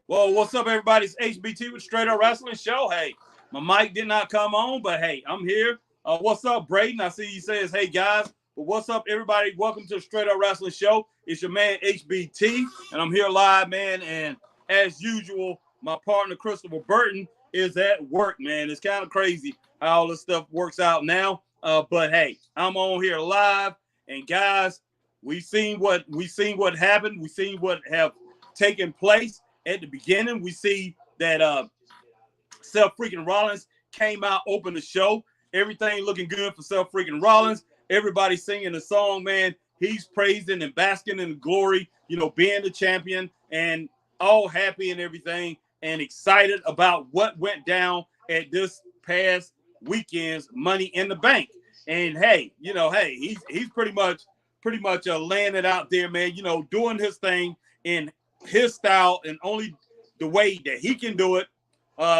Well, what's up, everybody? It's HBT with Straight Up Wrestling Show. Hey, my mic did not come on, but hey, I'm here. What's up, Braden? I see he says, hey, guys. But what's up, everybody? Welcome to the Straight Up Wrestling Show. It's your man, HBT, and I'm here live, man. And as usual, my partner, Christopher Burton, is at work, man. It's kind of crazy how all this stuff works out now. But hey, I'm on here live, and guys, we seen what happened. We seen what have taken place. At the beginning, we see that Seth freaking Rollins came out, opened the show. Everything looking good for Seth freaking Rollins. Everybody singing the song, man. He's praising and basking in the glory, being the champion and all happy and everything and excited about what went down at this past weekend's Money in the Bank. And hey, he's pretty much laying it out there, man, doing his thing in his style and only the way that he can do it.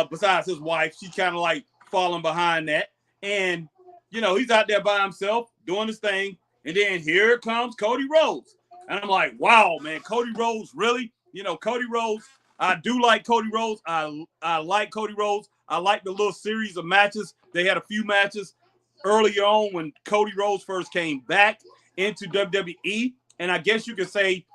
Besides his wife, she's kind of like falling behind that. And, he's out there by himself doing his thing. And then here comes Cody Rhodes. And I'm like, wow, man, Cody Rhodes, really? Cody Rhodes, I do like Cody Rhodes. I like Cody Rhodes. I like the little series of matches. They had a few matches earlier on when Cody Rhodes first came back into WWE. And I guess you could say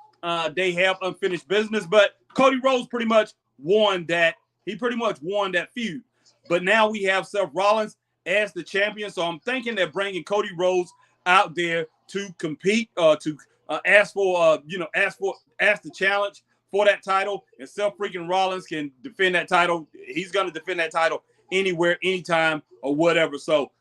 they have unfinished business. But Cody Rhodes pretty much won that. He pretty much won that feud. But now we have Seth Rollins as the champion. So I'm thinking that bringing Cody Rhodes out there to compete, to ask the challenge for that title, and Seth freaking Rollins can defend that title. He's going to defend that title anywhere, anytime, or whatever. So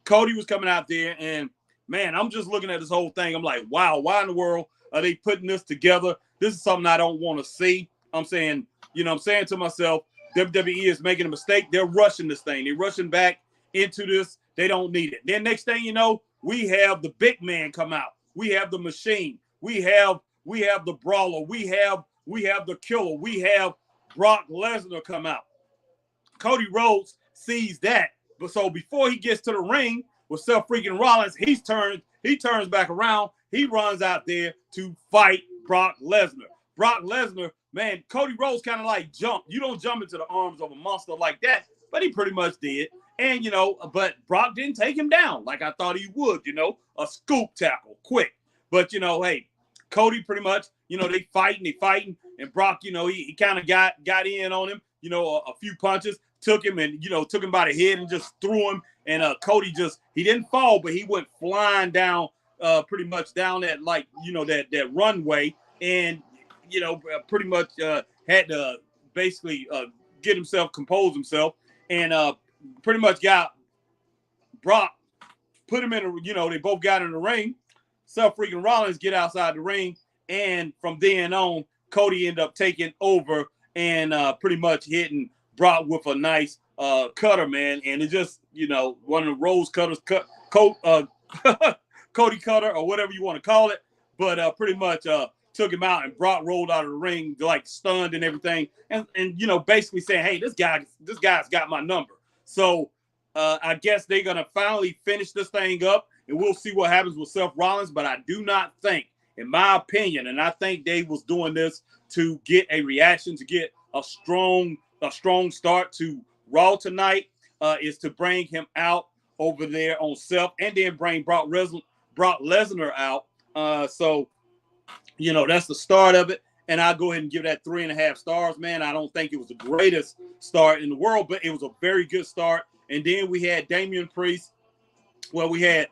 Cody was coming out there, and man, I'm just looking at this whole thing. I'm like, wow, why in the world are they putting this together? This is something I don't want to see. I'm saying to myself, WWE is making a mistake. They're rushing this thing. They're rushing back into this. They don't need it. Then next thing you know, we have the big man come out. We have the Machine. We have the Brawler. We have the Killer. We have Brock Lesnar come out. Cody Rhodes sees that. But so before he gets to the ring with Seth freaking Rollins, he turns back around. He runs out there to fight Brock Lesnar. Brock Lesnar, man, Cody Rhodes kind of like jumped. You don't jump into the arms of a monster like that, but he pretty much did. And, but Brock didn't take him down like I thought he would, a scoop tackle, quick. But, hey, Cody pretty much, they fighting, and Brock, he kind of got in on him, a few punches, took him by the head and just threw him. And Cody he didn't fall, but he went flying down, pretty much down that, that runway, and, pretty much had to basically compose himself, and pretty much got Brock, put him in they both got in the ring. Seth freaking Rollins get outside the ring, and from then on, Cody ended up taking over and pretty much hitting Brock with a nice cutter, man. And it just, one of the Rose cutters, Cody cutter or whatever you want to call it, but pretty much took him out, and Brock rolled out of the ring like stunned and everything, and basically saying, hey, this guy's got my number. So I guess they're gonna finally finish this thing up, and we'll see what happens with Seth Rollins. But I do not think, in my opinion, and I think Dave was doing this to get a reaction, to get a strong start to Raw tonight, is to bring him out over there on Seth, and then bring Brock Lesnar out. So that's the start of it. And I'll go ahead and give that 3.5 stars, man. I don't think it was the greatest start in the world, but it was a very good start. And then we had Damian Priest. Well, we had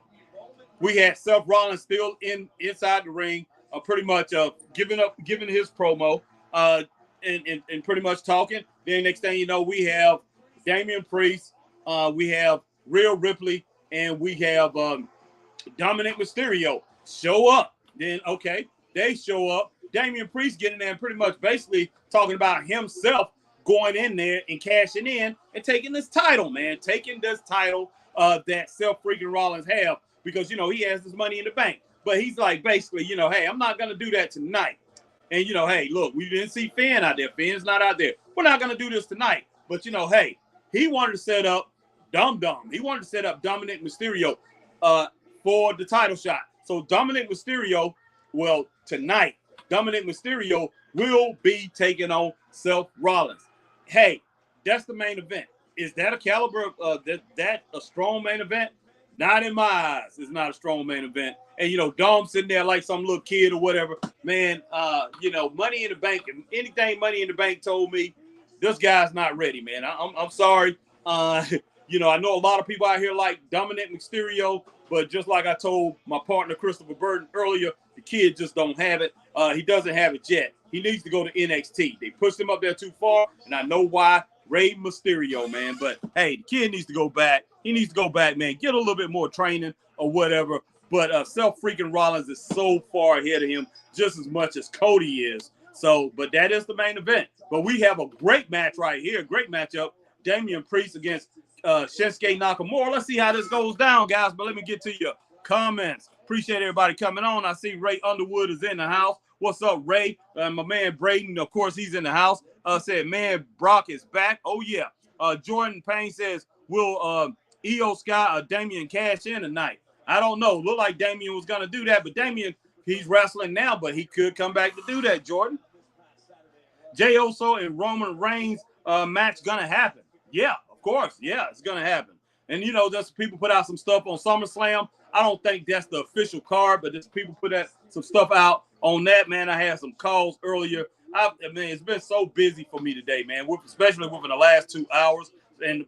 Seth Rollins still inside the ring, pretty much giving his promo, and pretty much talking. Then next thing you know, we have Damian Priest, we have Rhea Ripley, and we have Dominic Mysterio show up. Then they show up. Damian Priest getting there and pretty much basically talking about himself going in there and cashing in and taking this title, man. Taking this title that Seth freaking Rollins have, because, he has this Money in the Bank. But he's like, basically, hey, I'm not going to do that tonight. And, hey, look, we didn't see Finn out there. Finn's not out there. We're not going to do this tonight. But, hey, he wanted to set up Dum Dum. He wanted to set up Dominic Mysterio for the title shot. So Dominic Mysterio, well, tonight, Dominic Mysterio will be taking on Seth Rollins. Hey, that's the main event. Is that a caliber of that a strong main event? Not in my eyes. It's not a strong main event. And, you know, Dom sitting there like some little kid or whatever. Man, you know, Money in the Bank, anything Money in the Bank told me, this guy's not ready, man. I'm sorry. You know, I know a lot of people out here like Dominic Mysterio, but just like I told my partner, Christopher Burton, earlier, the kid just don't have it. He doesn't have it yet. He needs to go to NXT. They pushed him up there too far, and I know why. Rey Mysterio, man. But, hey, the kid needs to go back. He needs to go back, man. Get a little bit more training or whatever. But Seth freaking Rollins is so far ahead of him, just as much as Cody is. So, but that is the main event. But we have a great match right here. Great matchup. Damian Priest against Shinsuke Nakamura. Let's see how this goes down, guys. But let me get to your comments. Appreciate everybody coming on. I see Ray Underwood is in the house. What's up, Ray? My man Braden, of course, he's in the house. Said, man, Brock is back. Oh, yeah. Jordan Payne says, will Io Sky or Damian cash in tonight? I don't know. Look like Damian was going to do that, but Damian, he's wrestling now, but he could come back to do that, Jordan. Jey Uso and Roman Reigns match going to happen. Yeah, of course. Yeah, it's going to happen. And, you know, there's people put out some stuff on SummerSlam. I don't think that's the official card, but there's people put some stuff out on that, man. I had some calls earlier. I mean, it's been so busy for me today, man, especially within the last 2 hours. And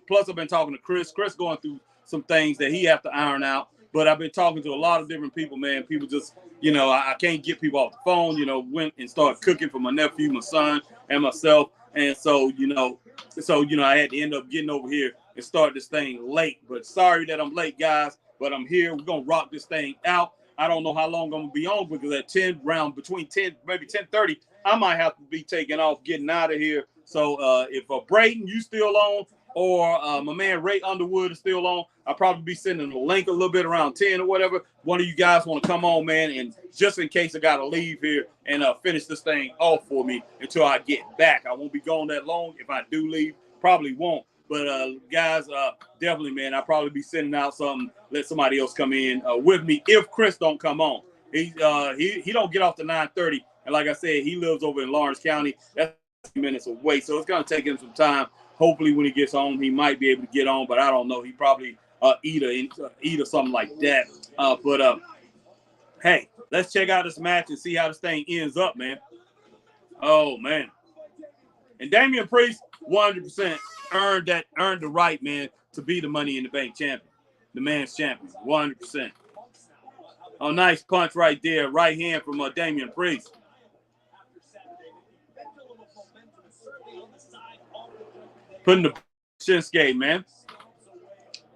plus, I've been talking to Chris. Chris going through some things that he have to iron out. But I've been talking to a lot of different people, man. People just, you know, I can't get people off the phone, you know, went and started cooking for my nephew, my son, and myself. And so, you know, I had to end up getting over here and start this thing late. But sorry that I'm late, guys. But I'm here. We're going to rock this thing out. I don't know how long I'm going to be on because at 10 round, between 10, maybe 10:30, I might have to be taking off, getting out of here. So if Braden, you still on, or my man Ray Underwood is still on, I'll probably be sending a link a little bit around 10 or whatever. One of you guys want to come on, man, and just in case I got to leave here and finish this thing off for me until I get back. I won't be gone that long. If I do leave, probably won't. But, guys, definitely, man, I'll probably be sending out something, let somebody else come in with me if Chris don't come on. He don't get off to 9:30. And like I said, he lives over in Lawrence County. That's 10 minutes away. So it's going to take him some time. Hopefully when he gets home, he might be able to get on, but I don't know. He probably eat or something like that. But hey, let's check out this match and see how this thing ends up, man. Oh, man. And Damian Priest, 100% earned the right, man, to be the Money in the Bank champion, the man's champion, 100%. Oh, nice punch right there, right hand from Damian Priest. Putting the Shinsuke, man.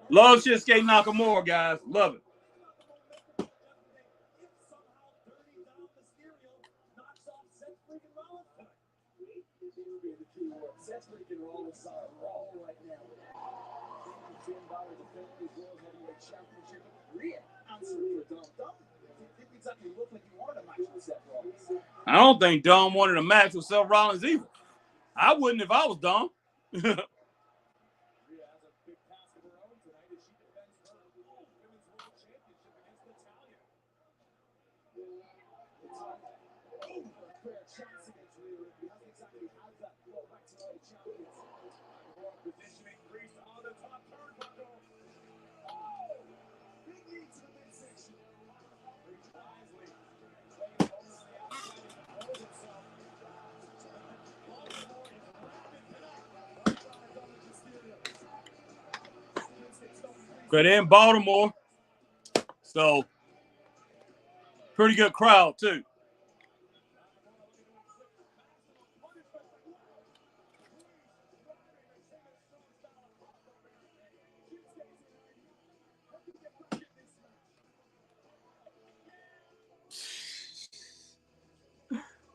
Love Shinsuke Nakamura, guys. Love it. I don't think Dom wanted a match with Seth Rollins either. I wouldn't if I was Dom. But in Baltimore, so pretty good crowd too.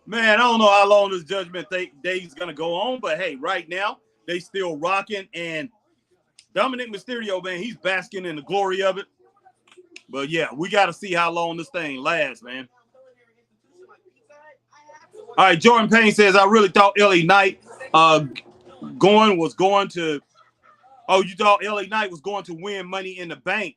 Man, I don't know how long this Judgment Day is going to go on, but hey, right now, they still rocking. And Dominic Mysterio, man, he's basking in the glory of it. But yeah, we got to see how long this thing lasts, man. All right, Jordan Payne says, I really thought LA Knight was going to. Oh, you thought LA Knight was going to win Money in the Bank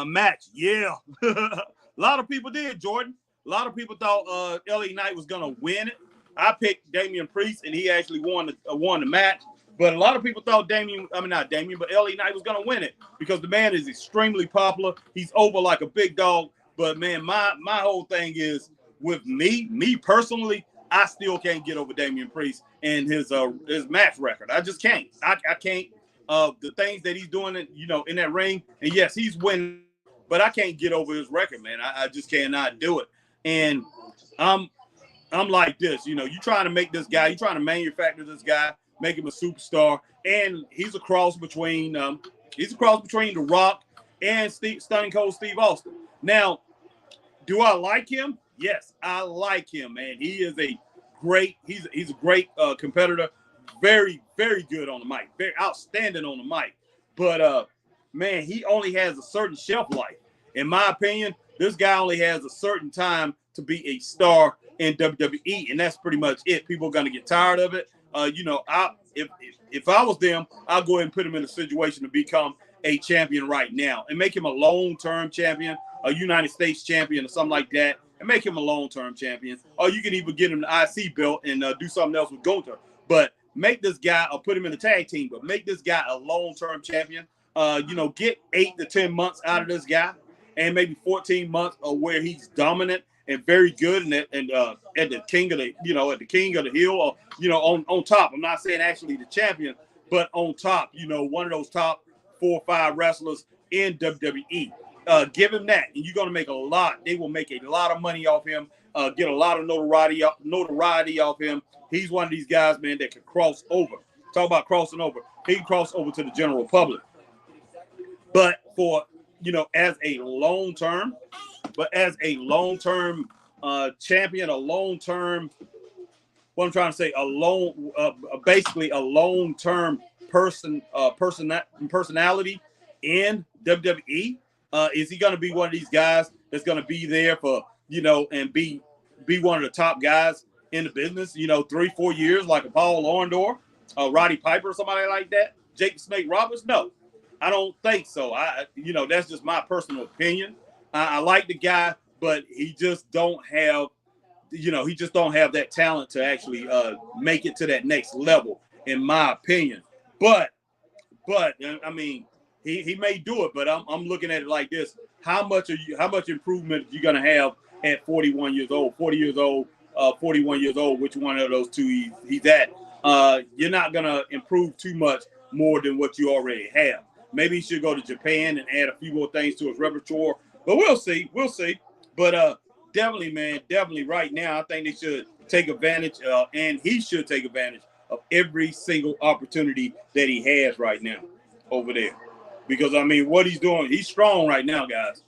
match? Yeah. A lot of people did, Jordan. A lot of people thought LA Knight was gonna win it. I picked Damian Priest, and he actually won the match. But a lot of people thought not Damian, but LA Knight was gonna win it because the man is extremely popular. He's over like a big dog. But man, my whole thing is with me personally, I still can't get over Damian Priest and his match record. I just can't. I can't. The things that he's doing, in that ring, and yes, he's winning, but I can't get over his record, man. I just cannot do it. And I'm like this, you're trying to make this guy, you're trying to manufacture this guy, make him a superstar, and he's a cross between The Rock and Stunning Cold Steve Austin. Now, do I like him? Yes, I like him, man. He is a great competitor, very, very good on the mic, very outstanding on the mic. But man, he only has a certain shelf life. In my opinion, this guy only has a certain time to be a star in WWE, and that's pretty much it. People are gonna get tired of it. If I was them, I'll go ahead and put him in a situation to become a champion right now and make him a long-term champion, a United States champion or something like that, and make him a long-term champion. Or you can even get him the IC belt and do something else with Gunther. But make this guy, or put him in the tag team, but make this guy a long-term champion. Get 8 to 10 months out of this guy, and maybe 14 months of where he's dominant and very good, and at the king of the hill, or on top. I'm not saying actually the champion, but on top. One of those top 4 or 5 wrestlers in WWE. Give him that, and you're gonna make a lot. They will make a lot of money off him. Get a lot of notoriety off him. He's one of these guys, man, that can cross over. Talk about crossing over. He can cross over to the general public. But for as a long term champion, a long term. What I'm trying to say, basically a long term personality in WWE. Is he going to be one of these guys that's going to be there for and be one of the top guys in the business? 3-4 years, like a Paul Orndorff, Roddy Piper, somebody like that, Jake the Snake Roberts? No, I don't think so. That's just my personal opinion. I like the guy, but he just don't have that talent to actually make it to that next level, in my opinion. But I mean, he may do it, but I'm looking at it like this: how much improvement are you gonna have at 41 years old, 40 years old, 41 years old? Which one of those two he's at? You're not gonna improve too much more than what you already have. Maybe he should go to Japan and add a few more things to his repertoire, but we'll see. But definitely, man, right now, I think they should take advantage, and he should take advantage of every single opportunity that he has right now over there. Because, I mean, what he's doing, he's strong right now, guys.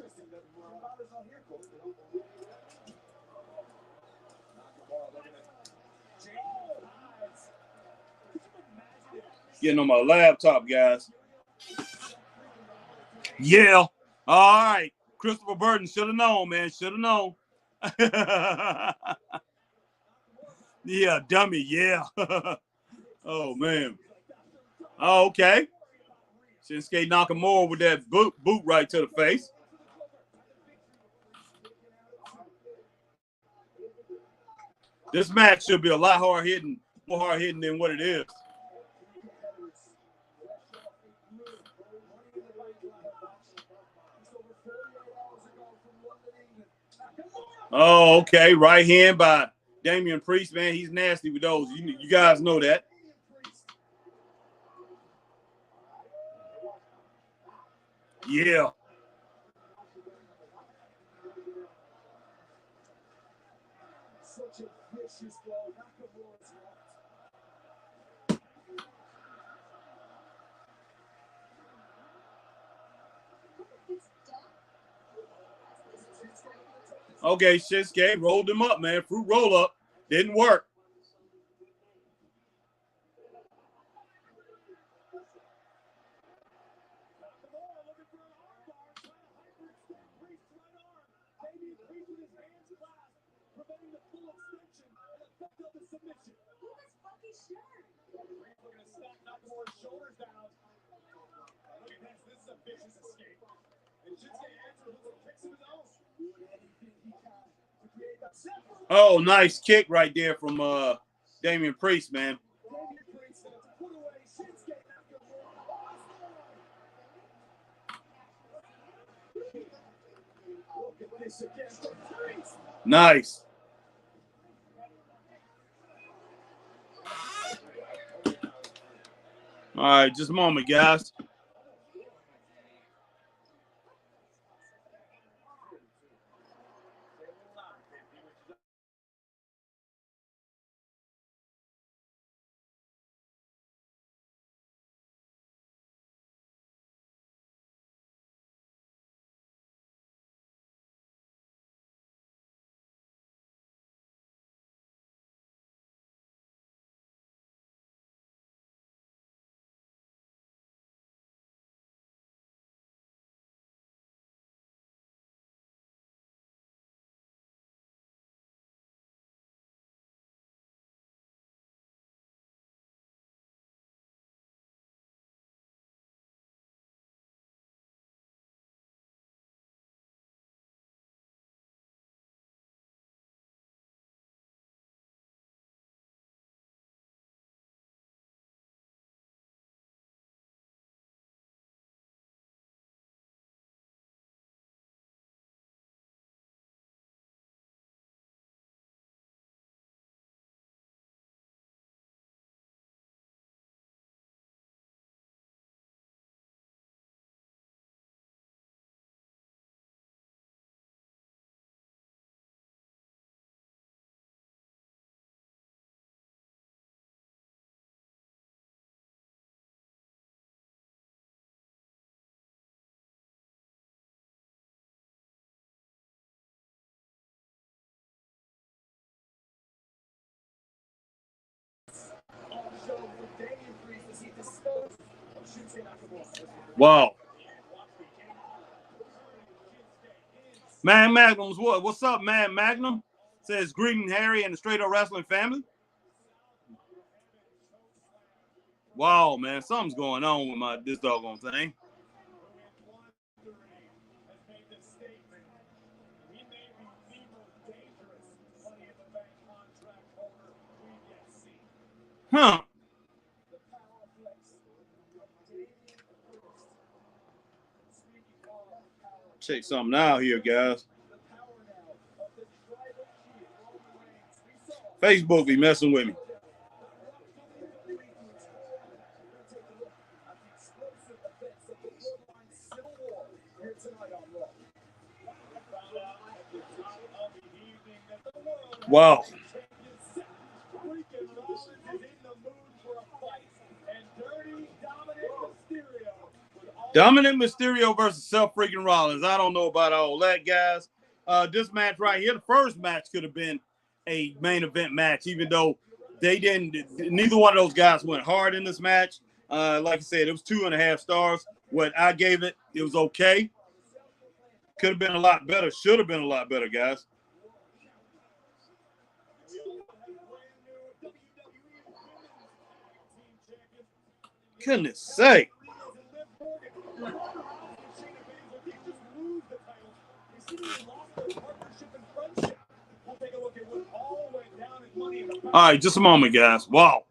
Getting on my laptop, guys. Yeah. All right. Christopher Burton should have known, man. Should have known. Yeah, dummy. Yeah. Oh, man. Oh, okay. Shinsuke Nakamura with that boot right to the face. This match should be a lot more hard hitting than what it is. Oh, okay. Right hand by Damian Priest, man. He's nasty with those. You guys know that. Yeah. Okay, Shinsuke rolled him up, man. Fruit roll up. Didn't work. Oh, nice kick right there from Damian Priest, man. Nice. All right, just a moment, guys. Wow. Man Magnum's what? What's up, Man Magnum? Says greeting Harry and the Straight Up Wrestling family. Wow, man, something's going on with this doggone thing. Huh. Check something out here, guys. Facebook be messing with me. Wow. Dominant Mysterio versus Self freaking Rollins. I don't know about all that, guys. This match right here, the first match could have been a main event match, even though they didn't. Neither one of those guys went hard in this match. Like I said, it was 2.5 stars. What I gave it, it was okay. Could have been a lot better. Should have been a lot better, guys. Goodness sake. All right, just a moment, guys. Wow.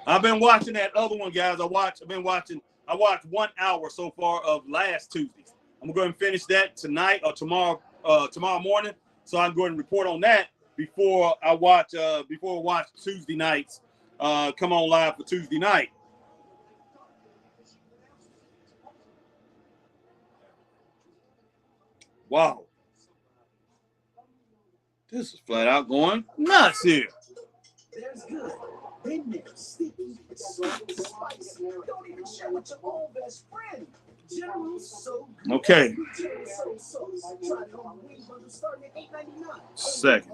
I've been watching that other one, guys. I watched 1 hour so far of last Tuesday. I'm going to finish that tonight or tomorrow morning. So I'm going to report on that before I watch Tuesday nights. Come on live for Tuesday night. Wow. This is flat out going nuts here. There's good. They make a sticky, it's so spicy. Don't even share with your own best friend. Okay. Second.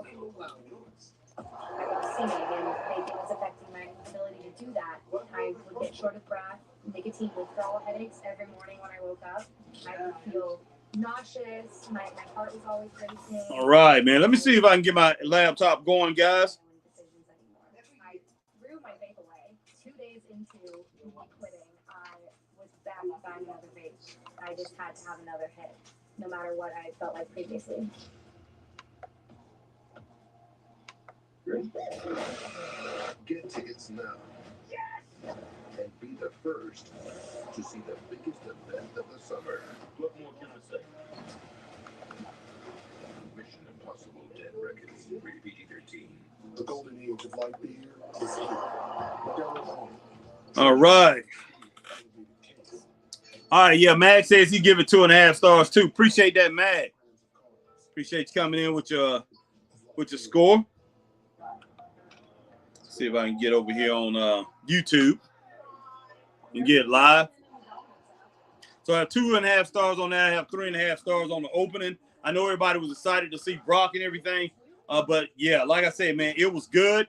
Vaping was affecting my ability to do that. I would get short of breath, nicotine withdrawal headaches every morning when I woke up. I would feel nauseous. My heart was always racing. All right, man. Let me see if I can get my laptop going, guys. I threw my vape away. 2 days into me quitting, I was back to buying another vape. I just had to have another hit, no matter what I felt like previously. Get tickets now. Yes! And be the first to see the biggest event of the summer. What more can I say? Mission Impossible Dead Reckoning, rated PG-13. The golden age of light beer is here. All right. All right, yeah, Mag says he give it 2.5 stars too. Appreciate that, Mag. Appreciate you coming in with your score. See if I can get over here on YouTube and get it live. So I have 2.5 stars on that. I have 3.5 stars on the opening. I know everybody was excited to see Brock and everything, but yeah, like I said, man, it was good,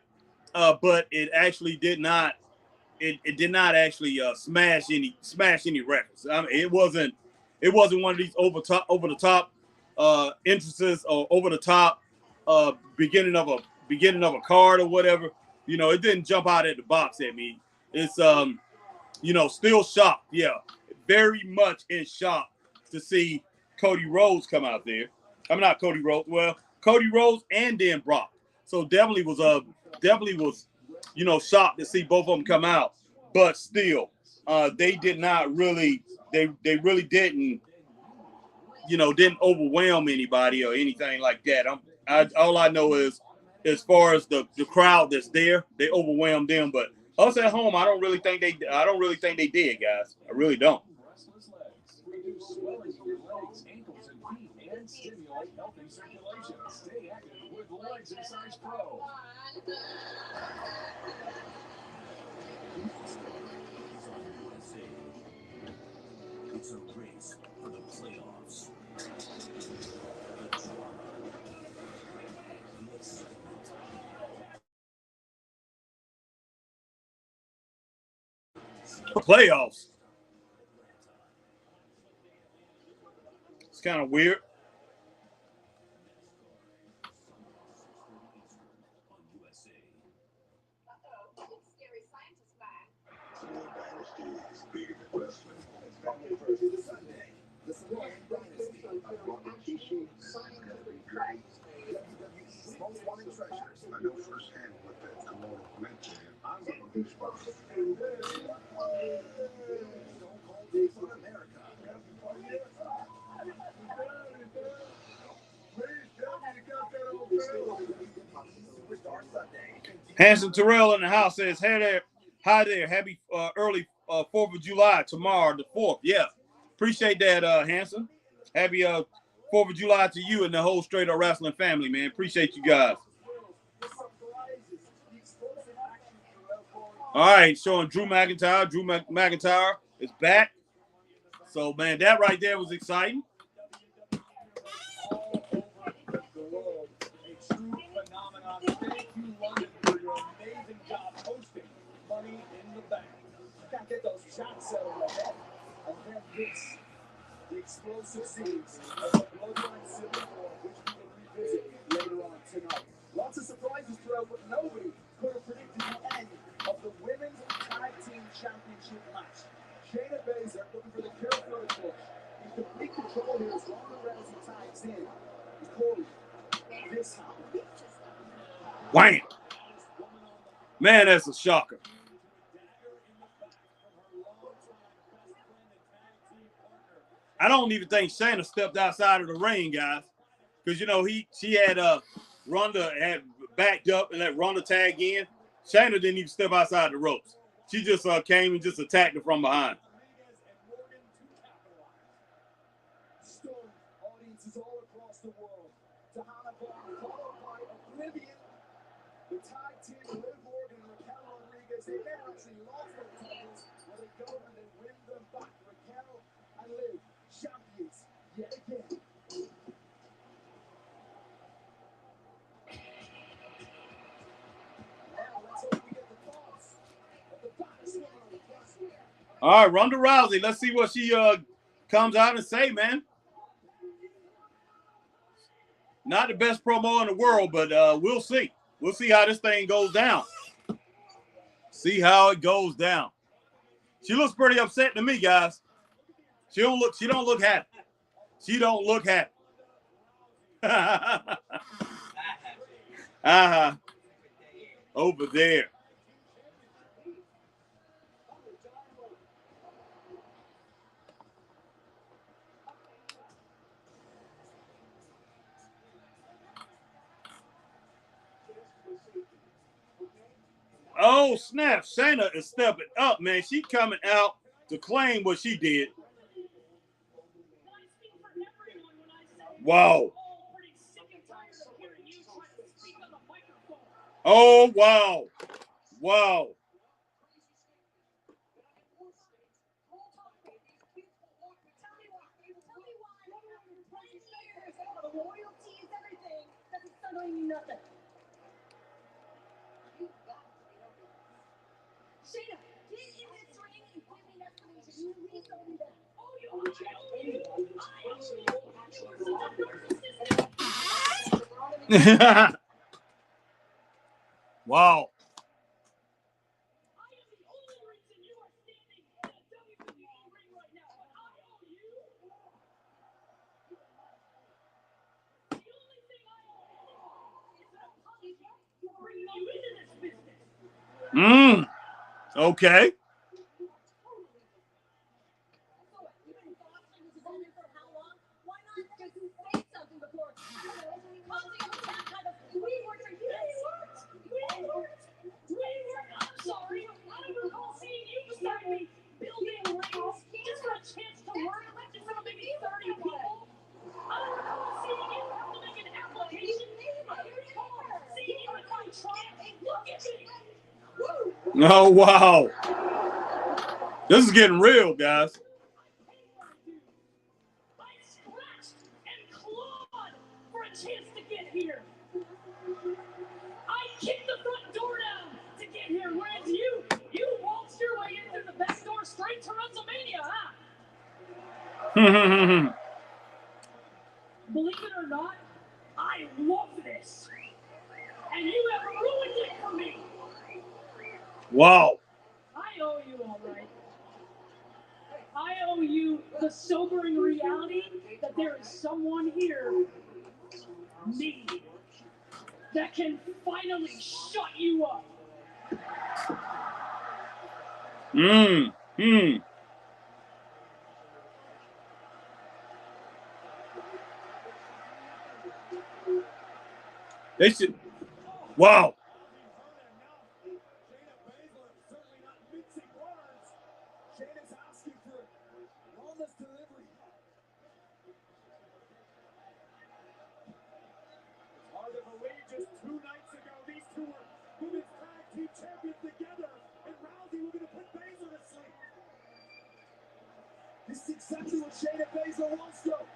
but it actually did not. It did not actually smash any records. I mean, it wasn't one of these over the top entrances or over the top beginning of a card or whatever. You know, it didn't jump out at the box at me. It's still shocked. Yeah, very much in shock to see Cody Rhodes come out there. I'm not Cody Rhodes. Well, Cody Rhodes and then Brock. So definitely was shocked to see both of them come out. But still, they did not really. They really didn't overwhelm anybody or anything like that. All I know is, as far as the crowd that's there, they overwhelmed them. But us at home, I don't really think they did, guys. I really don't. It's a race for the playoffs. Playoffs. It's kind of weird. I know firsthand what that Corona meant to him. I'm getting goosebumps. Hanson Terrell in the house says, hi there, happy early 4th of July tomorrow, the 4th. Yeah, appreciate that, Hanson. Happy 4th of July to you and the whole Straight Up Wrestling family, man. Appreciate you guys. All right, showing Drew McIntyre. Drew McIntyre is back. So, man, that right there was exciting. Get those shots settled like that, and then hits the explosive scenes of the Bloodline Civil War, which we will revisit later on tonight. Lots of surprises throughout, but nobody could have predicted the end of the Women's Tag Team Championship match. Shayna Baszler looking for the Carolina push. In complete control here as Ronda Rousey tags in. Corey, this happened. Wham! Man, that's a shocker. I don't even think Shayna stepped outside of the ring, guys, because she had Ronda had backed up and let Ronda tag in. Shayna didn't even step outside the ropes. She just came and just attacked her from behind. Audiences all across the world. Tahana Bond followed by Oblivion. The tag team, Liv Morgan and Raquel Rodriguez, they never actually lost their titles. Well, they go and they win them back. Raquel and Liv All right, Ronda Rousey. Let's see what she comes out and say, man. Not the best promo in the world, but we'll see. We'll see how this thing goes down. See how it goes down. She looks pretty upset to me, guys. She don't look happy. She don't look happy. Over there. Oh, snap. Shayna is stepping up, man. She coming out to claim what she did. Wow. Oh, wow. Wow. Shayna, get in this ring and give me that information. Please don't do that. Wow. Okay. Oh, wow. This is getting real, guys. Kicked the front door down to get here, whereas you waltzed your way in through the back door straight to WrestleMania, huh? Believe it or not, I love this. And you have ruined it for me. Wow. I owe you all right. I owe you the sobering reality that there is someone here, me, that can finally shut you up. They should. Wow. Just 2 nights ago, these two were women's tag team champions together, and Rousey were going to put Baszler to sleep. This is exactly what Shayna Baszler wants, though.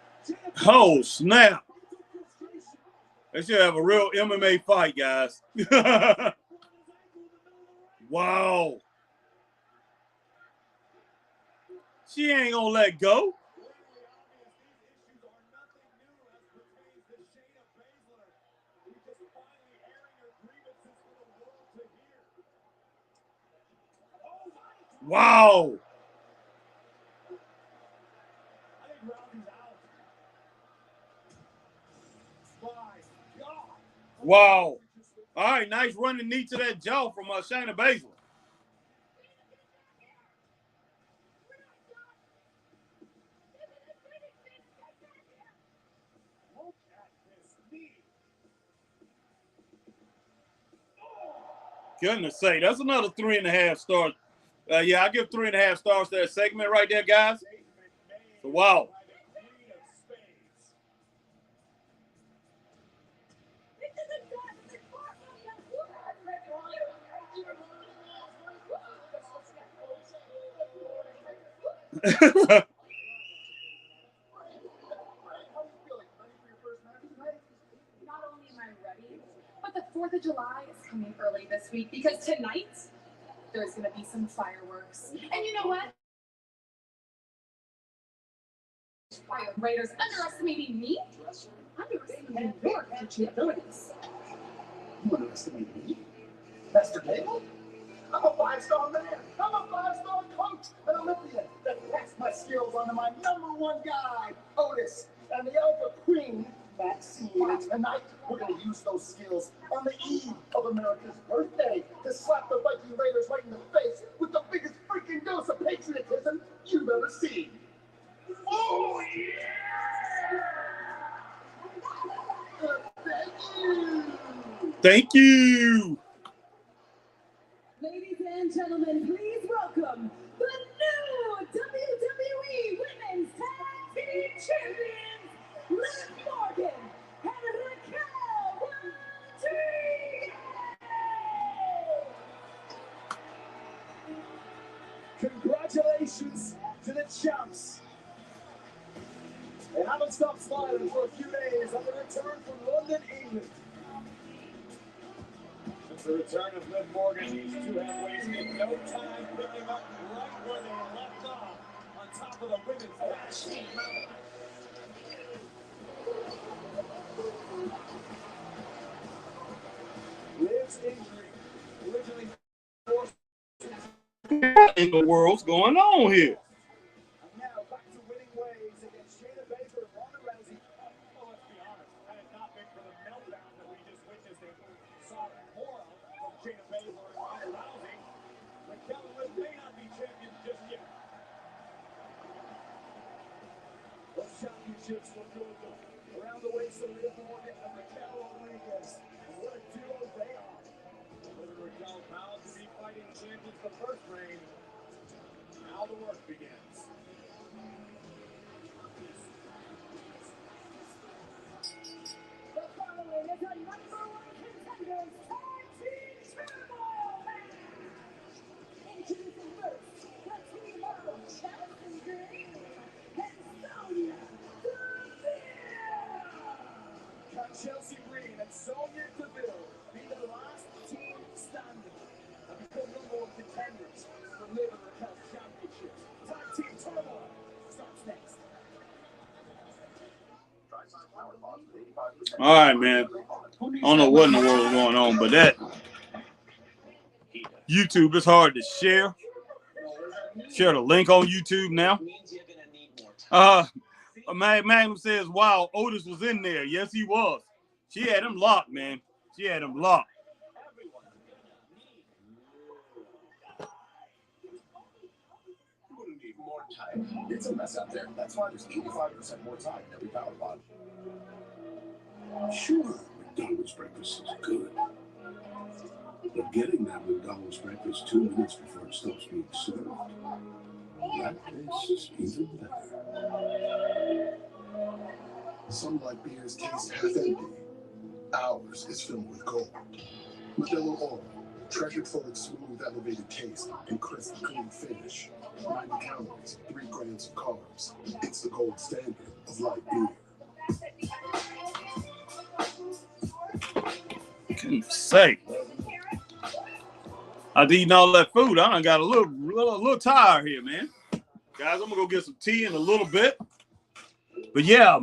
Oh, snap. They should have a real MMA fight, guys. Wow. She ain't going to let go. Wow. Wow. All right, nice running knee to that jaw from Shayna Baszler. Goodness sake, that's another 3.5 stars. Yeah, I give 3.5 stars to that segment right there, guys. So, wow. Not only am I ready, but the 4th of July is coming early this week because tonight there's going to be some fireworks. And you know what? Why are Raiders underestimating me? Underestimating your coaching abilities. You underestimated me? Master Cable? I'm a 5-star man. I'm a 5-star coach, an Olympian that passed my skills on to my #1 guy, Otis, and the Alpha Queen, Maxine. And tonight, we're going to use those skills on the eve of America's birthday to slap the Viking Raiders right in the face with the biggest freaking dose of patriotism you've ever seen. Oh, yeah! Thank you! Thank you. Ladies and gentlemen, please welcome the new WWE Women's Tag Team Champions, Liv Morgan and Raquel Rodriguez. Congratulations to the champs. They haven't stopped smiling for a few days on the return from London, England. Since the return of Liv Morgan, these two have wasted no time picking up right where they left off on top of the women's match. Liv's injury originally forced What in the world's going on here? and now back to winning ways against Shayna Baszler and Ronda Rousey. Well, let's be honest, had it not been for the meltdown that we just witnessed and saw more of from Shayna Baszler and Ronda Rousey, Raquel and Liv may not be champions just yet. Those championships were good around the waist of Liv Morgan and Raquel Rodriguez. And what a duo they are. Liv and Raquel vowed to be fighting champions the first reign. Now the work begins. The following is a #1 contenders tag team turmoil match. Introducing first, the team of Chelsea Green and Sonya Deville. Can Chelsea Green and Sonya Deville be the last team standing and become #1 contenders for Liv and Raquel's championships? Tag team turmoil starts next. All right, man. I don't know what in the world is going on, but that YouTube is hard to share. Share the link on YouTube now. Magnum says, wow, Otis was in there. Yes, he was. She had him locked, man. She had him locked. You're going to need more time. It's a mess out there. That's why there's 85% more time in every power pod. Sure, McDonald's breakfast is good. But getting that McDonald's breakfast 2 minutes before it stops being served, that tastes even better. Some like beers taste half empty. Ours is filled with gold. Modelo Oro, treasured full of smooth, elevated taste and crisp, clean finish. 90 calories, 3 grams of carbs. It's the gold standard of light beer. Couldn't say. I've eaten all that food. I done got a little tired here, man. Guys, I'm gonna go get some tea in a little bit. But yeah,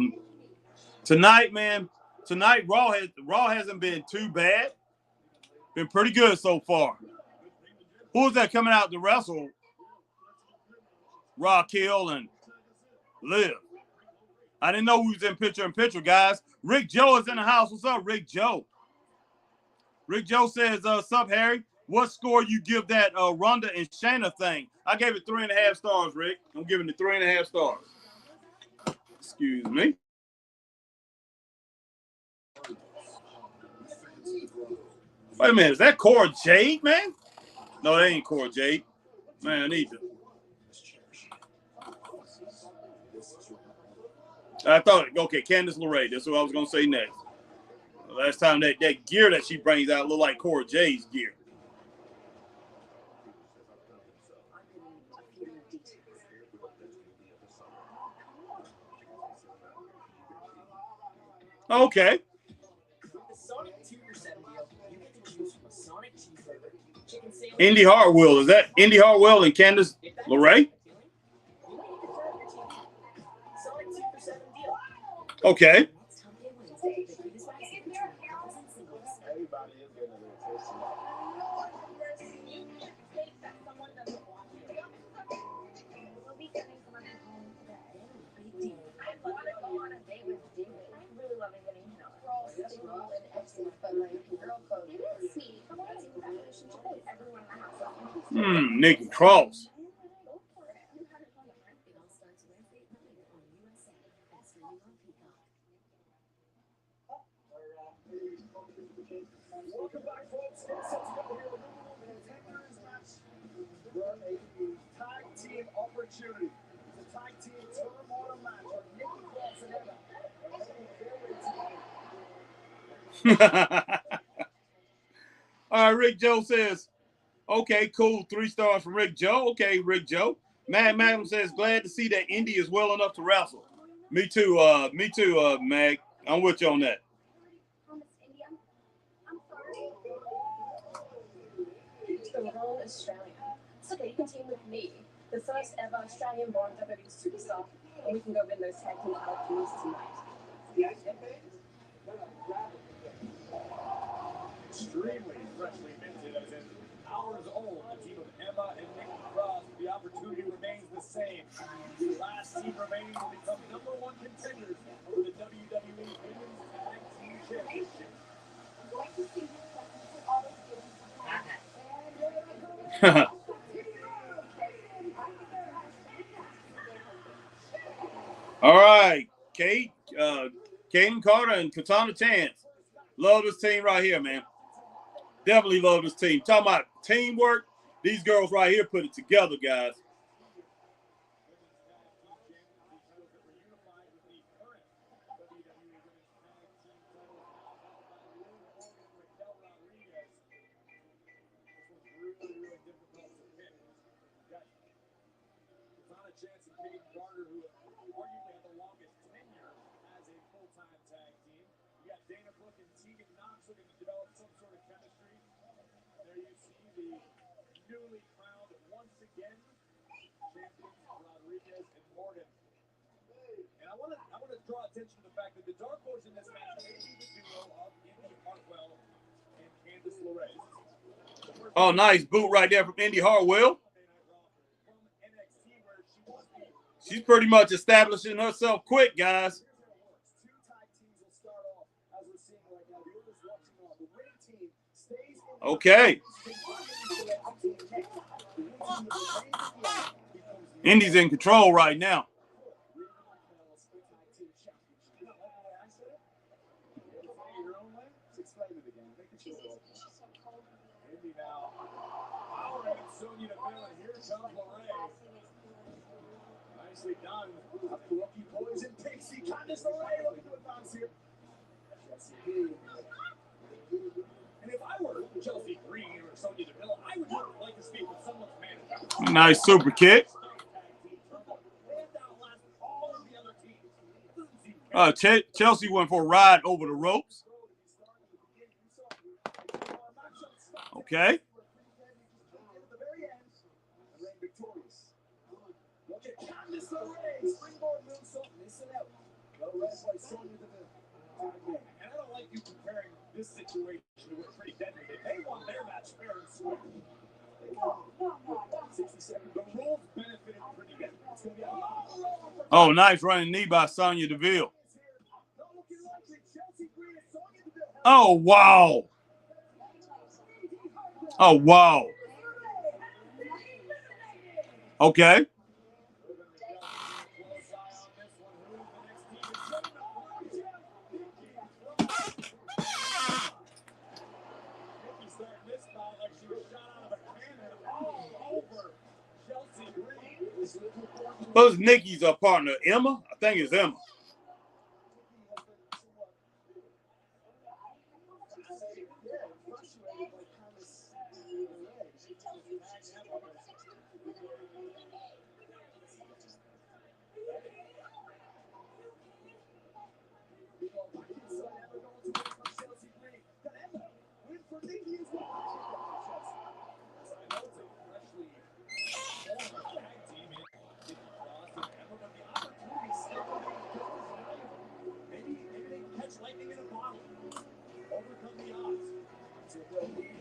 tonight, man. Tonight, Raw hasn't been too bad. Been pretty good so far. Who's that coming out to wrestle? Raquel and Liv. I didn't know who was in picture, guys. Rick Joe is in the house. What's up, Rick Joe? Rick Joe says, sup, Harry? What score you give that Ronda and Shayna thing? I gave it 3.5 stars, Rick. I'm giving it 3.5 stars. Excuse me. Wait a minute, is that Cora Jade, man? No, that ain't Cora Jade. Man, I need to. I thought, okay, Candice LeRae. That's what I was going to say next. Last time that gear that she brings out look like Cora Jade's gear. Okay. Indy Hartwell. Is that Indy Hartwell and Candice LeRae? Okay. Everybody is getting a little tipsy. We'll be getting someone home today. I want to go on a date with David. I'm really loving getting to know him. Single and exes, but like girl code. It is sweet. Come on, see what that relationship is. Everyone in the house is interested. Nikki Cross. Go for it. You had it on the market. It all starts Wednesday night on USA. That's for you on Peacock. Welcome back, folks. It's set to go here. The number one contenders match for a tag team opportunity. It's a tag team turmoil match where Nikki Cross and Emma are heading their way tonight. All right, Rick Joe says, okay, cool. 3 stars from Rick Joe. Okay, Rick Joe. Mag Magnum says, glad to see that Indy is well enough to wrestle. Me too, Mag. I'm with you on that. I'm sorry. It's the wrong Australian. It's okay, you can team with me. The first ever Australian-born WWE superstar. And we can go win those tag team titles tonight. Extremely freshly minted, as in hours old, the team of Emma and Nikki Cross. The opportunity remains the same. The last team remaining will become number one contenders for the WWE Women's Tag Team Championship. All right, Kate, Kaden Carter and Katana Chance. Love this team right here, man. Definitely love this team. Talking about teamwork, these girls right here put it together, guys. Chance and Kaden Carter, who arguably had the longest tenure as a full-time tag team. You got Dana Brooke and Tegan Knox looking to develop some sort of chemistry. There you see the newly crowned, once again, champions Rodriguez and Morgan. And I want to draw attention to the fact that the Dark Horse in this match may be the duo of Indy Hartwell and Candice LeRae. Oh, nice boot right there from Indy Hartwell. She's pretty much establishing herself quick, guys. Okay. Indy's in control right now. Nicely done. The rookie poison Pixie. Candice LeRae looking to advance here. And if I were Chelsea Green or Sonya Deville, I would like to speak with someone's manager. Nice super kick. Chelsea went for a ride over the ropes. Okay. Candice LeRae, springboard moonsault, missing out. Well read by Sonya Deville. And I don't like you comparing this situation to what Pretty Deadly did. They won their match fair and square. 60 seconds. The rules benefited Pretty Deadly. It's going to be a lot. Oh, nice running knee by Sonya Deville. Oh, wow. Oh, wow. Okay. Who's Nikki's partner? Emma? I think it's Emma.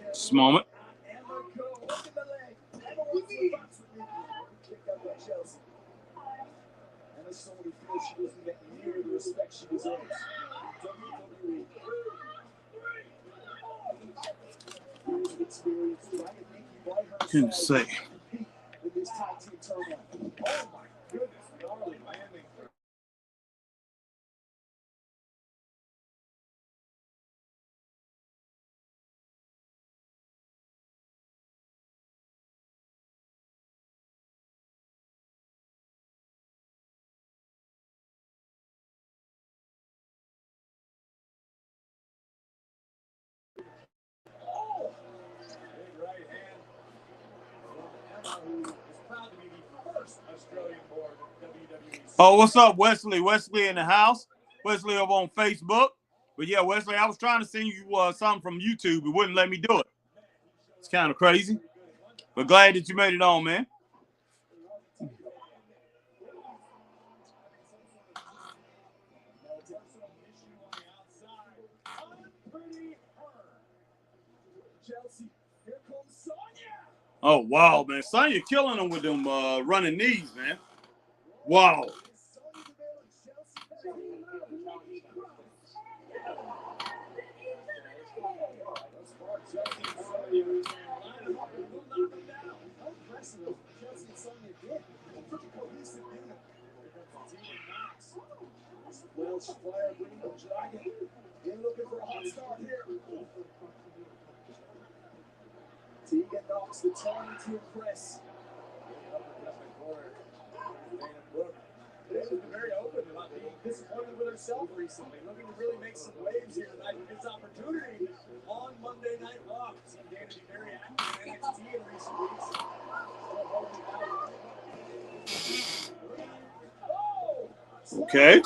This moment. And the Sony feels she doesn't get near the respect she deserves. WWE. Years of experience trying to make you by her Couldn't side say. compete in this tag team tournament. Oh my goodness, gnarly landing. Big right hand from Emma, who is proud to be the first Australian-born WWE. Oh, what's up, Wesley? Wesley in the house. Wesley over on Facebook. But yeah, Wesley, I was trying to send you something from YouTube. It wouldn't let me do it. It's kind of crazy. But glad that you made it on, man. Chelsea, here comes Sonya. Oh, wow, man. Sonya killing them with them running knees, man. Wow. Welsh Flyer bringing the dragon. They're looking for a hot start here. Tegan knocks the Tony to impress. They've been very open about being disappointed with herself recently, looking to really make some waves here tonight with this opportunity on Monday Night Raw. Seen Dana be very active in NXT in recent weeks. Okay.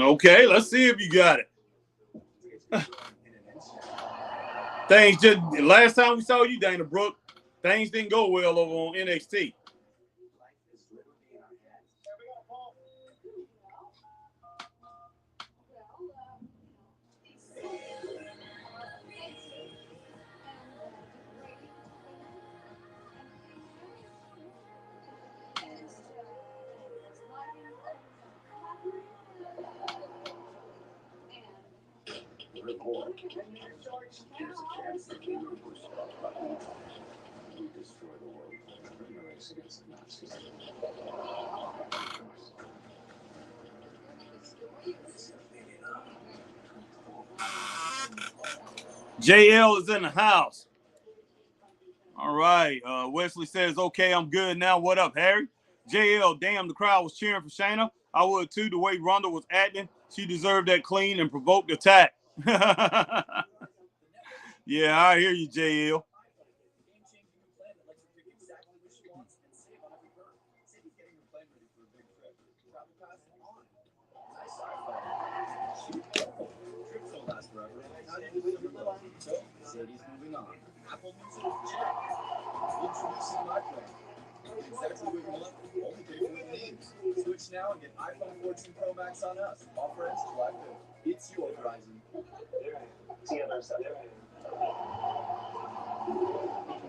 Okay, let's see if you got it. Things just last time we saw you, Dana Brooke, things didn't go well over on NXT. Report. Here's a chance that we will push off we destroy the world. In the race against the Nazis. JL is in the house. All right. Wesley says, okay, I'm good now. What up, Harry? JL, damn, the crowd was cheering for Shayna. I would too. The way Ronda was acting, she deserved that clean and provoked attack. Yeah, I hear you, JL. Sadie's moving on. Apple Music check. Introducing my plan. Exactly what you want. Only pay for it needs. Switch now and get iPhone 14 Pro Max on us. Offer ends July 5th. It's your Verizon. If you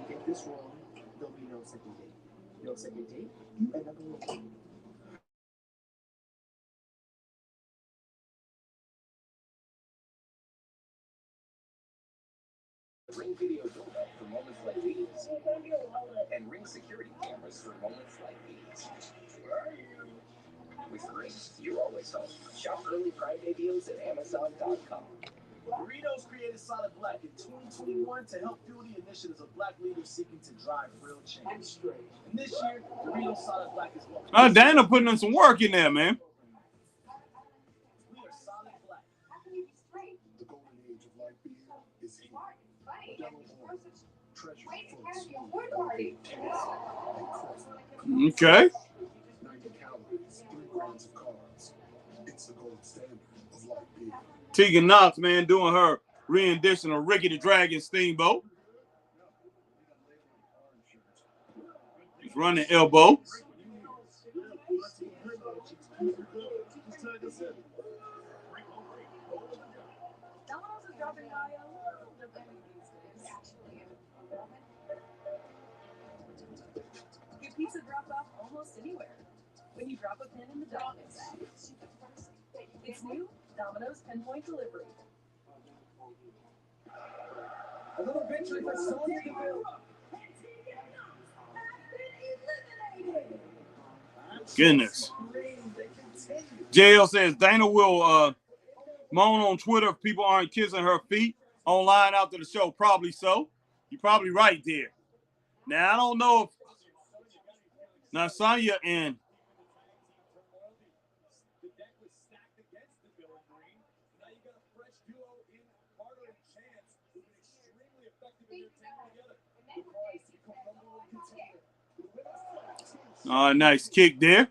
get this wrong, there'll be no second date. No second date, you end up alone. Ring video doorbell for moments like these, and Ring security cameras for moments like these. With Ring, you're always home. Shop early Prime Day deals at Amazon.com. Doritos created Solid Black in 2021 to help fuel the initiatives of Black leaders seeking to drive real change. And this year, Doritos Solid Black is what Dana putting in some work in there, man. we are Solid Black. The golden age of light beer is here. Modelo Oro, treasure full of smooth, taste, and crisp. Okay. 90 calories, 3 grams of carbs. It's the gold standard of light beer. Tegan Knox, man, doing her rendition of Ricky the Dragon Steamboat. Running elbow. Get pizza dropped off almost anywhere when you drop a pin in the Domino's app. It's new Domino's Pinpoint Delivery. Another victory for Sonya Deville. Goodness. JL says Dana will moan on Twitter if people aren't kissing her feet online after the show. Probably so. You're probably right there. Now, I don't know if now Sonya and nice kick there.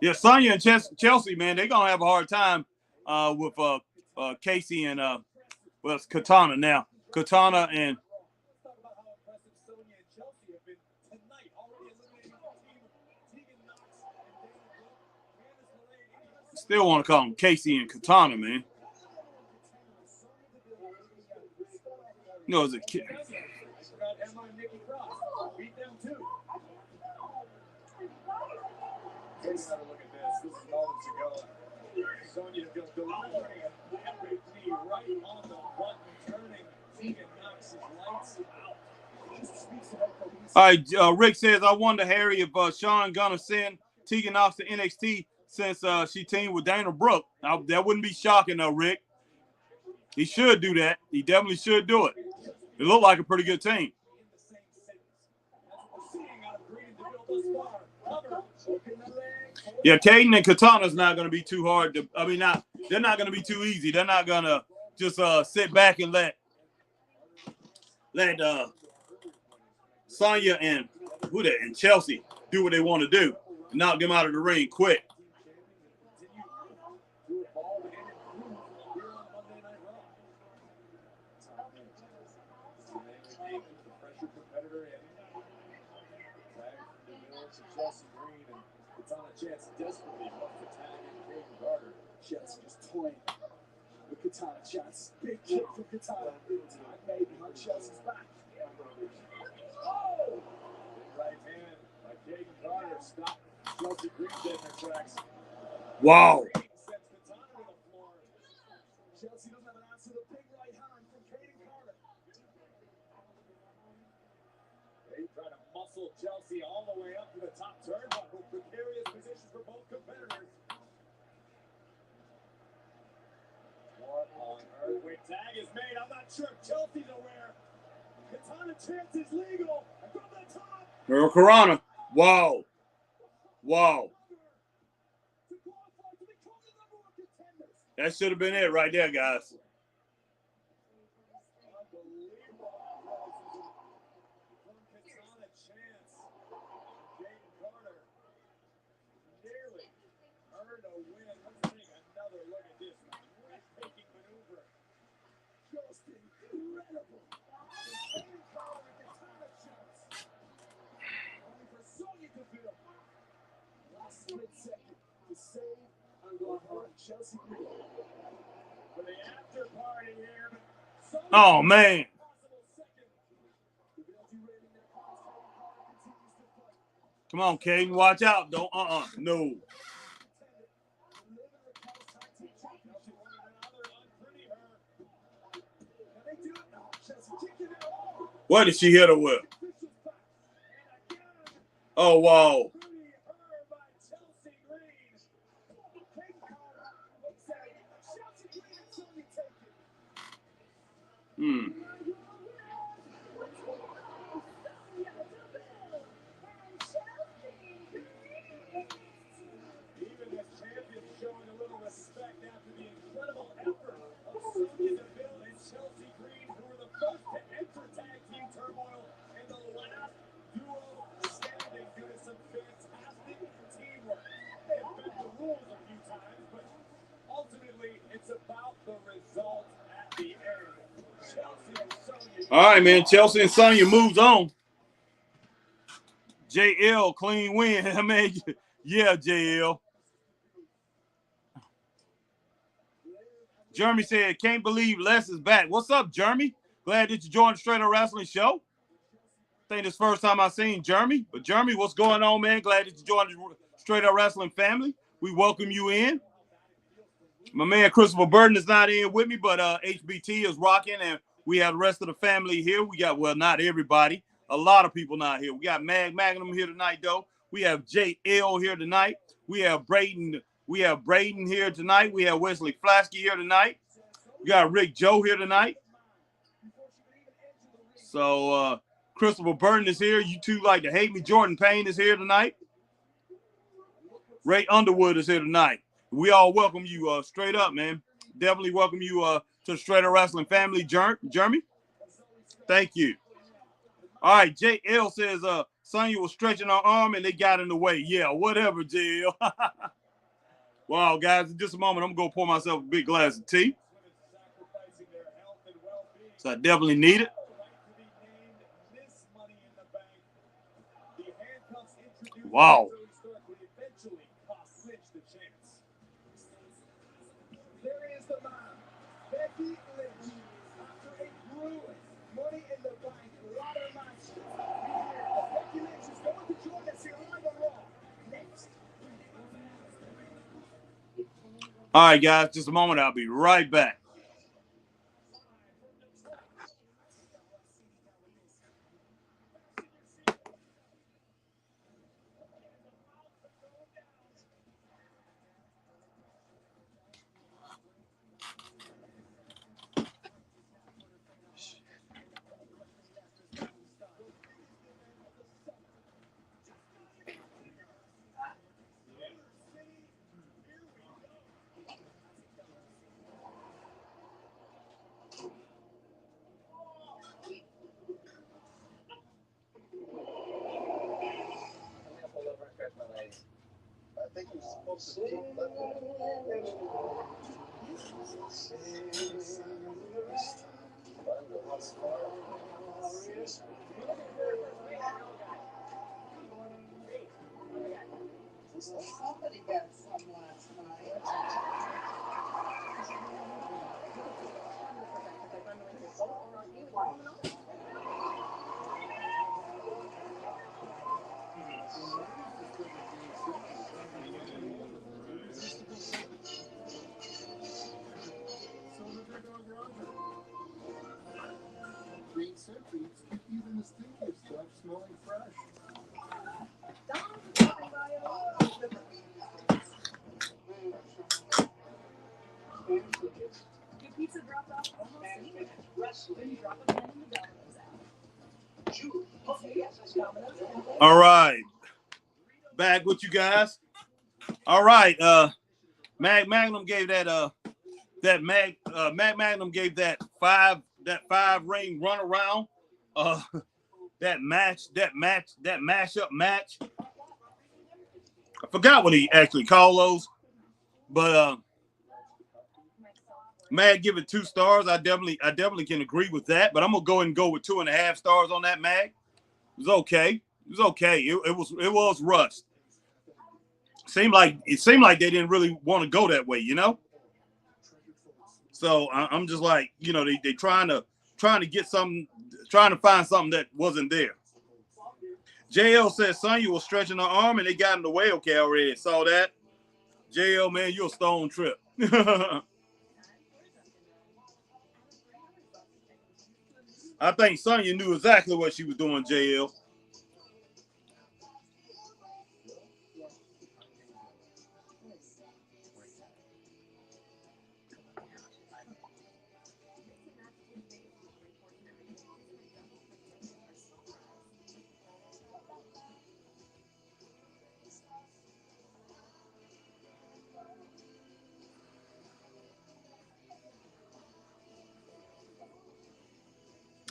Yeah, Sonya and Chelsea, man, they're going to have a hard time with Casey and it's Katana now. Katana and still want to call them Casey and Katana, man. You know, as a kid. Take another look at this. This is moments ago. Sonya Deville delivering an epic knee right on the button, turning Tegan Knox's lights out. All right, Rick says, I wonder, Harry, if Sean gonna send Tegan Knox to NXT since she teamed with Dana Brooke. Now, that wouldn't be shocking, though, Rick. He should do that. He definitely should do it. It looked like a pretty good team. Yeah, Caden and Katana's not going to be too hard to. I mean, they're not going to be too easy. They're not going to just sit back and let Sonya and Chelsea do what they want to do. Knock them out of the ring quick. Chance desperately wants to tag in Caden Carter. Chelsea just toying with Katana shots. Big kick from Katana. Time made behind Chelsea's back. Oh! Right hand by Caden Carter stopped Chelsea Green dead in her tracks. Wow. Sends Katana to the floor. Chelsea doesn't have an answer to the big right hand from Caden Carter. They try to muscle Chelsea all the way up to the top turnbuckle. Precarious positions for both competitors. What on earth? Wait, tag is made. I'm not sure if Chelsea's aware. Katana chance is legal. And from the top. Earl Karana. Wow. Wow. That should have been it right there, guys. Oh, man. Come on, Caden. Watch out. Don't. No. What did she hit her with? Oh, wow. All right, man. Chelsea and Sonya moves on. JL, clean win. I mean, yeah, JL. Jeremy said, can't believe Les is back. What's up, Jeremy? Glad that you joined the Straight Up Wrestling Show. I think this first time I've seen Jeremy. But Jeremy, what's going on, man? Glad that you joined the Straight Up Wrestling family. We welcome you in. My man Christopher Burton is not in with me, but HBT is rocking, and we have the rest of the family here. We got, well, not everybody. A lot of people not here. We got Magnum here tonight, though. We have JL here tonight. We have Braden. We have Braden here tonight. We have Wesley Flasky here tonight. We got Rick Joe here tonight. So Christopher Burton is here. You two like to hate me. Jordan Payne is here tonight. Ray Underwood is here tonight. We all welcome you straight up, man. Definitely welcome you to the Straight Up Wrestling family, Jeremy. Thank you. All right, JL says Sonya was stretching her arm and they got in the way. Yeah, whatever, JL. Wow, guys, in just a moment, I'm going to go pour myself a big glass of tea. So I definitely need it. Wow. All right, guys, just a moment. I'll be right back. I think you're supposed to keep somebody got some last night. Green centuries, even the stinkiest stuff smelling fresh. Your pizza dropped off almost anywhere. When you drop a pen in the Domino's app. All right. Back with you guys. All right. Magnum gave that Magnum gave that five ring run around. That mashup match. I forgot what he actually called those, but Mag give it 2 stars. I definitely can agree with that. But I'm gonna go and go with 2.5 stars on that, Mag. It was okay. It was okay. It was rushed. It seemed like they didn't really want to go that way, you know. So I'm just like, you know, they trying to get something, trying to find something that wasn't there. JL says Sonya was stretching her arm and they got in the way. Okay, I already saw that. JL, man, you're a stone trip. I think Sonya knew exactly what she was doing, JL.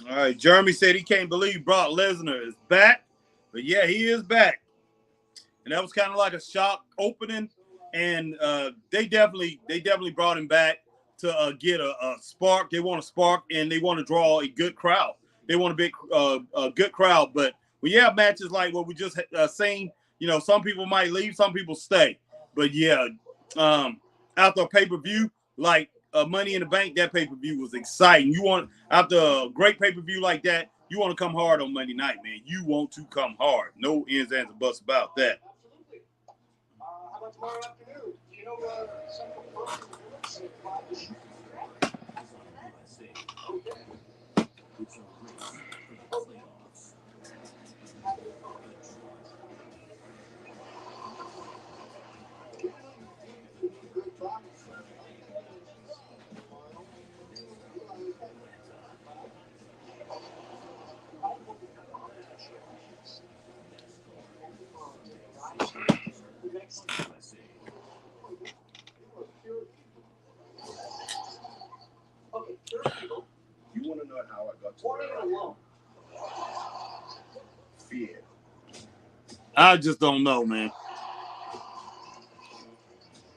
All right, Jeremy said he can't believe Brock Lesnar is back, but yeah, he is back, and that was kind of like a shock opening, and they definitely brought him back to get a spark. They want a spark, and they want to draw a good crowd. They want a good crowd, but when you have matches like what we just seen, you know, some people might leave, some people stay. But yeah, after a pay-per-view like Money in the Bank, that pay-per-view was exciting. You want after a great pay-per-view like that, you want to come hard on Monday night, man. You want to come hard. No ins, ands, and buts about that. How about tomorrow afternoon? You know, some It's a race for the playoffs. Okay, first people, You want to know how I got to one where I in alone. am? Fear. I just don't know, man.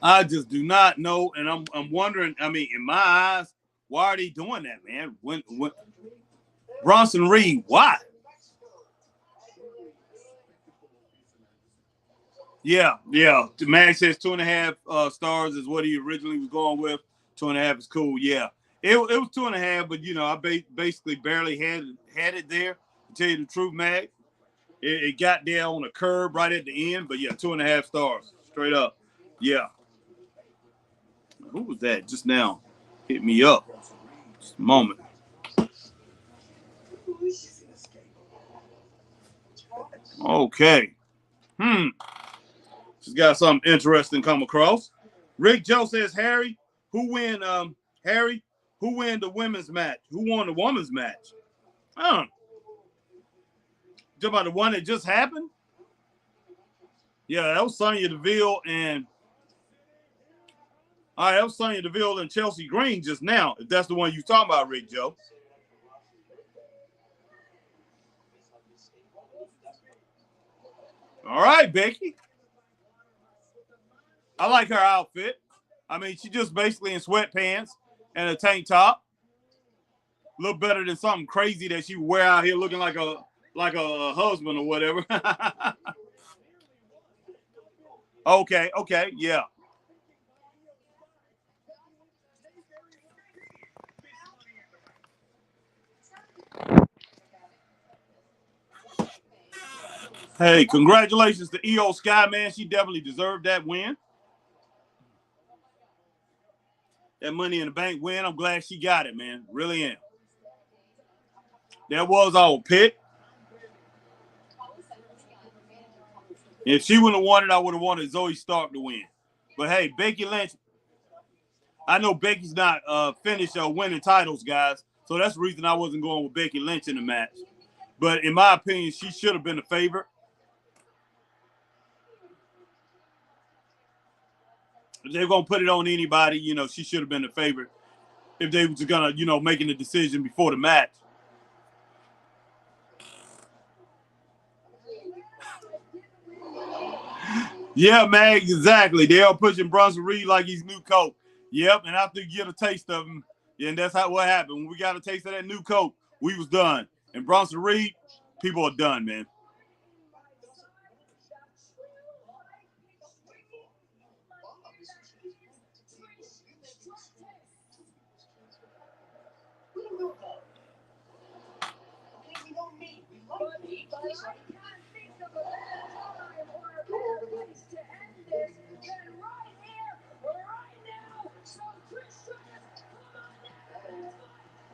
I just do not know, and I'm wondering. I mean, in my eyes, why are they doing that, man? When Bronson Reed, why? Yeah. Mag says 2.5 stars is what he originally was going with. 2.5 is cool. Yeah, it was 2.5, but you know, I basically barely had it there. To tell you the truth, Mag, it got there on a curve right at the end, but yeah, 2.5 stars straight up. Yeah. Who was that just now? Hit me up. Just a moment. Okay. Just got something interesting come across. Rick Joe says, Harry, who win the women's match? Who won the women's match? Talking about the one that just happened? Yeah, that was Sonya Deville and that was Sonya Deville and Chelsea Green just now. If that's the one you're talking about, Rick Joe. All right, Becky. I like her outfit. I mean, she just basically in sweatpants and a tank top. A little better than something crazy that she wear out here looking like a husband or whatever. Okay, yeah. Hey, congratulations to EO Sky, man. She definitely deserved that win. That Money in the Bank win. I'm glad she got it, man. Really am. That was our pick. If she wouldn't have won it, I would have wanted Zoe Stark to win. But hey, Becky Lynch, I know Becky's not finished winning titles, guys. So that's the reason I wasn't going with Becky Lynch in the match. But in my opinion, she should have been the favorite. If they're going to put it on anybody, you know, she should have been the favorite. If they were going to, you know, making the decision before the match. Yeah, man, exactly. They are pushing Bronson Reed like he's new coat. Yep, and after you get a taste of him, yeah, and that's what happened. When we got a taste of that new coat, we was done. And Bronson Reed, people are done, man.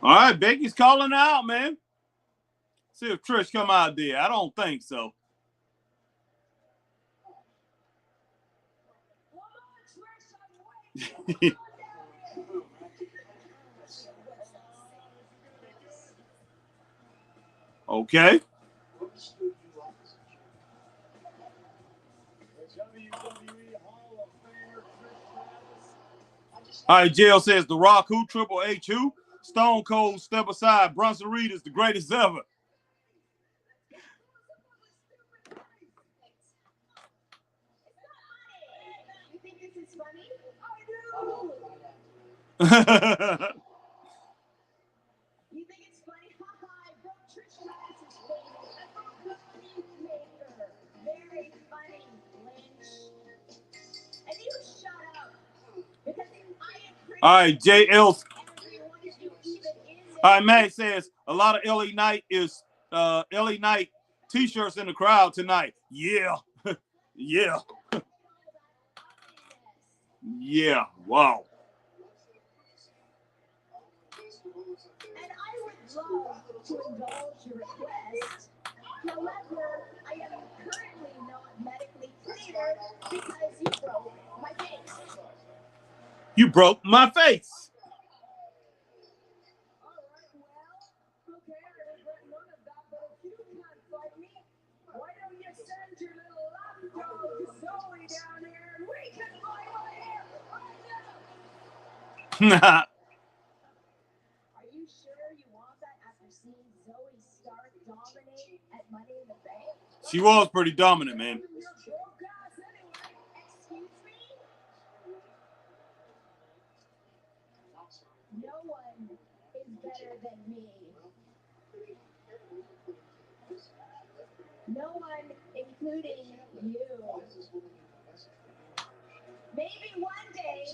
All right, Becky's calling out, man. See if Trish come out there. I don't think so. Okay. All right, Jail says The Rock who, Triple H who, Stone Cold step aside. Bronson Reed is the greatest ever. You think this is funny? I do. You think it's funny? Haha, I broke Trish Stratus's face. All right, JL. All right, Matt says a lot of LA Knight t-shirts in the crowd tonight. Yeah. Yeah. Yeah. Wow. And I would love to indulge your request. However, I am currently not medically cleared because you broke my face. You broke my face. All right, well, okay, I regret none of that, but if you can't fight me, why don't you send your little lapdog Zoe down here and we can fight right here, right now? Are you sure you want that after seeing Zoe Stark dominate at Money in the Bank? She was pretty dominant, man. You're broke ass anyway. Excuse me? No one is better than me. No one, including you. Maybe one day,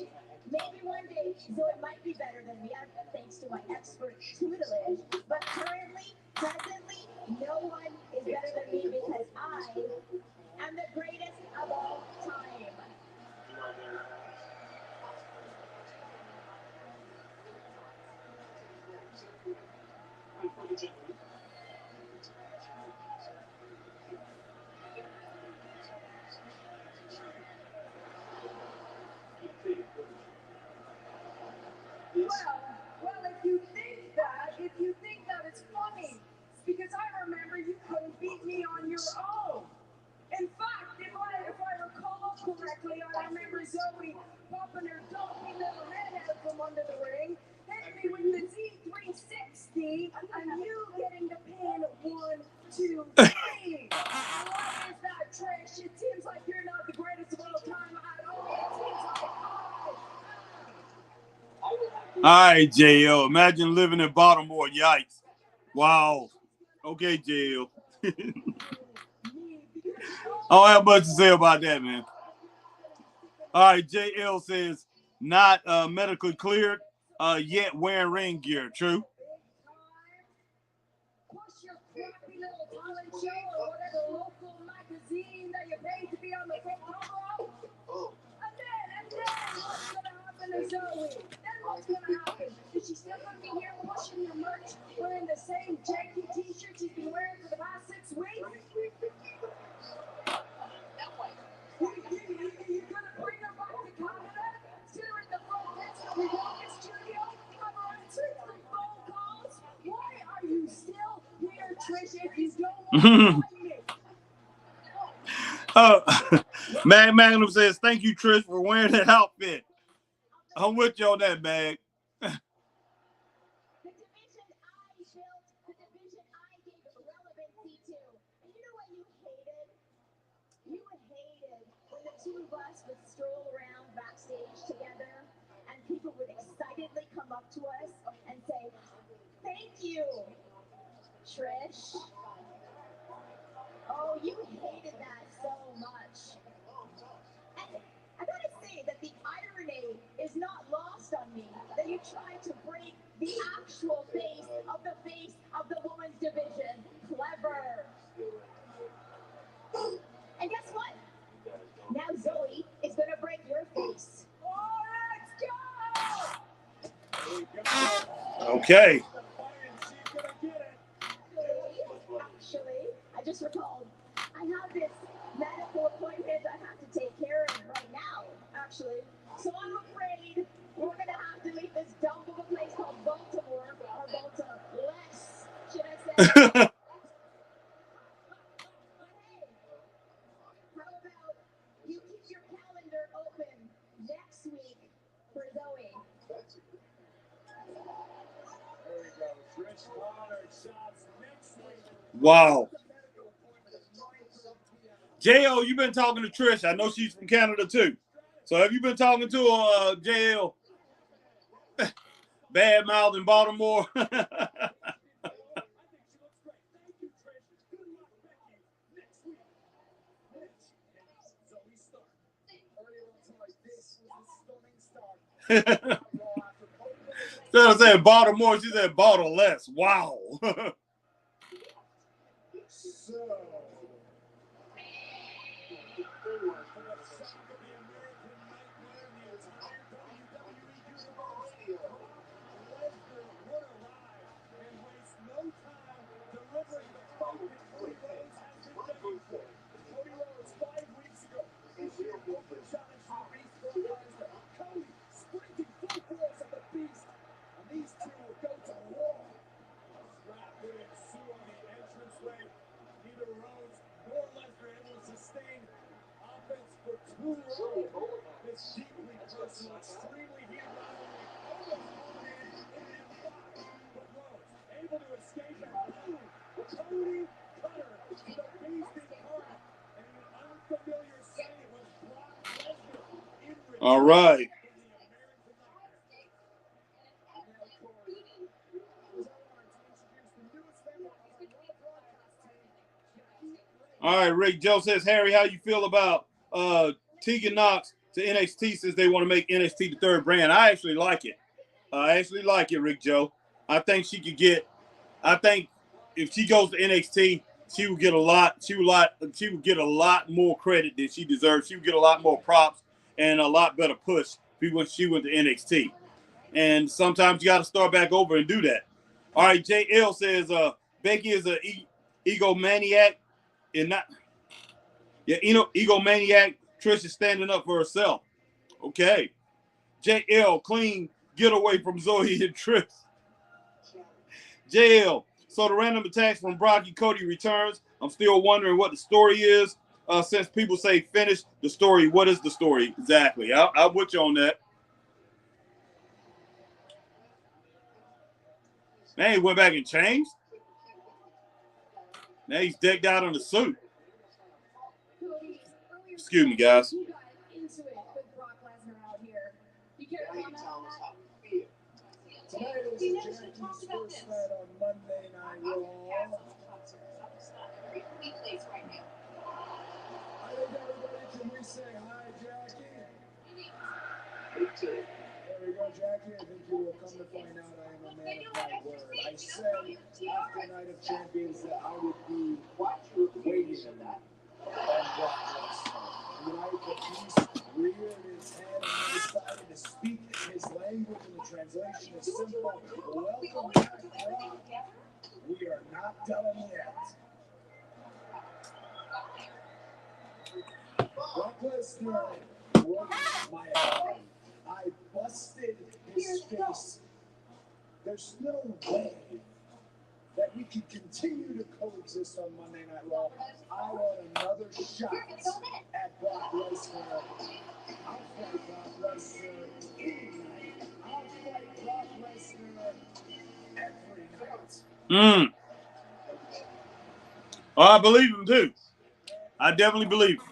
Zoe might be better than me, thanks to my expert tutelage. But presently, no one is better than me because I am the greatest of all time. Well, if you think that it's funny, it's because I remember you couldn't beat me on your own. In fact, if I recall correctly, I remember Zoe popping her dopey little head out from under the ring, hitting me with the Z360, and you getting the pin 1, 2, 3. What is that, Trish? It seems like you're not the greatest of all time at all. It seems like All right, JL. Imagine living in Baltimore. Yikes. Wow. Okay, JL. I don't have much to say about that, man. All right, JL says not medically cleared yet wearing ring gear. True. push your crappy little talent show or whatever local magazine that you paid to be on the front cover of. And then what's gonna happen to Zoe? Then what's gonna happen? Is she still gonna be here pushing your merch, wearing the same janky t-shirt she's been wearing for the past 6 weeks? You're gonna bring her back to Canada? Sit her in the front desk of the yoga studio? Have her answer some phone calls? Why are you still here, Trish, if you don't want to fight me? Mag Magnum says, thank you, Trish, for wearing that outfit. I'm with you on that, Mag. The division I built, the division I gave relevancy to. And you know what you hated? You hated when the two of us would stroll around backstage together and people would excitedly come up to us and say, thank you, Trish. Oh, you hated that so much. And I gotta say that the irony is not lost on me that you tried to break the actual face of the women's division. Clever. And guess what? Now Zoe is gonna break your face. Oh, let's go! Okay. Actually, I just recalled I have this medical appointment I have to take care of right now, actually. So I'm afraid we're gonna have to leave this dump of a place called Baltimore, or Baltimore-less, should I say? But hey, how about you keep your calendar open next week for Zoe? There we go. Trish Connor shots next week. Wow. JL, you've been talking to Trish. I know she's from Canada too. So have you been talking to her, JL? Bad mouth in Baltimore. Instead of saying Baltimore, she said bottle less. Wow. So, this deeply personal, extremely heated rivalry almost culminated in an M5. But Rose, able to escape and boom, Cody Cutter to the Beast incarnate. And in an unfamiliar setting was Brock Lesnar in return. All right. All right, Rick Joe says, Harry, how you feel about Tegan Knox to NXT since they want to make NXT the third brand? I actually like it. Rick Joe. I think she could get. I think if she goes to NXT, she would get a lot. She would get a lot more credit than she deserves. She would get a lot more props and a lot better push when she went to NXT. And sometimes you got to start back over and do that. All right, JL says Becky is an egomaniac and not. Yeah, egomaniac. Trish is standing up for herself. Okay. JL, clean getaway from Zoe and Trish. JL, so the random attacks from Brock and Cody returns. I'm still wondering what the story is. Since people say finish the story, what is the story exactly? I'll with you on that. Man, he went back and changed. Now he's decked out in the suit. Excuse me, guys. You got into it with Brock Lesnar out here. You care to comment on that? Tonight is Jackie's first night on Monday Night Raw. I think everybody, can we say hi, Jackie? There we go, Jackie. I think you will come to find out I am a man of my word. I said after Night of Champions that I would be waiting on Brock Lesnar. Right, but he's reared his head and decided to speak his language, and the translation is simple. Welcome back, Brock. We are not done yet. Brock Lesnar broke my heart. I busted his face. There's no way that we can continue to coexist on Monday Night Raw. I want another shot at Brock Lesnar. I'll fight Brock Lesnar any night. I'll fight Brock Lesnar every night. Oh, I believe him too. I definitely believe him.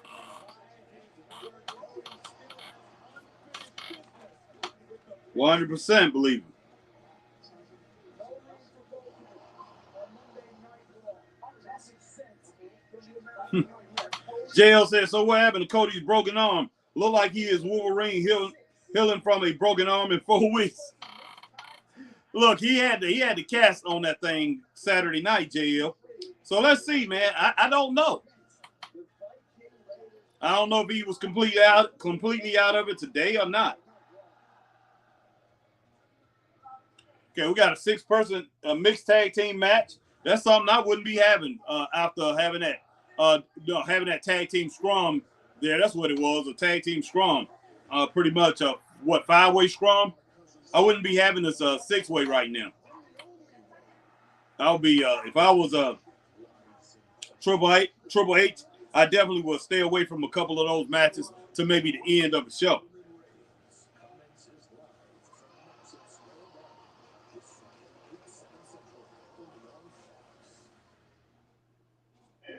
%100% believe him. JL says, so what happened to Cody's broken arm? Look like he is Wolverine healing from a broken arm in 4 weeks. Look, he had the cast on that thing Saturday night, JL. So let's see, man. I don't know. I don't know if he was completely out of it today or not. Okay, we got a 6-person mixed tag team match. That's something I wouldn't be having after having that tag team scrum there. That's what it was, a tag team scrum. Pretty much a 5-way scrum. I wouldn't be having this 6-way right now. I would be if I was Triple H, I definitely would stay away from a couple of those matches to maybe the end of the show.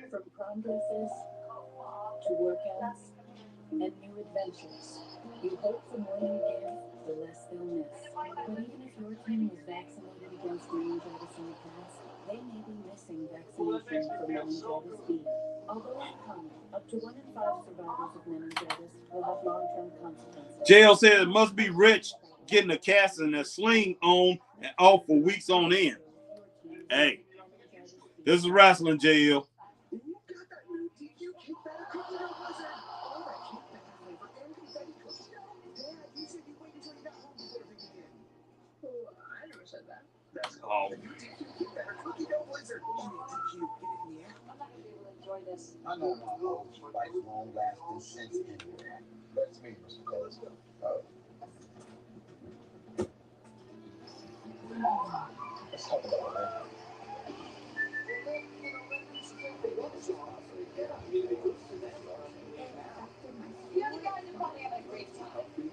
From prom dresses to workouts and new adventures, you hope the more you give, the less they'll miss. But even if your team was vaccinated against meningitis in the past, they may be missing vaccination for meningitis B. Although uncommon, up to 1 in 5 survivors of meningitis will have long-term consequences. JL said it must be rich getting a cast and a sling on and off for weeks on end. Hey, this is wrestling, JL. Oh. I know my whole life won't last this sense anywhere. That's me, Mr. Telescope. Let's talk about that.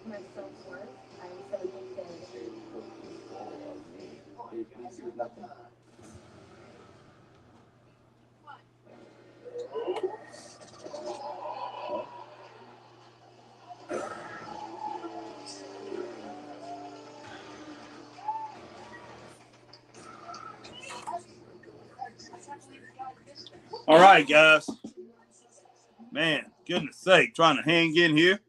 My self-worth, I'm so addicted. All right, guys. Man, goodness sake, trying to hang in here.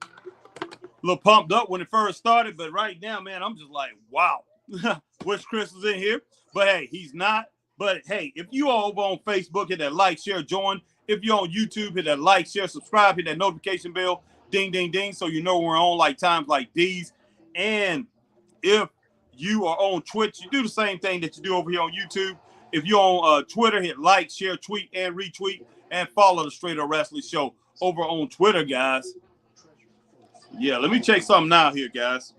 A little pumped up when it first started, but right now, man, I'm just like, wow. Wish Chris was in here, but hey, he's not. But hey, if you are over on Facebook, hit that like, share, join. If you're on YouTube, hit that like, share, subscribe, hit that notification bell, ding, ding, ding, so you know we're on like times like these. And if you are on Twitch, you do the same thing that you do over here on YouTube. If you're on Twitter, hit like, share, tweet, and retweet, and follow the Straight Up Wrestling Show over on Twitter, guys. Yeah, let me check something out here, guys.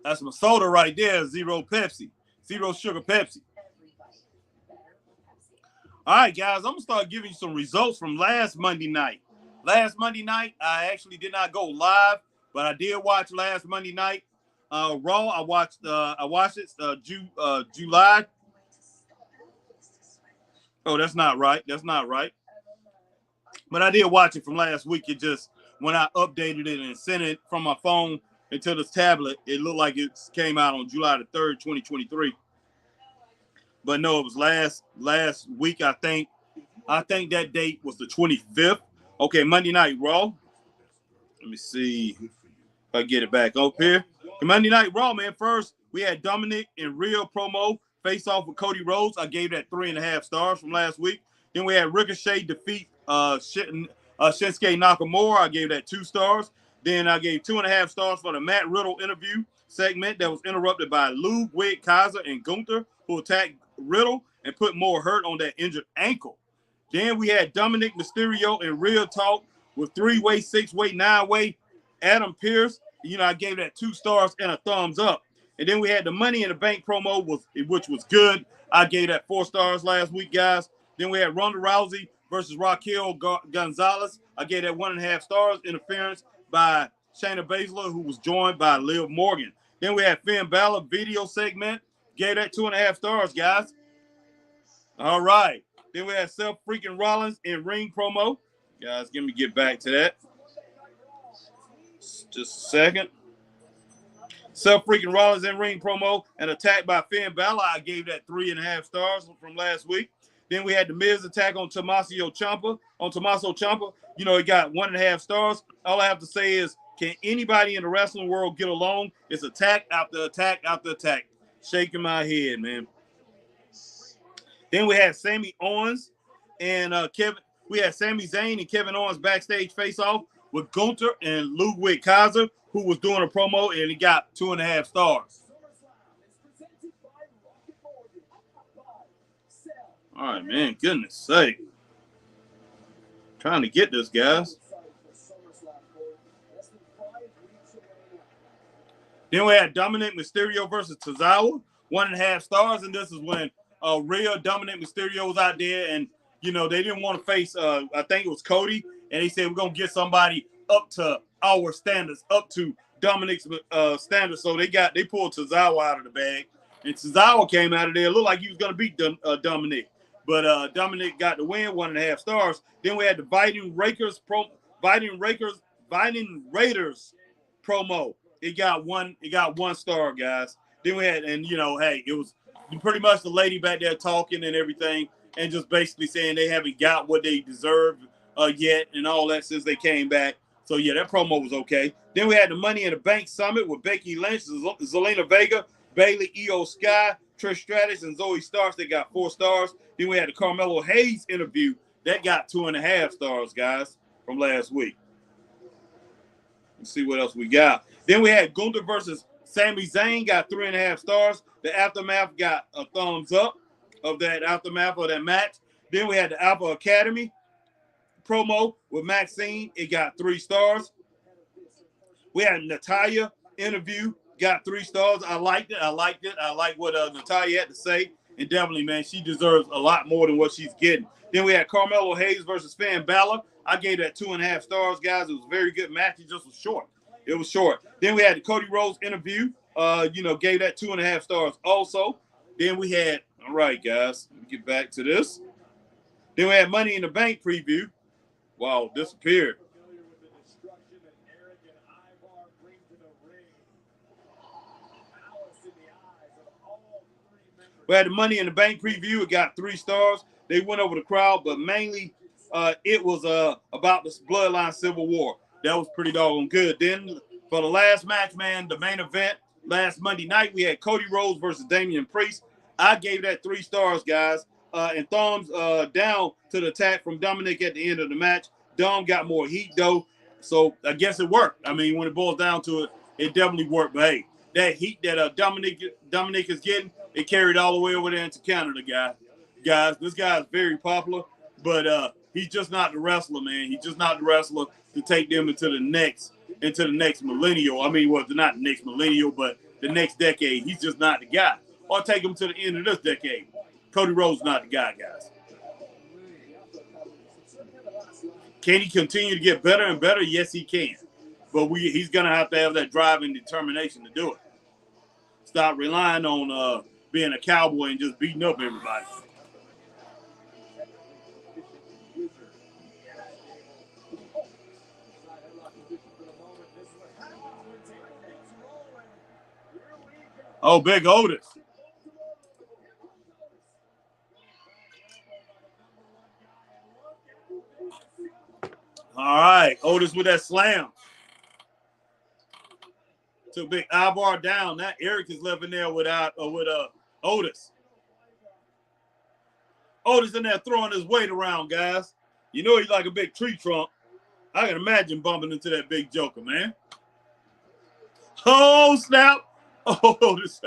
That's my soda right there, zero Pepsi, zero sugar Pepsi. All right, guys, I'm going to start giving you some results from last Monday night. Last Monday night, I actually did not go live, but I did watch last Monday night. Raw, I watched it July. Oh, that's not right. That's not right. But I did watch it from last week. It just, when I updated it and sent it from my phone into this tablet, it looked like it came out on July the 3rd, 2023. But no, it was last week, I think. I think that date was the 25th. Okay, Monday Night Raw. Let me see if I get it back up here. Monday Night Raw, man. First, we had Dominic in real promo face off with Cody Rhodes. I gave that 3.5 stars from last week. Then we had Ricochet defeat Shinsuke Nakamura. I gave that 2 stars. Then I gave 2.5 stars for the Matt Riddle interview segment that was interrupted by Ludwig Kaiser and Gunther, who attacked Riddle and put more hurt on that injured ankle. Then we had Dominic Mysterio in Real Talk with 3-way, 6-way, 9-way. Adam Pearce, I gave that 2 stars and a thumbs up. And then we had the Money in the Bank promo, which was good. I gave that 4 stars last week, guys. Then we had Ronda Rousey versus Raquel Gonzalez. I gave that 1.5 stars. Interference by Shayna Baszler, who was joined by Liv Morgan. Then we had Finn Balor video segment. Gave that 2.5 stars, guys. All right. Then we had Seth freaking Rollins in ring promo. Guys, let me get back to that. Just a second. Seth freaking Rollins in ring promo and attack by Finn Balor. I gave that 3.5 stars from last week. Then we had the Miz attack on Tommaso Ciampa. It got 1.5 stars. All I have to say is, can anybody in the wrestling world get along? It's attack after attack after attack. Shaking my head, man. Then we had Sami Owens and Kevin. We had Sami Zayn and Kevin Owens backstage face-off with Gunther and Ludwig Kaiser, who was doing a promo, and he got 2.5 stars. All right, man. Goodness sake. Trying to get this, guys. Then we had Dominic Mysterio versus Tozawa, 1.5 stars, and this is when real Dominic Mysterio was out there, and they didn't want to face I think it was Cody, and they said we're gonna get somebody up to our standards, up to Dominic's standards. So they pulled Tozawa out of the bag, and Tozawa came out of there. It looked like he was gonna beat Dominic, but Dominic got the win, 1.5 stars. Then we had the Viking Raiders promo. It got one star, guys. Then we had, and you know, hey, it was pretty much the lady back there talking and everything, and just basically saying they haven't got what they deserve yet, and all that since they came back. So yeah, that promo was okay. Then we had the Money in the Bank Summit with Becky Lynch, Zelina Vega, Bayley, Io Sky, Trish Stratus, and Zoe Starks. They got 4 stars. Then we had the Carmelo Hayes interview that got 2.5 stars, guys, from last week. Let's see what else we got. Then we had Gunther versus Sami Zayn, got 3.5 stars. The Aftermath got a thumbs up of that aftermath of that match. Then we had the Alpha Academy promo with Maxine. It got 3 stars. We had Natalya interview, got 3 stars. I liked it. I like what Natalya had to say. And definitely, man, she deserves a lot more than what she's getting. Then we had Carmelo Hayes versus Finn Balor. I gave that 2.5 stars, guys. It was a very good match. It just was short. It was short. Then we had the Cody Rhodes interview. Gave that 2.5 stars also. Then we had, all right, guys, let me get back to this. Then we had Money in the Bank preview. Wow, disappeared. We had the Money in the Bank preview. It got 3 stars. They went over the crowd, but mainly it was about this Bloodline Civil War. That was pretty doggone good. Then for the last match, man, the main event, last Monday night, we had Cody Rhodes versus Damian Priest. I gave that 3 stars, guys. And thumbs down to the attack from Dominic at the end of the match. Dom got more heat, though. So I guess it worked. I mean, when it boils down to it, it definitely worked. But, hey, that heat that Dominic is getting, it carried all the way over there into Canada, guys. This guy is very popular, but he's just not the wrestler, man. He's just not the wrestler to take them into the next millennial. I mean, well, not the next millennial, but the next decade. He's just not the guy. Or take him to the end of this decade. Cody Rhodes not the guy, guys. Can he continue to get better and better? Yes, he can. But he's going to have that drive and determination to do it. Stop relying on being a cowboy and just beating up everybody. Oh, Big Otis. All right, Otis with that slam. Took Big Ivar down. Now Eric is left in there with Otis. Otis in there throwing his weight around, guys. You know he's like a big tree trunk. I can imagine bumping into that big joker, man. Oh, snap. Oh, Otis.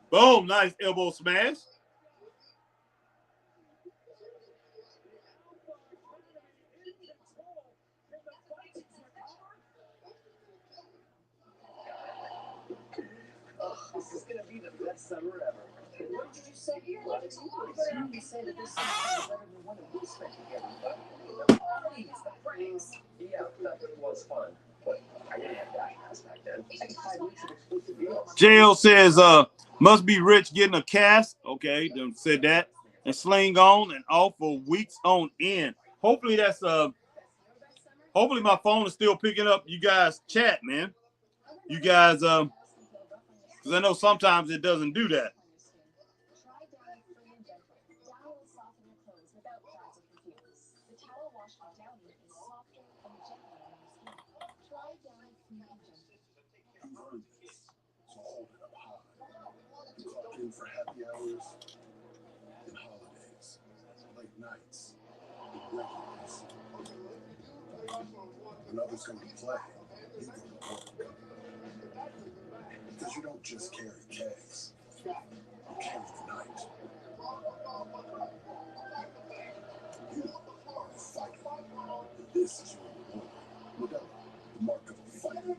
Boom, nice elbow smash. This is going to be the best summer ever. What did you say? You said that this summer is better than one that we spent together. The parties, the pranks. Yeah, that was fun. But I didn't have that ass back then. I get 5 weeks of exclusive deals. JL says, must be rich getting a cast. Okay, them said that. And sling on and off for weeks on end. Hopefully that's hopefully my phone is still picking up you guys chat, man. You guys because I know sometimes it doesn't do that. In for happy hours and holidays, late nights, and weekends. When others come to play, you go to work. Because you don't just carry kegs, you carry the night. You are a fighter. This is your reward. Modelo, the mark of a fighter.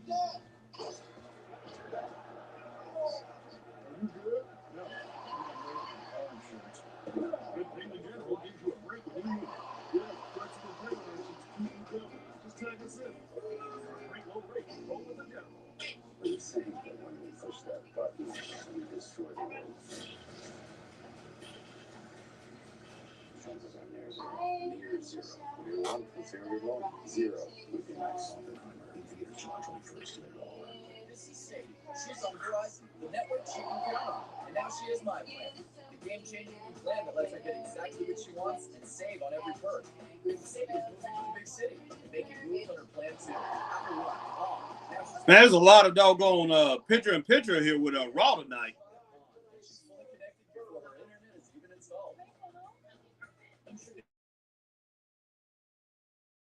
You're saying that when we push that button, we destroy the world. Chances are near zero. Near zero. Would you want? Let's say we're wrong. 0 would be nice. July 21st and all. She's on Verizon, the network she can count on. And now she has my plan. The game-changing plan that lets her get exactly what she wants and save on every perk. The savings moving to the big city and making moves on her plan too. After what? Oh, now she's Man, there's a lot of doggone picture-in-picture here with Raw tonight. she's fully connected before her internet is even installed.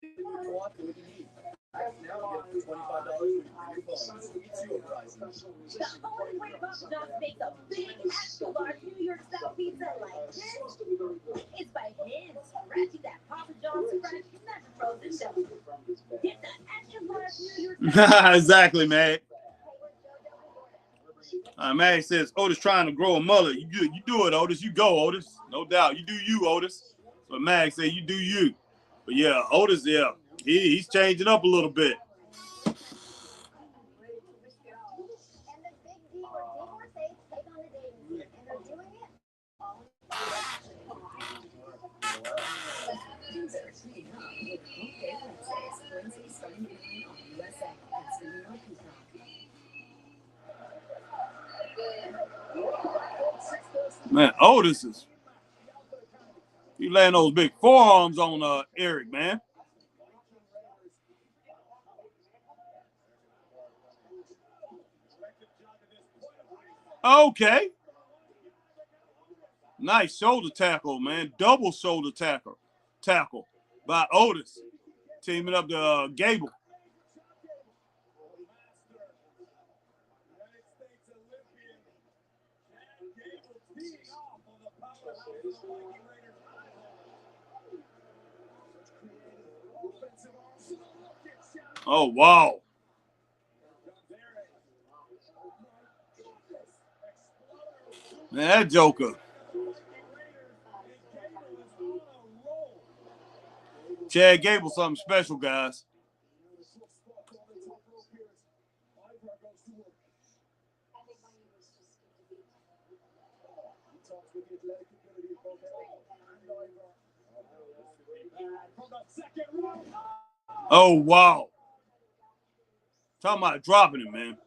You want what you need. Now you get $25 for your phone. So you too, Verizon. The only way Papa John's makes a big extra large New York style pizza like this is by hand scratching that Papa John's fresh, never frozen dough. Get the extra large New York style. Exactly, man. Man says Otis trying to grow a mullet. You do it, Otis. You go, Otis. No doubt. You do you, Otis. But Mag say you do you. But yeah, Otis, yeah, he's changing up a little bit. And the big D or D4 states take on the dating scene, and they're doing it all Things are heating up with Home Day Wednesdays. Wednesdays starting early on USA. That's the New York Peacock. Man, Otis is he laying those big forearms on Eric, man. Okay. Nice shoulder tackle, man. Double shoulder tackle by Otis. Teaming up to Gable. Oh, wow. Man, that Joker. Chad Gable, something special, guys. Oh, wow. Talking about dropping it, man.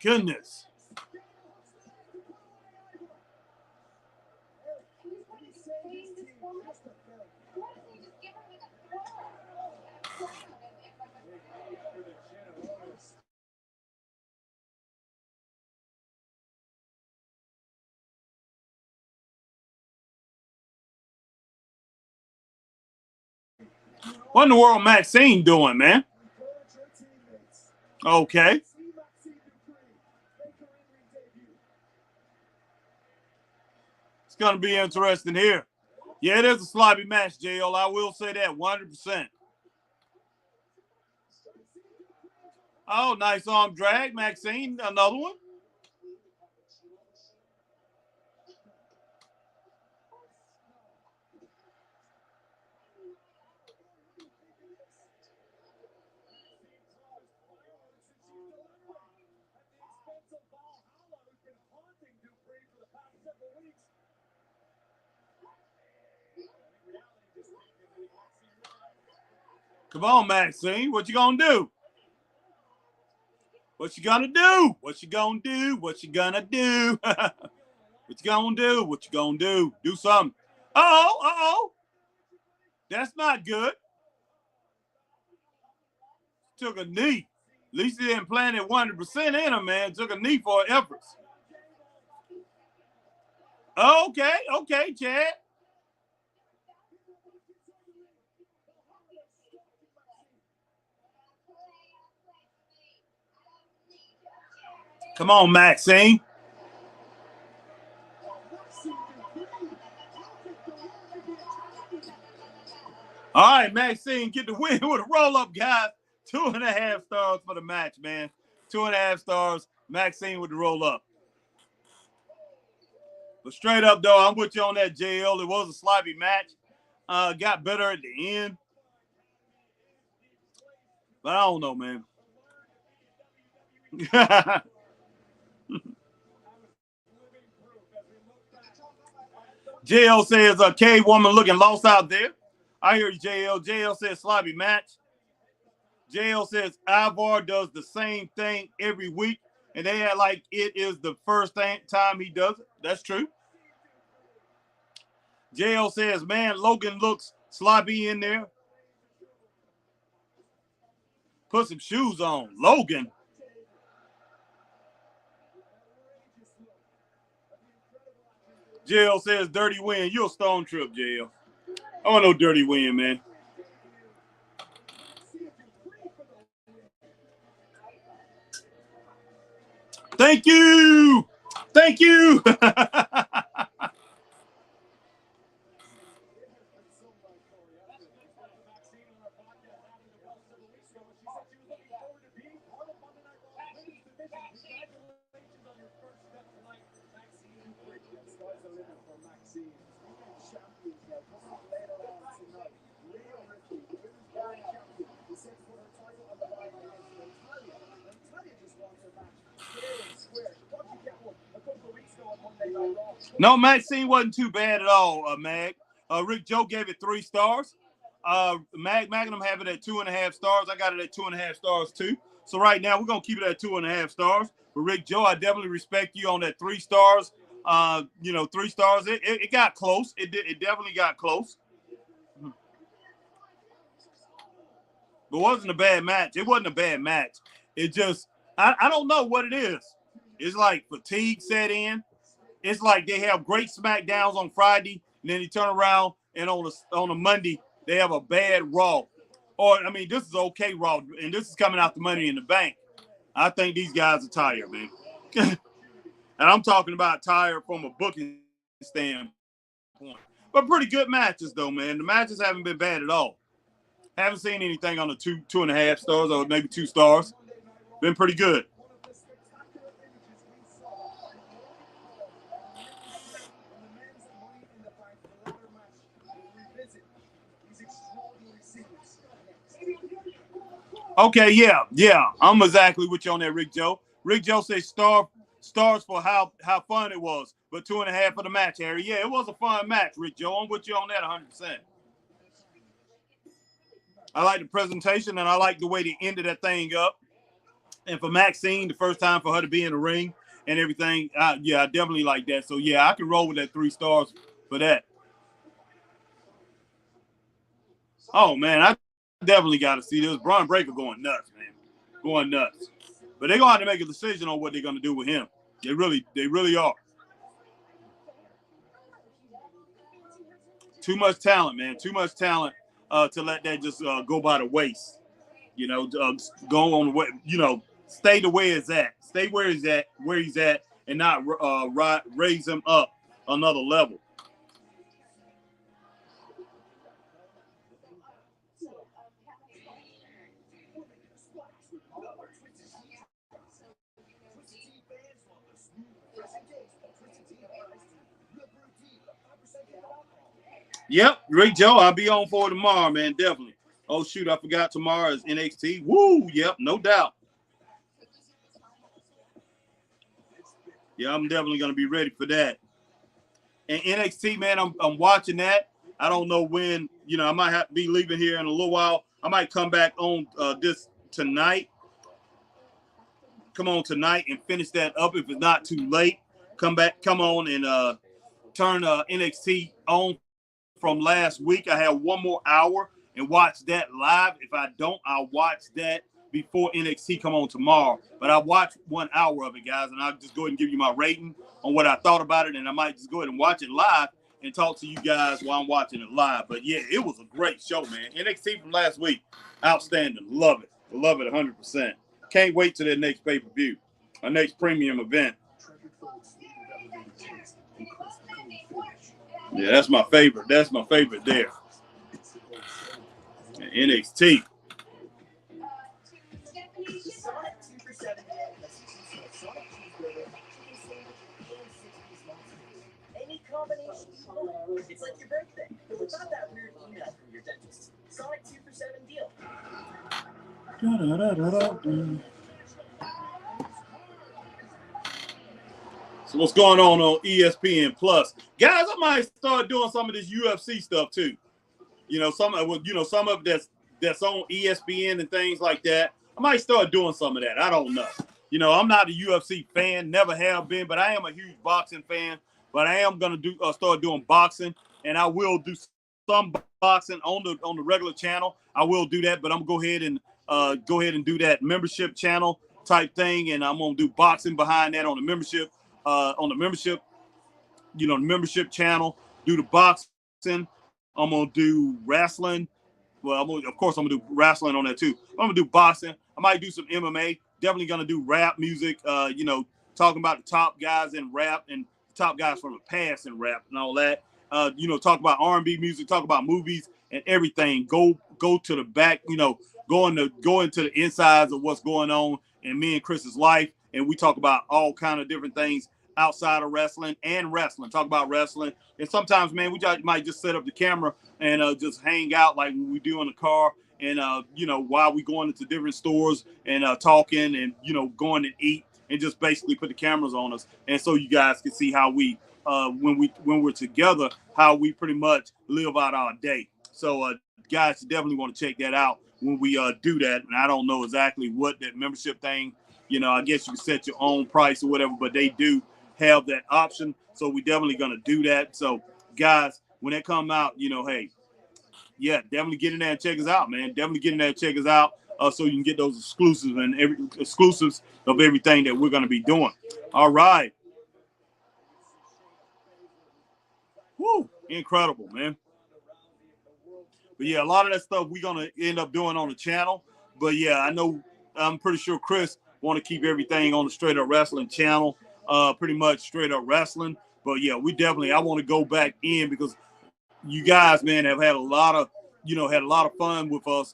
Goodness. What in the world Maxine doing, man? Okay. It's going to be interesting here. Yeah, it is a sloppy match, JL. I will say that 100%. Oh, nice arm drag. Maxine, another one. Come on, Maxine. What you gonna do? What you gonna do? What you gonna do? What you gonna do? What you gonna do? What you gonna do? Do something. Uh-oh. That's not good. Took a knee. At least he didn't plant it 100% in him, man. Took a knee for efforts. Okay, Chad. Come on, Maxine. All right, Maxine, get the win with a roll-up, guys. 2.5 stars for the match, man. 2.5 stars. Maxine with the roll-up. But straight up, though, I'm with you on that, JL. It was a sloppy match. Got better at the end. But I don't know, man. JL says a K woman looking lost out there. I hear you, JL. JL says sloppy match. JL says Ivar does the same thing every week, and they act like it is the first time he does it. That's true. JL says, man, Logan looks sloppy in there. Put some shoes on. Logan. JL says, dirty win. You're a stone trip, JL. I want no dirty win, man. Thank you. Thank you. No, Maxine wasn't too bad at all, Mag. Rick Joe gave it 3 stars. Magnum have it at 2.5 stars. I got it at 2.5 stars too. So right now we're gonna keep it at 2.5 stars. But Rick Joe, I definitely respect you on that 3 stars. 3 stars. It got close. It definitely got close. But it wasn't a bad match. It wasn't a bad match. It just I don't know what it is. It's like fatigue set in. It's like they have great SmackDowns on Friday, and then they turn around and on a Monday they have a bad Raw. Or I mean, this is okay Raw, and this is coming out the Money in the Bank. I think these guys are tired, man. And I'm talking about tired from a booking standpoint. But pretty good matches though, man. The matches haven't been bad at all. Haven't seen anything on the 2.5 stars or maybe 2 stars. Been pretty good. Okay, yeah. I'm exactly with you on that, Rick Joe. Rick Joe says stars for how fun it was, but 2.5 for the match, Harry. Yeah, it was a fun match, Rick Joe. I'm with you on that 100%. I like the presentation, and I like the way they ended that thing up. And for Maxine, the first time for her to be in the ring and everything, I definitely like that. So, yeah, I can roll with that 3 stars for that. Oh, man, I definitely got to see this. Braun Breaker going nuts, man. Going nuts. But they're going to have to make a decision on what they're going to do with him. They really are. Too much talent, man. Too much talent to let that just go by the waist. Go on the way, stay the way it's at. Stay where he's at, and not raise him up another level. Yep, Rick Joe, I'll be on for tomorrow, man, definitely. Oh, shoot, I forgot tomorrow is NXT. Woo, yep, no doubt. Yeah, I'm definitely going to be ready for that. And NXT, man, I'm watching that. I don't know when, I might have to be leaving here in a little while. I might come back on this tonight. Come on tonight and finish that up if it's not too late. Come on and turn NXT on from last week. I have 1 more hour and watch that live. If I don't, I'll watch that before NXT come on tomorrow. But I watched 1 hour of it, guys, and I'll just go ahead and give you my rating on what I thought about it, and I might just go ahead and watch it live and talk to you guys while I'm watching it live. But yeah, it was a great show, man. NXT from last week, outstanding. Love it 100%. Can't wait to their next pay-per-view, our next premium event. Yeah, that's my favorite. That's my favorite there. NXT. Any combination. It's like your birthday, but without that weird email from your dentist. Sonic 2 for $7 deal. what's going on ESPN Plus. Guys, I might start doing some of this UFC stuff too. Some of that's on ESPN and things like that. I might start doing some of that. I don't know. I'm not a UFC fan, never have been, but I am a huge boxing fan. But I am gonna start doing boxing, and I will do some boxing on the regular channel. I will do that, but I'm gonna go ahead and do that membership channel type thing, and I'm gonna do boxing behind that on the membership the membership channel. Do the boxing. I'm gonna do wrestling. Well, of course, I'm gonna do wrestling on that too. I'm gonna do boxing. I might do some MMA. Definitely gonna do rap music. Talking about the top guys in rap and top guys from the past in rap and all that. Talk about R&B music. Talk about movies and everything. Go to the back. Go into the insides of what's going on in me and Chris's life, and we talk about all kind of different things outside of wrestling and wrestling. Talk about wrestling, and sometimes, man, we might just set up the camera and just hang out like we do in the car, and while we going into different stores and talking and going to eat, and just basically put the cameras on us, and so you guys can see how we when we're together, how we pretty much live out our day. So guys, you definitely want to check that out when we do that. And I don't know exactly what that membership thing, I guess you can set your own price or whatever, but they do have that option. So we definitely going to do that. So guys, when they come out, hey, yeah, definitely get in there and check us out, man. Definitely get in there and check us out so you can get those exclusives of everything that we're going to be doing. All right. Woo, incredible, man. But yeah, a lot of that stuff we're going to end up doing on the channel. But yeah, I'm pretty sure Chris want to keep everything on the Straight Up Wrestling channel, pretty much Straight Up Wrestling. But yeah, I want to go back in because you guys, man, have had a lot of fun with us,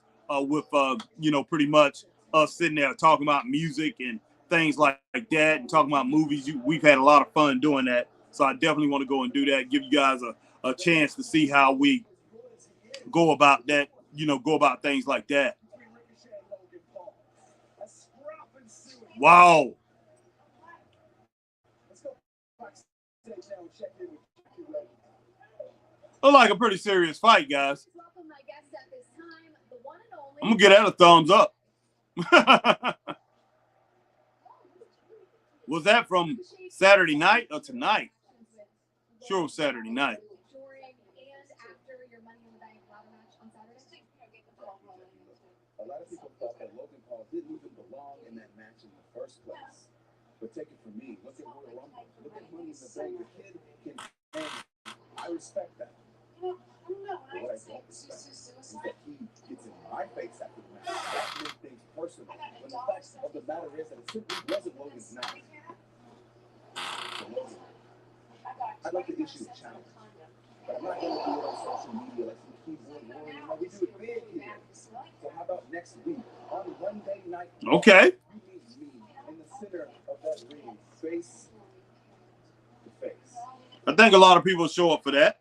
pretty much us sitting there talking about music and things like that and talking about movies. We've had a lot of fun doing that. So I definitely want to go and do that, give you guys a chance to see how we go about that, go about things like that. Wow. Look like a pretty serious fight, guys. I'm going to give that a thumbs up. Was that from Saturday night or tonight? Sure, it was Saturday night. A lot of people thought that Logan Paul didn't even belong in that match in the first place. But take it from me. Look at Royal Rumble. Look at Money in the Bank. The kid can hang. I respect that. But what I don't respect is that he gets in my face after the match. That made things personal. When the fact of the matter is that it simply wasn't Logan's night. So Logan, I'd like to issue a challenge. But I'm not going to do it on social media like some keyboard warrior. No, we do it big here. So how about next week on Monday Night? Okay. You meet me in the center of that ring, face to face. I think a lot of people show up for that.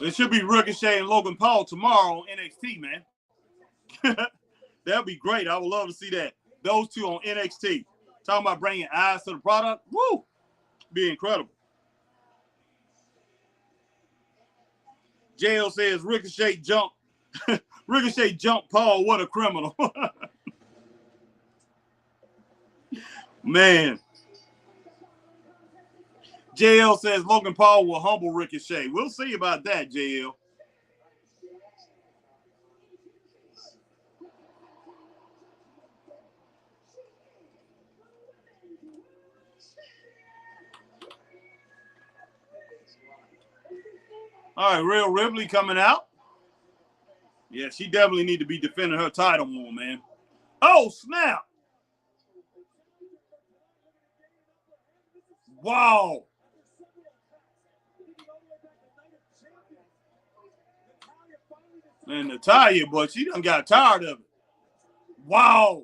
It should be Ricochet and Logan Paul tomorrow on NXT, man. That'd be great. I would love to see that. Those two on NXT. Talking about bringing eyes to the product. Woo! Be incredible. JL says Ricochet jump Paul. What a criminal. Man. JL says Logan Paul will humble Ricochet. We'll see about that, JL. All right, Rhea Ripley coming out. Yeah, she definitely need to be defending her title more, man. Oh, snap. Wow. And Natalya, but she done got tired of it. Wow.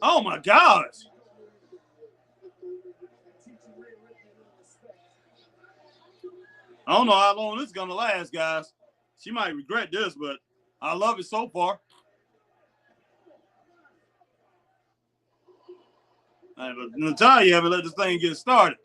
Oh, my gosh. I don't know how long this is going to last, guys. She might regret this, but I love it so far. But Natalia haven't let this thing get started.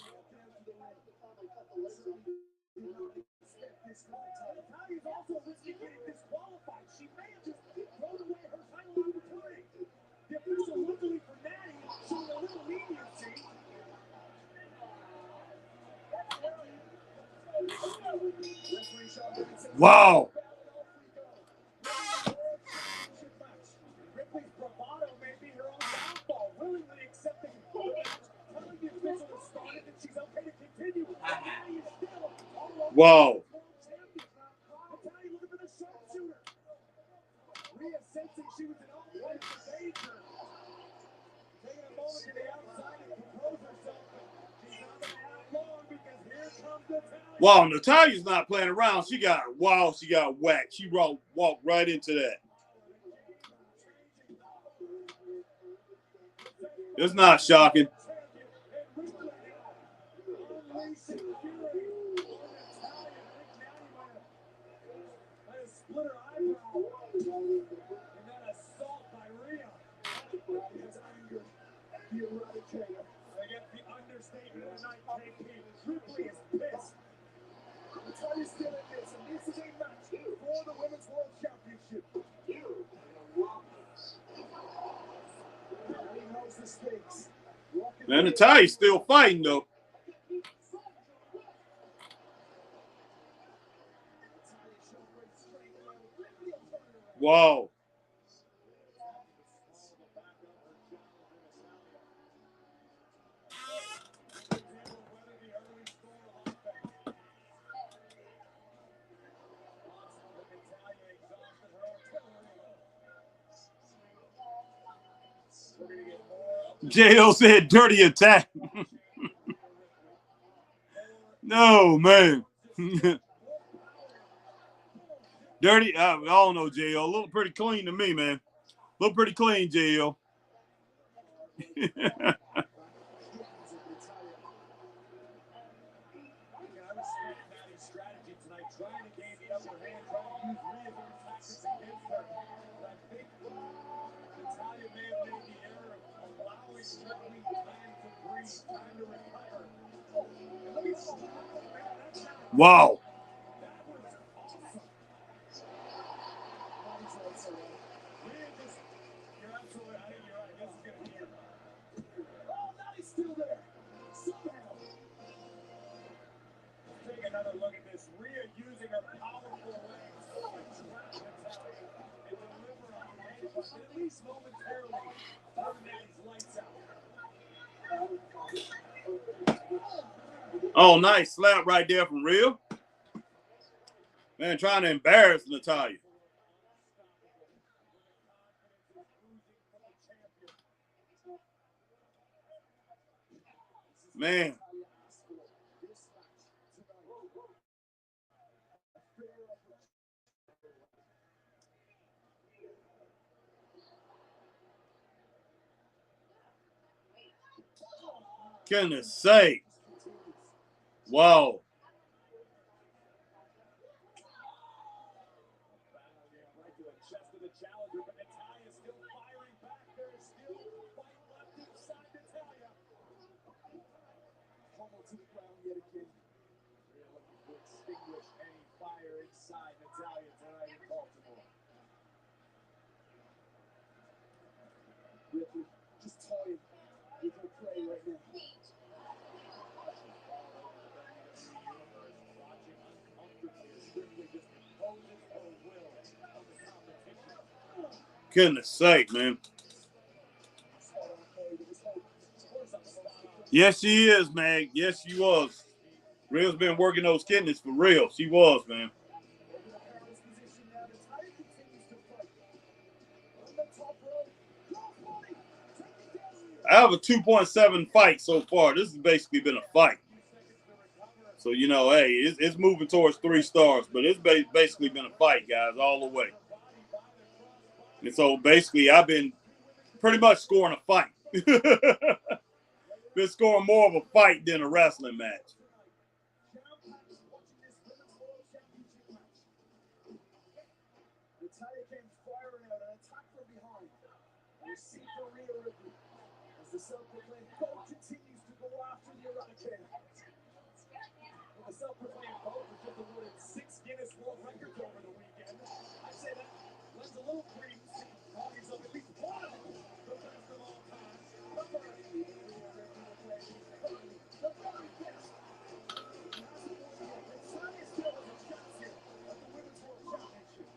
Wow. Wow. Wow, Natalia's not playing around. She got whacked. She walked right into that. It's not shocking. Man, Natalia's still fighting, though. Wow. J.O. said dirty attack. No, man. Dirty. I don't know, J.O. Look pretty clean to me, man. Look pretty clean, J.O. Wow. Oh, nice slap right there from Rhea. Man, trying to embarrass Natalya. Man. Goodness sake. Wow. Goodness sake, man. Yes, she is, man. Yes, she was. Rhea's been working those kidneys for real. She was, man. I have a 2.7 fight so far. This has basically been a fight. So, you know, hey, it's moving towards 3 stars, but it's basically been a fight, guys, all the way. And so, basically, I've been pretty much scoring a fight. Been scoring more of a fight than a wrestling match. see for Rhea Ripley as the self-proclaimed GOAT continues to go after the Eradicate. Well, the self-proclaimed GOAT was just awarded 6 Guinness World Records over the weekend. I'd say that lends a little credence to the qualities of at least one of the best of all time. But first, Rhea Ripley will play the very best. Sonya still has a chance here at the Women's World Championship.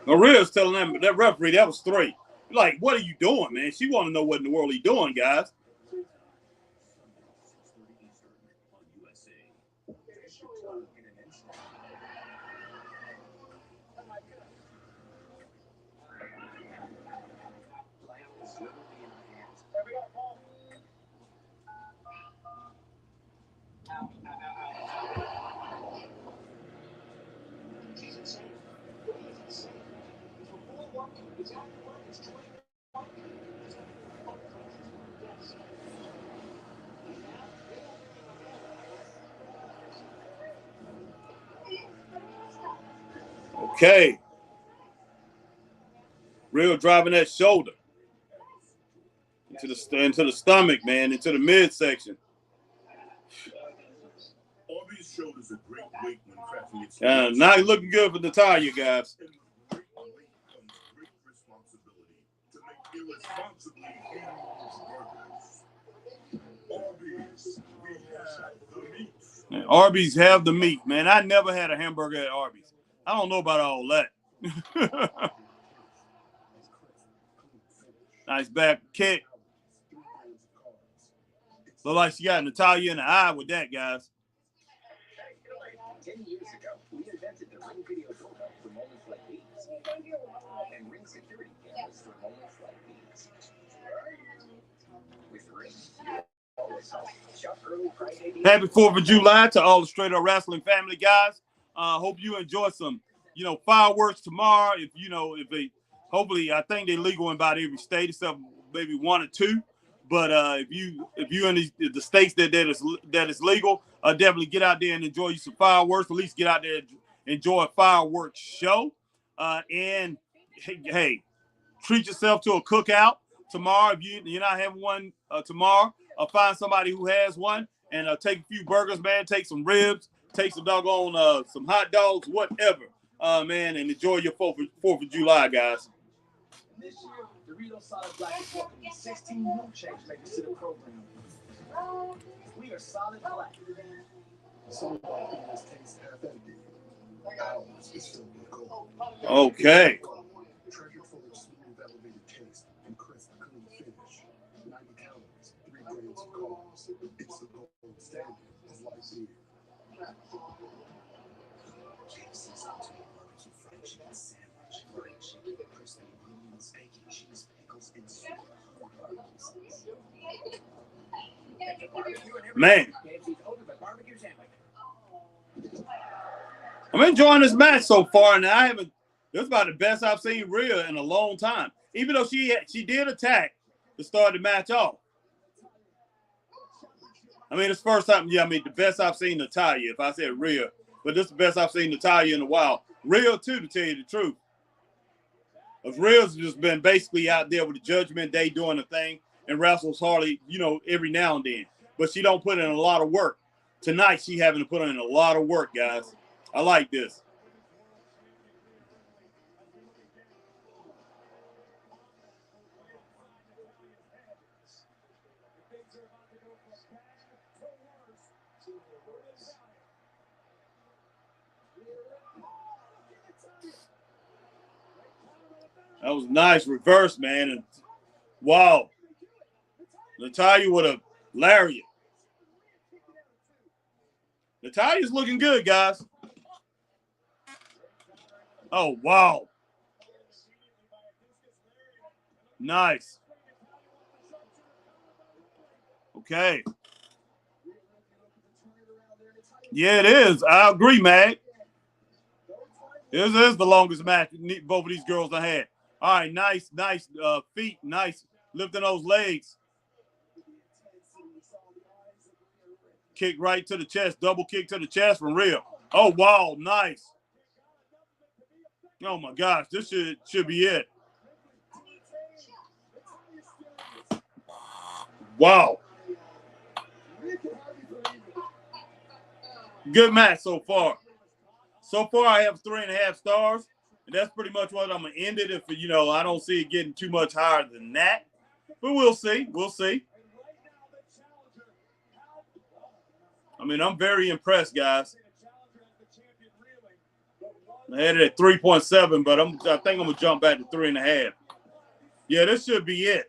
Maria's telling them that referee that was 3. Like, what are you doing, man? She want to know what in the world he's doing, guys. Okay. Real driving that shoulder into the stomach, man, into the midsection. Arby's shoulders a great weight when crafting its Not looking good for Natalya, guys. great responsibility to make irresponsibly huge burgers. Arby's, we have the meat. Arby's have the meat, man. I never had a hamburger at Arby's. I don't know about all that. Nice back kick. Look like she got Natalya in the eye with that, guys. 10 years ago, we invented the ring video doorbell for moments like these, and ring security cameras for moments like these. With Ring, always home. Shop early Friday. Happy 4th of July to all the Straight Up Wrestling family, guys. Hope you enjoy some, fireworks tomorrow. Hopefully, I think they're legal in about every state except maybe 1 or 2. But if you're in the states that is legal, definitely get out there and enjoy you some fireworks. At least get out there and enjoy a fireworks show. And hey, treat yourself to a cookout tomorrow. If you're not having one tomorrow, find somebody who has one and take a few burgers, man. Take some ribs, take some doggone some hot dogs, whatever, man, and enjoy your 4th of July, guys. This year, Doritos Solid Black is welcoming 16 new change makers to the program. We are Solid Black. Some of our beers taste half empty. Ours is filled with gold. Okay. Treasure full of smooth, elevated taste and crisp, clean finish. 90 calories, 3 grams of carbs. It's the gold standard of light beer. KFC's ultimate barbecue fried chicken sandwich. Fried chicken, crispy onions, bacon, cheese, pickles, and super hard barbecue sauce. Man, KFC's ultimate barbecue sandwich. I'm enjoying this match so far, and this is about the best I've seen Rhea in a long time. Even though she did attack to start the match off. I mean, it's the first time, the best I've seen Natalya, if I said Rhea. But this is the best I've seen Natalya in a while. Rhea, too, to tell you the truth. Because Rhea's just been basically out there with the Judgment Day doing the thing and wrestles hardly, every now and then. But she don't put in a lot of work. Tonight, she having to put in a lot of work, guys. I like this. That was nice reverse, man. And wow. Natalya with a lariat. Natalya's looking good, guys. Oh, wow. Nice. Okay. Yeah, it is. I agree, Mag. This is the longest match both of these girls have had. All right, nice feet, nice lifting those legs. Kick right to the chest, double kick to the chest from Rhea. Oh, wow, nice. Oh, my gosh, this should be it. Wow. Good match so far. So far, I have 3.5 stars, and that's pretty much what I'm going to end it if, I don't see it getting too much higher than that. But we'll see. We'll see. I mean, I'm very impressed, guys. I had it at 3.7, but I think I'm going to jump back to 3.5. Yeah, this should be it.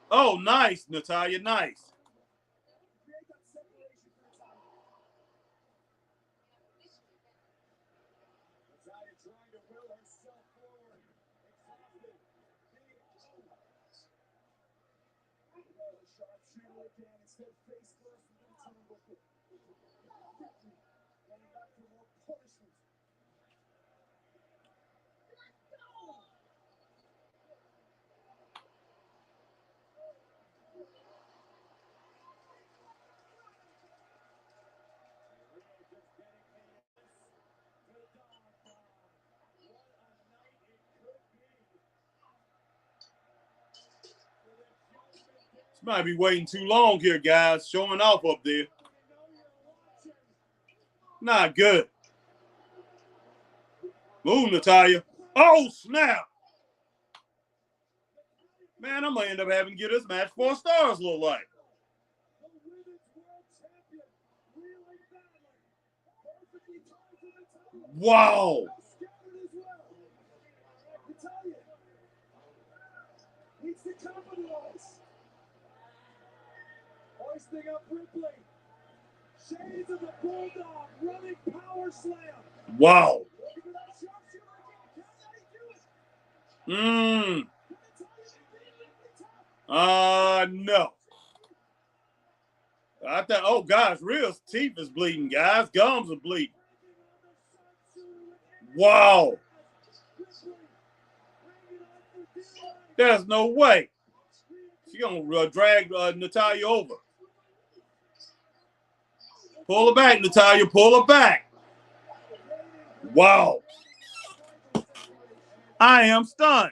Oh, nice, Natalya, nice. Might be waiting too long here, guys. Showing off up there. Not good. Move, Natalya. Oh, snap. Man, I'm going to end up having to give this match 4 stars, look like. Wow. Hoisting up Ripley. Shades of the Bulldog running power slam. Wow. No. I thought, oh gosh, Rhea's teeth is bleeding, guys. Gums are bleeding. Wow. There's no way. She's going to drag Natalya over. Pull her back, Natalya. Pull her back. Wow. I am stunned.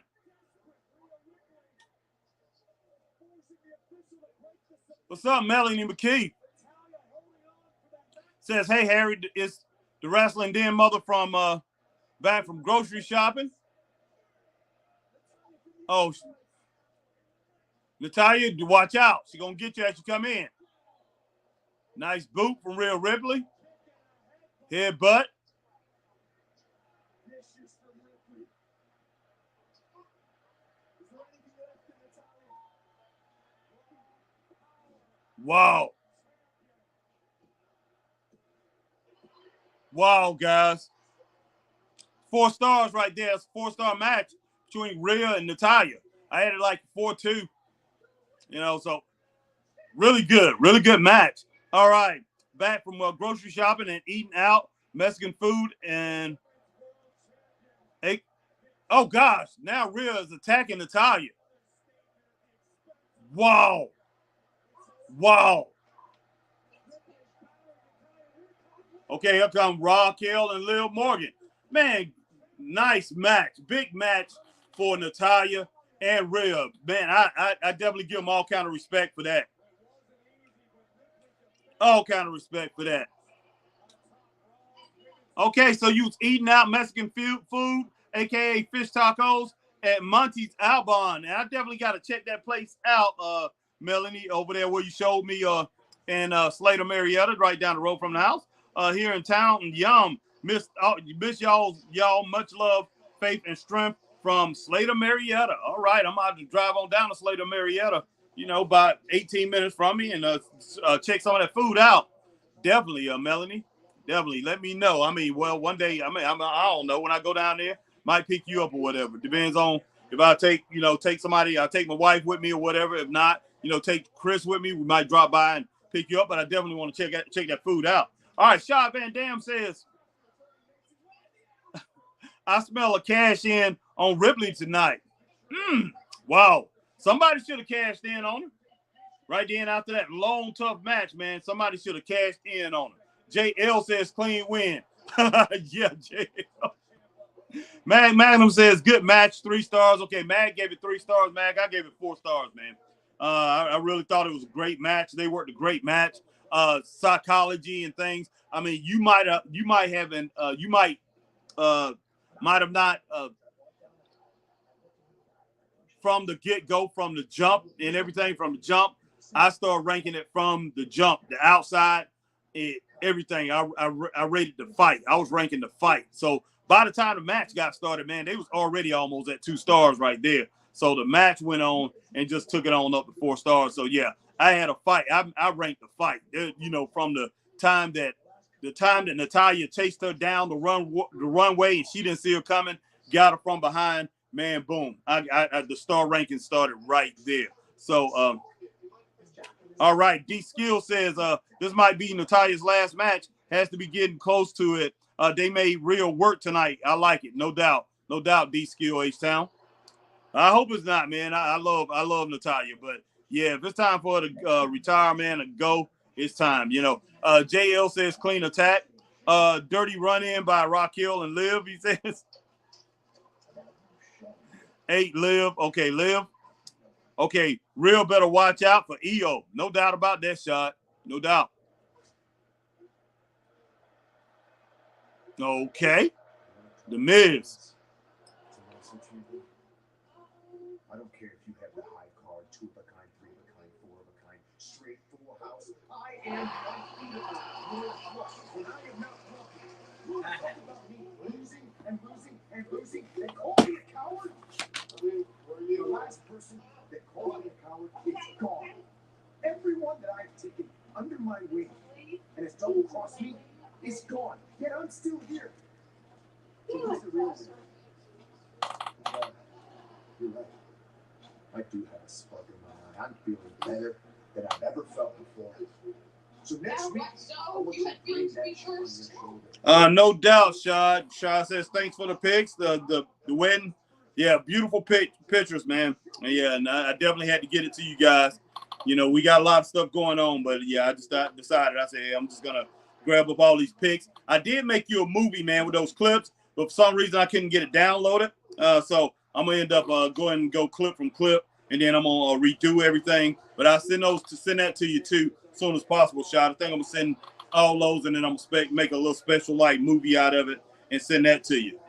What's up, Melanie McKee? Says, hey, Harry, it's the wrestling den mother from back from grocery shopping. Oh, Natalya, watch out. She's going to get you as you come in. Nice boot from Rhea Ripley. Headbutt. Wow. Wow, guys. 4 stars right there. It's a 4-star match between Rhea and Natalya. I had it like 4-2. So really good match. All right. Back from grocery shopping and eating out Mexican food and oh gosh, now Rhea is attacking Natalya. Wow. Okay, here come Raquel and Liv Morgan. Man, nice match. Big match for Natalya and Rhea. Man, I definitely give them all kind of respect for that. All kind of respect for that. Okay, so you was eating out Mexican food, a.k.a. fish tacos, at Monty's Albon. And I definitely got to check that place out, Melanie, over there where you showed me in Slater, Marietta, right down the road from the house. Here in town, and yum. Miss y'all much love, faith, and strength from Slater, Marietta. All right, I'm out to drive on down to Slater, Marietta, about 18 minutes from me and check some of that food out. Definitely, Melanie. Definitely. Let me know. I mean, well, one day, I don't know. When I go down there, might pick you up or whatever. Depends on if I take somebody, I'll take my wife with me or whatever. If not, take Chris with me. We might drop by and pick you up, but I definitely want to check that food out. All right, Shad Van Dam says, I smell a cash in on Ripley tonight. Wow. Somebody should have cashed in on her. Right then after that long, tough match, man, somebody should have cashed in on her. JL says clean win. Yeah, JL. Magnum says good match, 3 stars. Okay, Mag gave it 3 stars. Mag, I gave it 4 stars, man. I really thought it was a great match. They worked a great match. Psychology and things. I mean, you might have not from the get-go, from the jump and everything from the jump. I started ranking it from the jump, the outside, everything. I rated the fight. I was ranking the fight. So by the time the match got started, man, they was already almost at 2 stars right there. So the match went on and just took it on up to 4 stars. So yeah, I had a fight. I ranked the fight. You know, from the time that Natalya chased her down the runway and she didn't see her coming, got her from behind. Man, boom! The star ranking started right there. So, all right. D Skill says this might be Natalya's last match. Has to be getting close to it. They made real work tonight. I like it, no doubt, no doubt. D Skill H Town. I hope it's not, man. I love Natalya, but yeah, if it's time for her to retire, man, and go, it's time. You know. JL says clean attack. Dirty run in by Raquel and Liv. He says. 8 Liv. Okay, Liv. Okay, Real better watch out for EO. No doubt about that shot. No doubt. Okay. The Miz. I don't care if you have the high card, 2 of a kind, 3 of a kind, 4 of a kind, straight full house. I am unbeatable. When I am not talking, you talk about me losing and losing and losing and call me a coward. The last person that called me a coward is gone. Everyone that I've taken under my wing and has double-crossed me is gone. Yet I'm still here. So who's the real winner? You're right. I do have a spark in my eye. I'm feeling better than I've ever felt before. So next week, I want you to bring that chip on your shoulder. No doubt, Shad. Shad says thanks for the picks. The win. Yeah, beautiful pictures, man. Yeah, and I definitely had to get it to you guys. You know, we got a lot of stuff going on, but yeah, I just decided. I said, hey, I'm just gonna grab up all these picks. I did make you a movie, man, with those clips, but for some reason I couldn't get it downloaded. So I'm gonna end up going and go clip from clip, and then I'm gonna redo everything. But I'll send that to you too as soon as possible, Shad. I think I'm gonna send all those, and then I'm gonna make a little special like movie out of it and send that to you.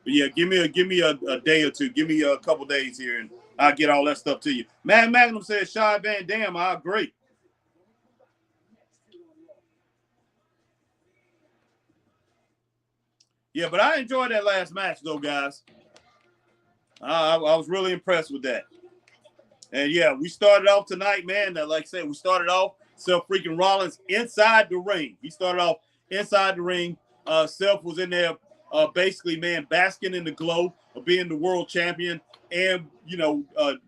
But yeah, give me a day or two. Give me a couple days here, and I'll get all that stuff to you. Magnum says Shad Van Dam. I agree. Yeah, but I enjoyed that last match, though, guys. I was really impressed with that. And yeah, we started off tonight, man. Like I said, we started off Seth freaking Rollins inside the ring. He started off inside the ring. Seth was in there. Basically, man, basking in the glow of being the world champion and, you know,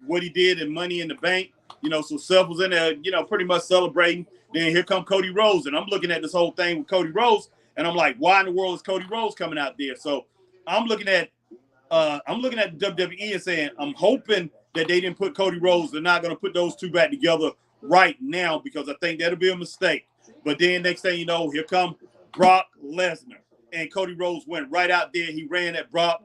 what he did in Money in the Bank. You know, so Seth was in there, you know, pretty much celebrating. Then here come Cody Rhodes. And I'm looking at this whole thing with Cody Rhodes. And I'm like, why in the world is Cody Rhodes coming out there? So I'm looking at the WWE and saying, I'm hoping that they didn't put Cody Rhodes. They're not going to put those two back together right now because I think that'll be a mistake. But then next thing you know, here come Brock Lesnar. And Cody Rhodes went right out there. He ran at Brock,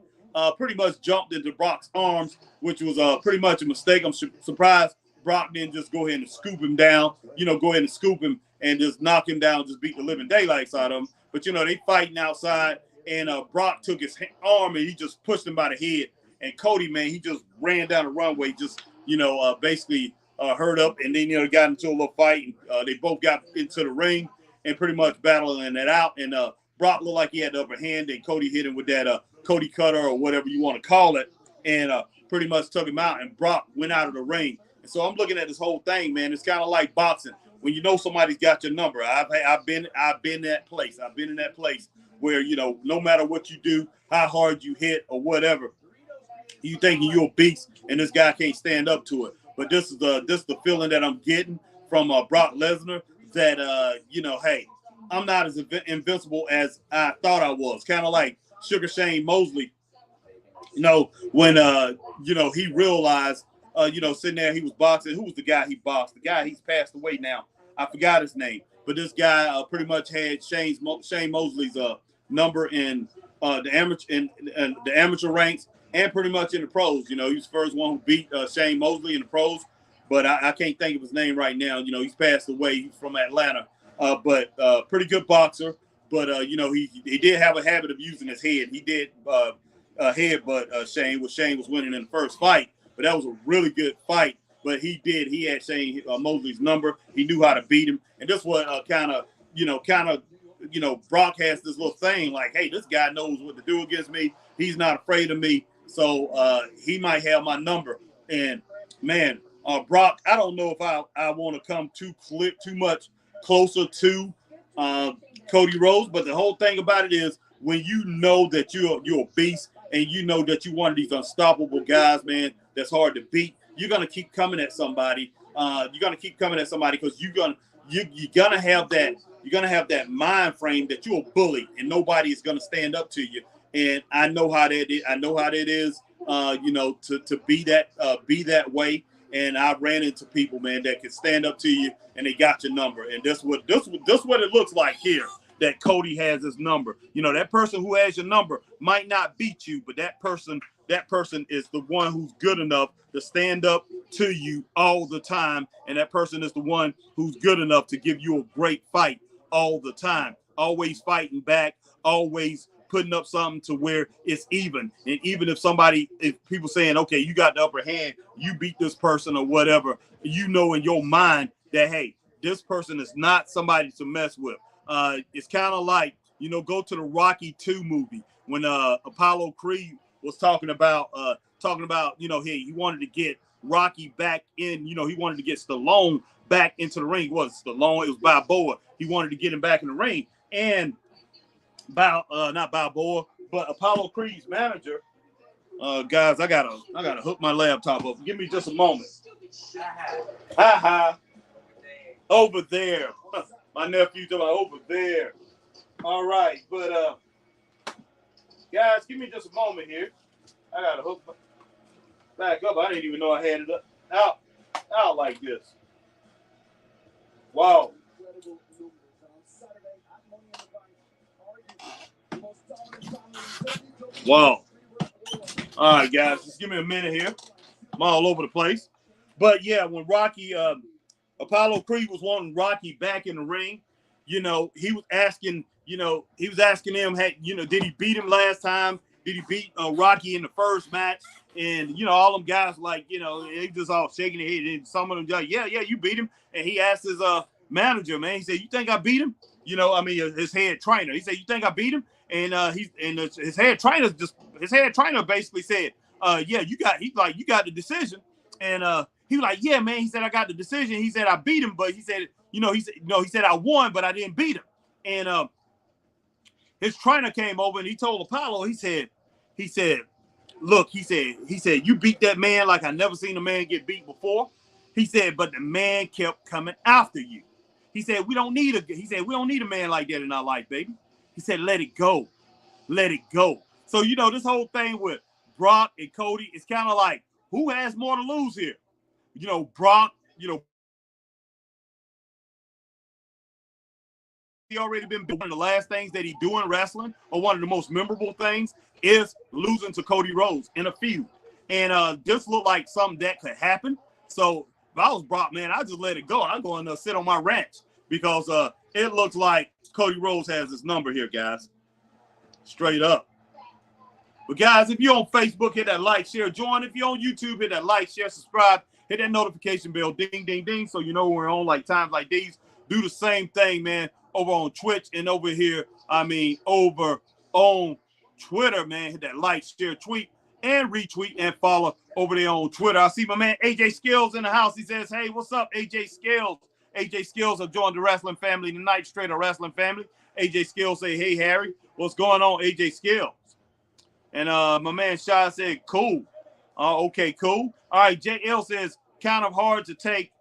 pretty much jumped into Brock's arms, which was pretty much a mistake. I'm surprised Brock didn't just go ahead and scoop him down, you know, go ahead and scoop him and just knock him down, just beat the living daylights out of him. But, you know, they fighting outside, and Brock took his arm and he just pushed him by the head. And Cody, man, he just ran down the runway, just, you know, basically hurt up. And then, you know, got into a little fight. And they both got into the ring and pretty much battling it out. And Brock looked like he had the upper hand, and Cody hit him with that Cody cutter or whatever you want to call it, and pretty much took him out, and Brock went out of the ring. And so I'm looking at this whole thing, man. It's kind of like boxing. When you know somebody's got your number, I've been that place. I've been in that place where, you know, no matter what you do, how hard you hit or whatever, you thinking you're a beast, and this guy can't stand up to it. But this is the feeling that I'm getting from Brock Lesnar that you know, hey, I'm not as invincible as I thought I was. Kind of like Sugar Shane Mosley, when he realized, sitting there, he was boxing. Who was the guy he boxed? The guy, he's passed away now. I forgot his name, but this guy pretty much had Shane Mosley's number in the amateur ranks and pretty much in the pros. He was the first one who beat Shane Mosley in the pros, but I can't think of his name right now. He's passed away. He's from Atlanta, but pretty good boxer. But he did have a habit of using his head. He did headbutt Shane was winning in the first fight, but that was a really good fight. But he had Shane Mosley's number. He knew how to beat him, and this was Brock has this little thing like, hey, this guy knows what to do against me. He's not afraid of me, so he might have my number. And man, Brock, I don't know if I want to come too much closer to Cody Rhodes, but the whole thing about it is when you know that you're a beast and you know that you're one of these unstoppable guys, man, that's hard to beat, you're gonna keep coming at somebody. Because you're gonna have that mind frame that you're a bully and nobody is gonna stand up to you. And I know how that is. To be that way. And I ran into people, man, that can stand up to you and they got your number. And this what it looks like here, that Cody has his number. That person who has your number might not beat you, but that person is the one who's good enough to stand up to you all the time. And that person is the one who's good enough to give you a great fight all the time. Always fighting back, always putting up something to where it's even. And even if people saying, okay, you got the upper hand, you beat this person or whatever, in your mind that, hey, this person is not somebody to mess with. It's kind of like, go to the Rocky 2 movie when Apollo Creed was talking about, he wanted to get Rocky back in, he wanted to get Stallone back into the ring. It wasn't Stallone, it was Balboa. He wanted to get him back in the ring. And not Balboa, but Apollo Creed's manager. Guys, I gotta hook my laptop up. Give me just a moment. Over there. My nephew's over there. All right, but guys, give me just a moment here. I gotta hook back up. I didn't even know I had it out like this. Wow. Wow. All right, guys, just give me a minute here. I'm all over the place. But yeah, when Apollo Creed was wanting Rocky back in the ring, he was asking him, hey, did he beat him last time? Did he beat Rocky in the first match? And, all them guys, they just all shaking their head. And some of them like, yeah, you beat him. And he asked his manager, man, he said, you think I beat him? His head trainer. He said, you think I beat him? And his head trainer basically said, yeah, you got the decision. And he was like, yeah, man. He said, I got the decision. He said, I beat him, but he said, he said I won, but I didn't beat him. And his trainer came over and he told Apollo, he said, look, he said, you beat that man like I never seen a man get beat before. He said, but the man kept coming after you. He said, we don't need a man like that in our life, baby. He said, let it go. Let it go. So, this whole thing with Brock and Cody, it's kind of like, who has more to lose here? Brock, he already been one of the last things that he do in wrestling, or one of the most memorable things, is losing to Cody Rhodes in a feud. And this looked like something that could happen. So if I was Brock, man, I just let it go. I'm going to sit on my ranch because it looks like Cody Rhodes has his number here, guys. Straight up. But guys, if you're on Facebook, hit that like, share, join. If you're on YouTube, hit that like, share, subscribe, hit that notification bell, ding, ding, ding, so you know we're on times like these. Do the same thing, man, over on Twitch and over here. Over on Twitter, man. Hit that like, share, tweet, and retweet and follow over there on Twitter. I see my man AJ Skills in the house. He says, hey, what's up, AJ Skills? AJ Skills have joined the wrestling family tonight, straight up wrestling family. AJ Skills say, hey, Harry, what's going on, AJ Skills? And my man Shy said, cool. Okay, cool. All right, JL says, kind of hard to take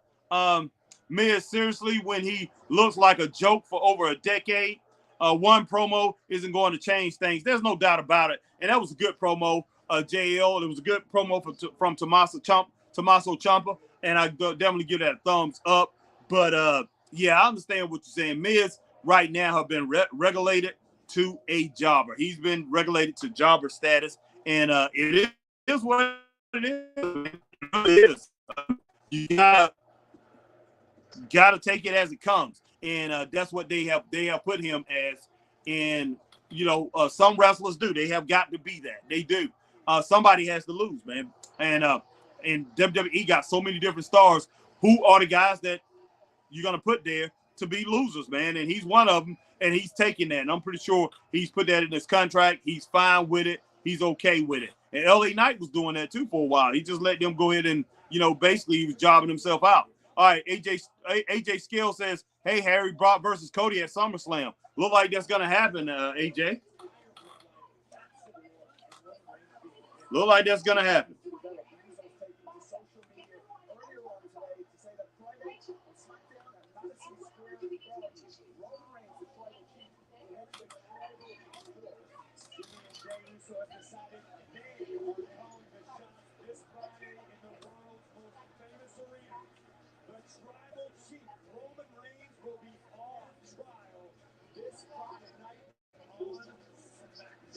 Miz seriously when he looks like a joke for over a decade. One promo isn't going to change things. There's no doubt about it. And that was a good promo, JL. It was a good promo from Tommaso Ciampa, and I definitely give that a thumbs up. But, yeah, I understand what you're saying. Miz right now have been regulated to a jobber. He's been regulated to jobber status, and it is what it is. It really is. You gotta take it as it comes, and that's what they have put him as. And some wrestlers do. They have got to be that. They do. Somebody has to lose, man. And WWE got so many different stars. Who are the guys that you're gonna put there to be losers, man? And he's one of them, and he's taking that. And I'm pretty sure he's put that in his contract. He's fine with it. He's okay with it. And LA Knight was doing that too for a while. He just let them go ahead and, basically he was jobbing himself out. All right, AJ Skill says, hey, Harry, Brock versus Cody at SummerSlam. Look like that's going to happen, AJ. Look like that's going to happen.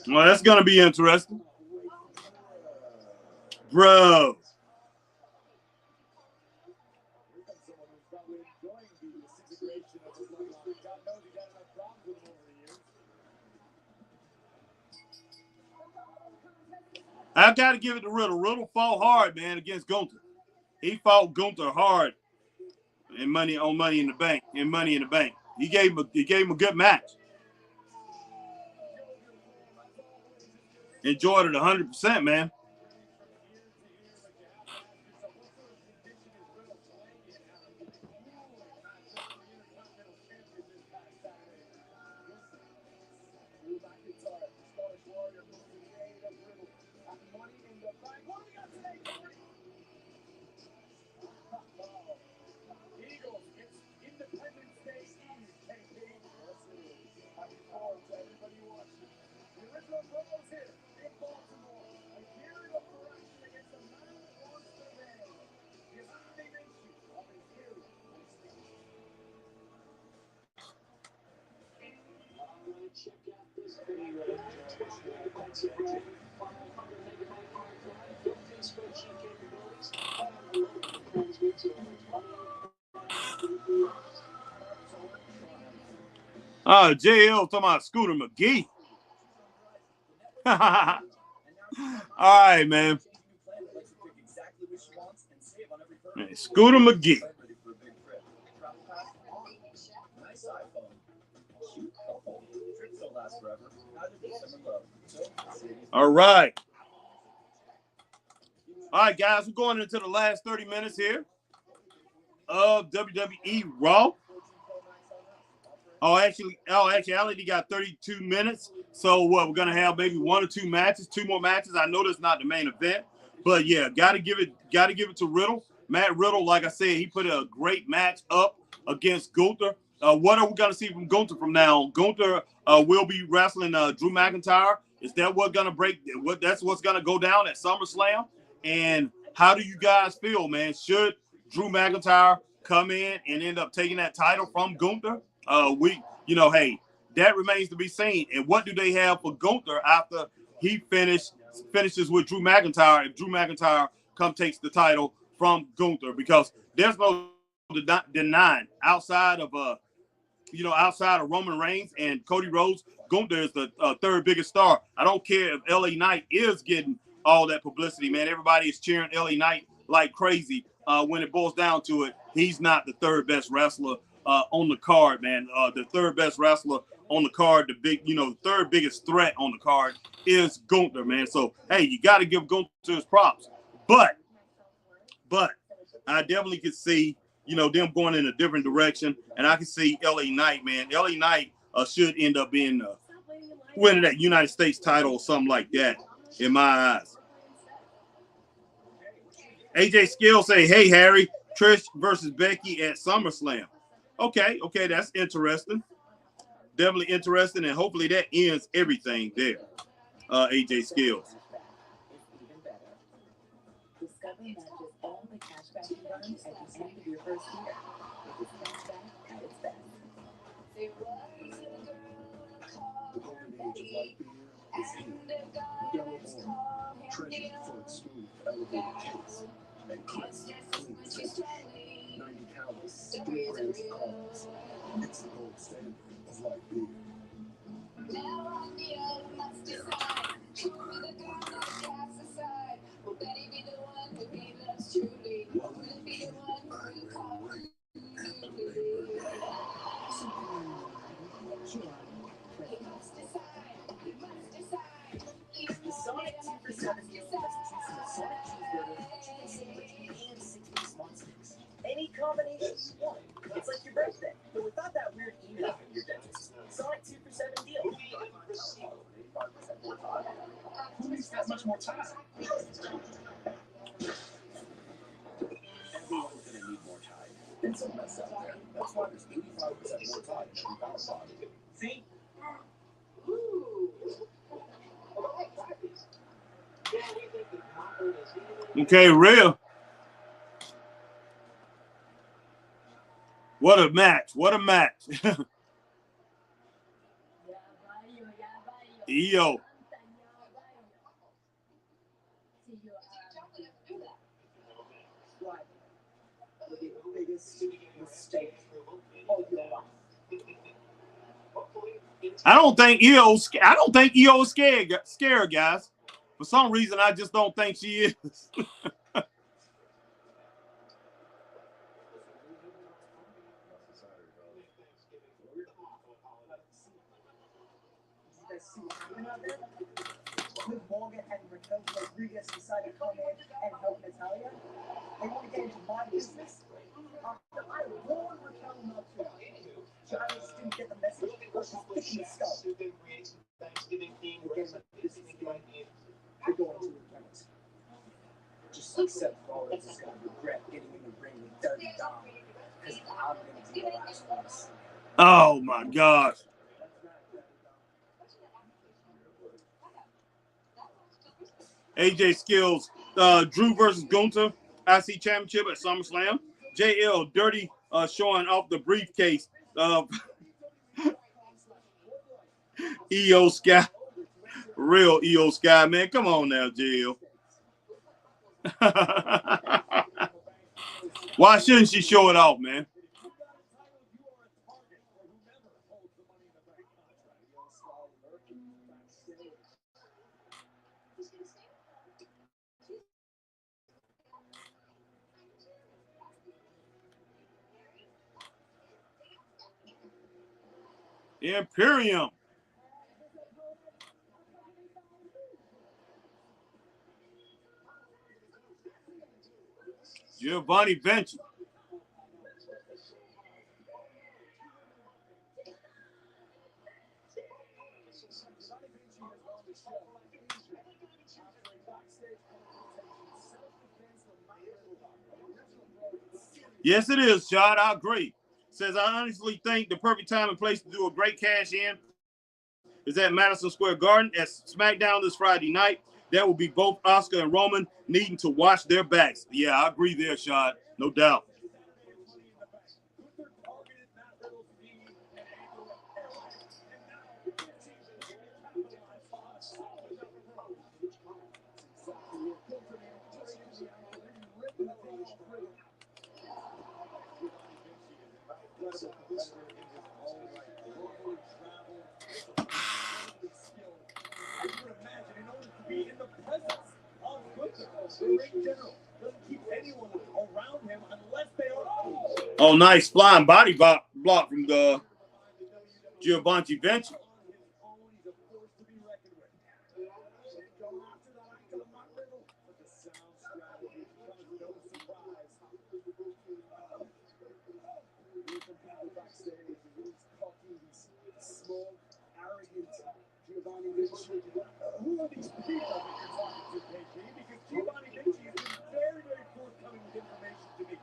Well, that's going to be interesting. Bro. I got to give it to Riddle. Riddle fought hard, man, against Gunther. He fought Gunther hard in Money in the Bank. He gave him a good match. Enjoyed it 100%, man. JL talking about Scooter McGee. All right, man. Hey, Scooter McGee. All right. All right, guys, we're going into the last 30 minutes here of WWE Raw. Actually, I only got 32 minutes. So we're gonna have maybe one or two more matches. I know that's not the main event, but yeah, gotta give it to Riddle. Matt Riddle, like I said, he put a great match up against Gunther. What are we gonna see from Gunther from now on? Gunther will be wrestling Drew McIntyre. Is that what's gonna that's what's gonna go down at SummerSlam? And how do you guys feel, man? Should Drew McIntyre come in and end up taking that title from Gunther? Hey, that remains to be seen. And what do they have for Gunther after he finishes with Drew McIntyre? If Drew McIntyre takes the title from Gunther, because there's no denying outside of Roman Reigns and Cody Rhodes, Gunther is the third biggest star. I don't care if LA Knight is getting all that publicity, man. Everybody is cheering LA Knight like crazy. When it boils down to it, he's not the third best wrestler on the card, man. The third best wrestler on the card, the third biggest threat on the card is Gunther, man. So, hey, you got to give Gunther his props. But I definitely could see, them going in a different direction. And I can see LA Knight, man. LA Knight should end up being winning that United States title or something like that, in my eyes. AJ Skill say, hey, Harry, Trish versus Becky at SummerSlam. Okay, that's interesting. Definitely interesting, and hopefully that ends everything there. AJ Skills. Discover not just all the cashback you earn at the end of your first year. It is cashback at its best. The golden age of light beer is here. Modelo Oro, treasured for its smooth, elevated taste and crisp, clean finish. 90 calories, 3 grams of carbs. It's the gold standard of light beer. The Sonic 2 for $7 deal lets you choose from a Sonic cheeseburger, chicken sandwich, and 6 smart sticks. Any combination you want. It's like your birthday, but without that weird email from your dentist. Sonic 2 for $7 deal. 85% more time. Who needs that much more time? Everyone's gonna need more time. It's a mess out there. That's why there's 85% more time in every power bottle. See? Okay, real. What a match. Io. The biggest mistake of your life. I don't think Io's scared, guys. For some reason, I just don't think she is. Liv Morgan and Raquel Rodriguez decided to come in and help Natalia. They want to get into my business. After I warned Raquel not to. Giles didn't get the message because she's pushing the skull. They're going to regret. Just like Seth Rollins is going to regret getting in the ring with Dirty Dom. Because I'm going to be the last one to see it. Oh, my gosh. AJ Skills, Drew versus Gunther, IC Championship at SummerSlam. JL Dirty showing off the briefcase of EO Sky. Real EO Sky, man. Come on now, JL. Why shouldn't she show it off, man? Imperium. Giovanni Vinci. Yes, it is, Shad. I agree. Says, I honestly think the perfect time and place to do a great cash in is at Madison Square Garden at SmackDown this Friday night. That will be both Oscar and Roman needing to watch their backs. Yeah, I agree there, Shad. No doubt. Oh, nice flying body block from the Giovanni Vinci. Who are these people that you're talking to, KG? Because Giovanni Vinci has been very, very forthcoming with information to me.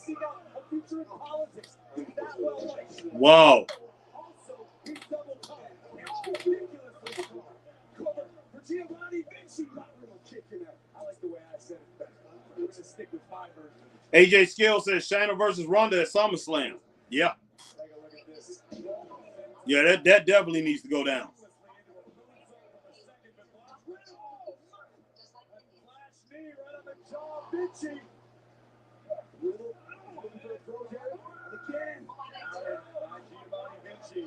seek out a future in politics. That well-liked. Wow. Also, he double caught. Ridiculously caught. Cover for Giovanni Vinci. Not a little kick in there. I like the way I said it better. We're going to stick with 5 versions. AJ Skill says Shayna versus Ronda at SummerSlam. Yeah. Take a look at this. Yeah, that definitely needs to go down. Flash knee right on the jaw. Vinci. Riddle looking for a throw there. And again. By Giovanni Vinci.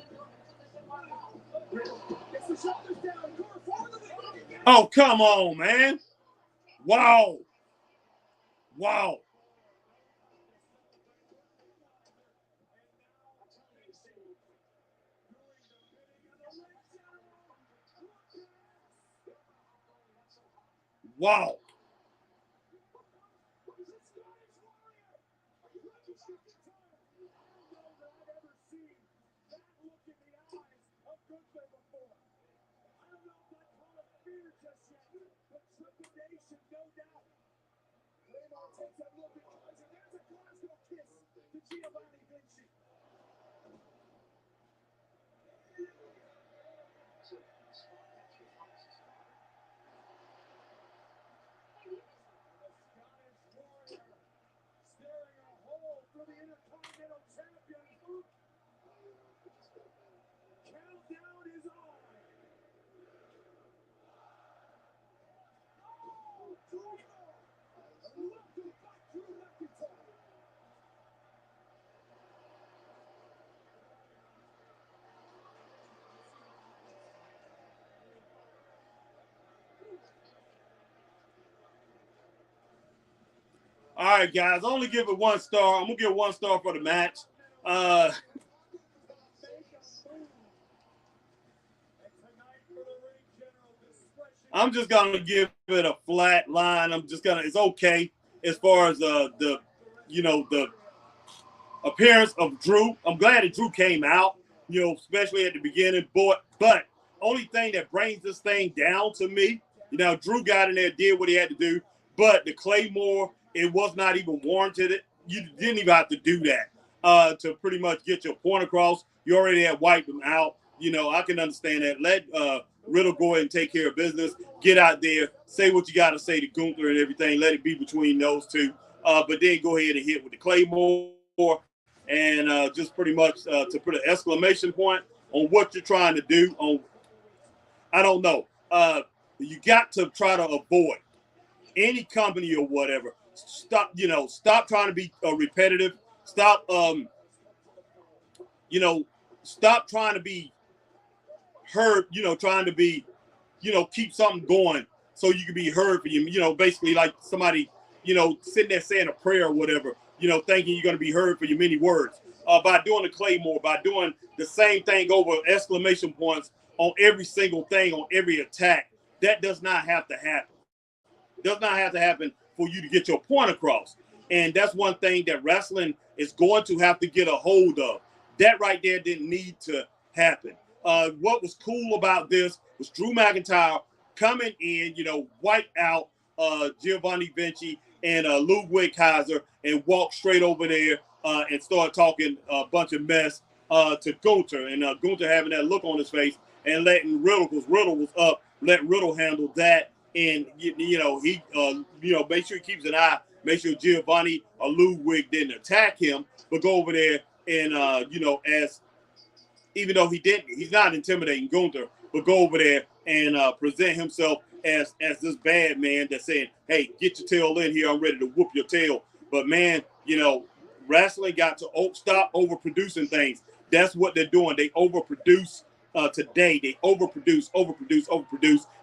Riddle gets the shoulders down. Going forward to the again. Oh, come on, man. Wow. Wow. Wow. All right, guys. Only give it 1 star. I'm gonna give 1 star for the match. I'm just gonna give it a flat line. It's okay as far as the appearance of Drew. I'm glad that Drew came out, especially at the beginning. But only thing that brings this thing down to me, Drew got in there, did what he had to do, but the Claymore, it was not even warranted. You didn't even have to do that to pretty much get your point across. You already had wiped them out. I can understand that. Let Riddle go ahead and take care of business. Get out there, say what you got to say to Gunther and everything. Let it be between those two. But then go ahead and hit with the Claymore and just pretty much to put an exclamation point on what you're trying to do. I don't know. You got to try to avoid any company or whatever. Stop trying to be repetitive. Stop, stop trying to be heard, trying to be, keep something going so you can be heard for you, basically like somebody, sitting there saying a prayer or whatever, thinking you're going to be heard for your many words. By doing the Claymore, by doing the same thing over exclamation points on every single thing, on every attack, that does not have to happen. Does not have to happen for you to get your point across. And that's one thing that wrestling is going to have to get a hold of. That right there didn't need to happen. What was cool about this was Drew McIntyre coming in, wipe out Giovanni Vinci and Ludwig Kaiser and walk straight over there and start talking a bunch of mess to Gunther. And Gunther having that look on his face and letting Riddle, because Riddle was up, let Riddle handle that. And, he, make sure he keeps an eye, make sure Giovanni or Ludwig didn't attack him, but go over there and, as even though he's not intimidating Gunther, but go over there and present himself as this bad man that's saying, hey, get your tail in here. I'm ready to whoop your tail. But, man, wrestling got to stop overproducing things. That's what they're doing. They overproduce today. They overproduce,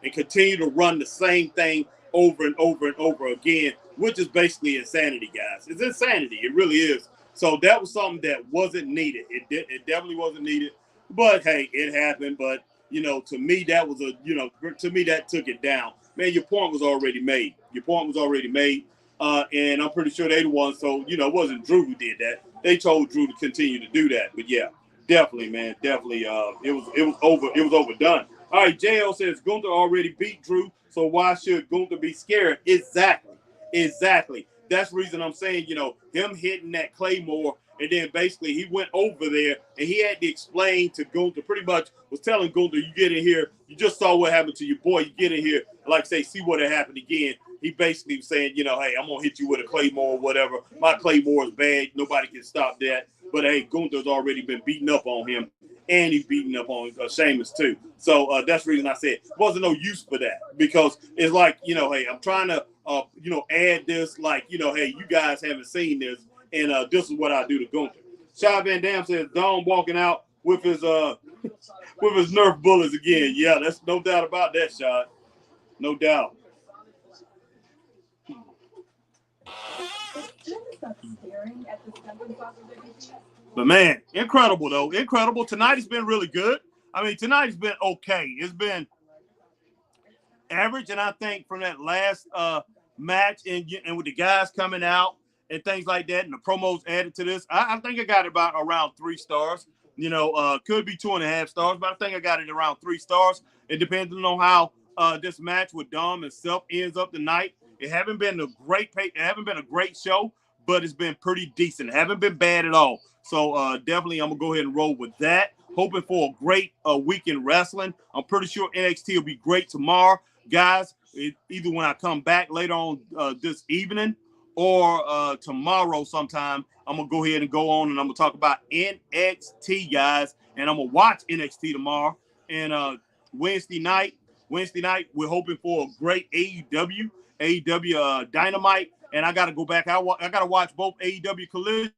and continue to run the same thing over and over and over again, which is basically insanity, guys. It's insanity. It really is. So that was something that wasn't needed. It definitely wasn't needed. But hey, it happened. But to me, that was that took it down. Man, your point was already made. And I'm pretty sure they the ones. So it wasn't Drew who did that. They told Drew to continue to do that. But yeah, definitely, man, definitely. It was overdone. All right, JL says Gunther already beat Drew, so why should Gunther be scared? Exactly. that's the reason I'm saying, him hitting that Claymore, and then basically he went over there and he had to explain to Gunther, pretty much was telling Gunther, you get in here, you just saw what happened to your boy, you get in here, like say, see what had happened again. He basically was saying, hey, I'm going to hit you with a Claymore or whatever. My Claymore is bad. Nobody can stop that. But, hey, Gunther's already been beating up on him, and he's beating up on Sheamus, too. So that's the reason I said wasn't no use for that, because it's like, hey, I'm trying to, add this, like, hey, you guys haven't seen this, and this is what I do to Gunther. Shad Van Dam says, Dom walking out with his Nerf bullets again. Yeah, that's no doubt about that, Shad. No doubt. But man, incredible though. Incredible. Tonight has been really good. I mean, tonight has been okay. It's been average, and I think from that last match and with the guys coming out and things like that, and the promos added to this, I think I got it about around 3 stars. Could be 2.5 stars, but I think I got it around 3 stars. It depends on how this match with Dom and Self ends up tonight. It haven't been a great show, but it's been pretty decent. It haven't been bad at all. So definitely I'm going to go ahead and roll with that. Hoping for a great week in wrestling. I'm pretty sure NXT will be great tomorrow. Guys, either when I come back later on this evening or tomorrow sometime, I'm going to go ahead and go on and I'm going to talk about NXT, guys. And I'm going to watch NXT tomorrow. And Wednesday night, we're hoping for a great AEW Dynamite. And I got to go back. I got to watch both AEW Collisions.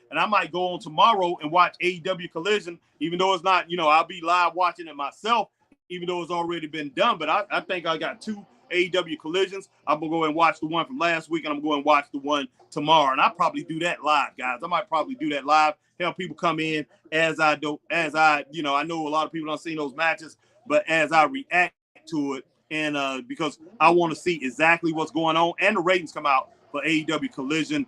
And I might go on tomorrow and watch AEW Collision, even though it's not, I'll be live watching it myself, even though it's already been done. But I think I got 2 AEW Collisions. I'm going to go and watch the one from last week, and I'm going to watch the one tomorrow. And I'll probably do that live, guys. I might probably do that live, have people come in I know a lot of people don't see those matches, but as I react to it, and because I want to see exactly what's going on, and the ratings come out for AEW Collision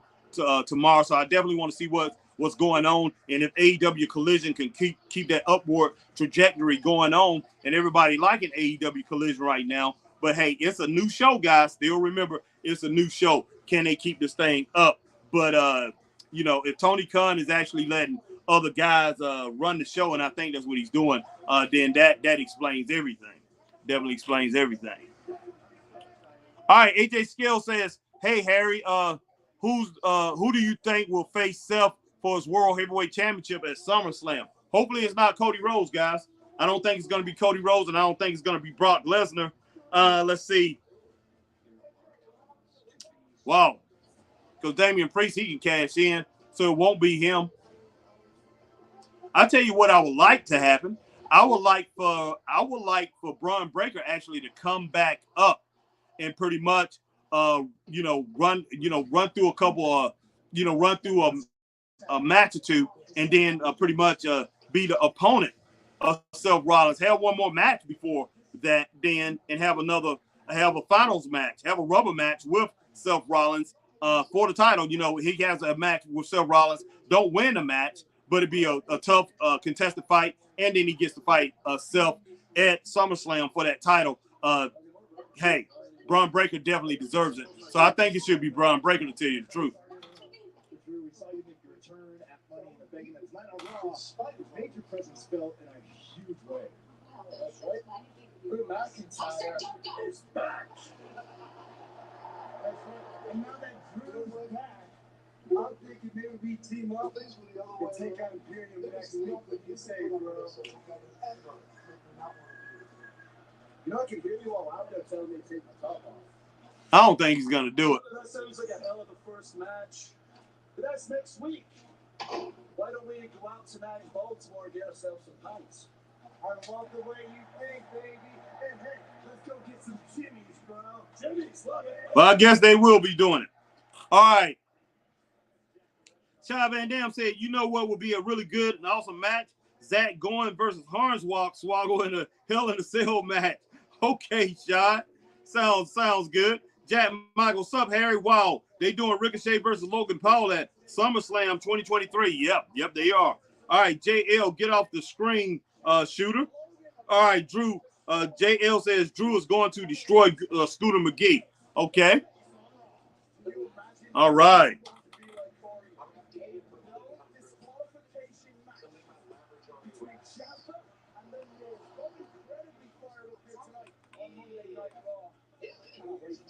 tomorrow, so I definitely want to see what's going on, and if AEW Collision can keep that upward trajectory going on, and everybody liking AEW Collision right now. But hey, it's a new show, guys. Still remember, it's a new show. Can they keep this thing up? But if Tony Khan is actually letting other guys run the show, and I think that's what he's doing, then that explains everything. Definitely explains everything. All right, AJ Scale says, "Hey Harry, who do you think will face Seth for his World Heavyweight Championship at SummerSlam? Hopefully it's not Cody Rhodes, guys. I don't think it's going to be Cody Rhodes, and I don't think it's going to be Brock Lesnar. Let's see. Wow. Because Damian Priest, he can cash in, so it won't be him. I'll tell you what I would like to happen. I would like for Braun Breaker actually to come back up and pretty much run through a couple of run through a match or two, and then pretty much be the opponent of Seth Rollins. Have one more match before that, then, and have a finals match, have a rubber match with Seth Rollins for the title. He has a match with Seth Rollins. Don't win the match, but it'd be a tough contested fight, and then he gets to fight Seth at SummerSlam for that title. Hey, Braun Breaker definitely deserves it. So I think it should be Braun Breaker, to tell you the truth. Major presence felt in a huge way. That's right. Drew McIntyre is back. That's right. And now that Drew is back, I'm thinking maybe we team up and take out Imperium next week. What do you say, bro? I can hear you all out there telling me to take my top off. I don't think he's going to do it. That sounds like a hell of a first match. But that's next week. Why don't we go out tonight in Baltimore and get ourselves some pints? I love the way you think, baby. And hey, let's go get some Jimmy's, bro. Jimmy's, love it. Well, I guess they will be doing it. All right. Shad Van Dam said, you know what would be a really good and awesome match? Zach Gowen versus Hornswoggle in a Hell in a Cell match. Okay, Shad. Sounds good. Jack Michael, sup, Harry? Wow, they doing Ricochet versus Logan Paul at SummerSlam 2023. Yep, they are. All right, JL, get off the screen, shooter. All right, Drew. JL says Drew is going to destroy Scooter McGee. Okay. All right. Between Ciampa and then Miz. Both incredibly fired up here tonight on Monday Night Raw. Can't wait.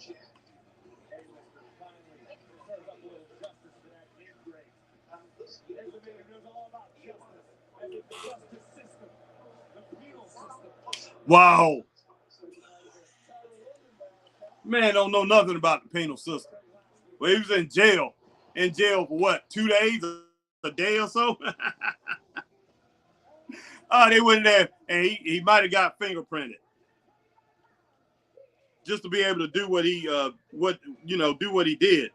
A-lister finally serves up a little justice to that ingrate. Here's the man who knows all about justice. And it's the justice system, the penal system. Wow. Man don't know nothing about the penal system. Well, he was in jail. In jail for what, 2 days, a day or so? Oh, they went in there and he might have got fingerprinted. Just to be able to do what he do what he did.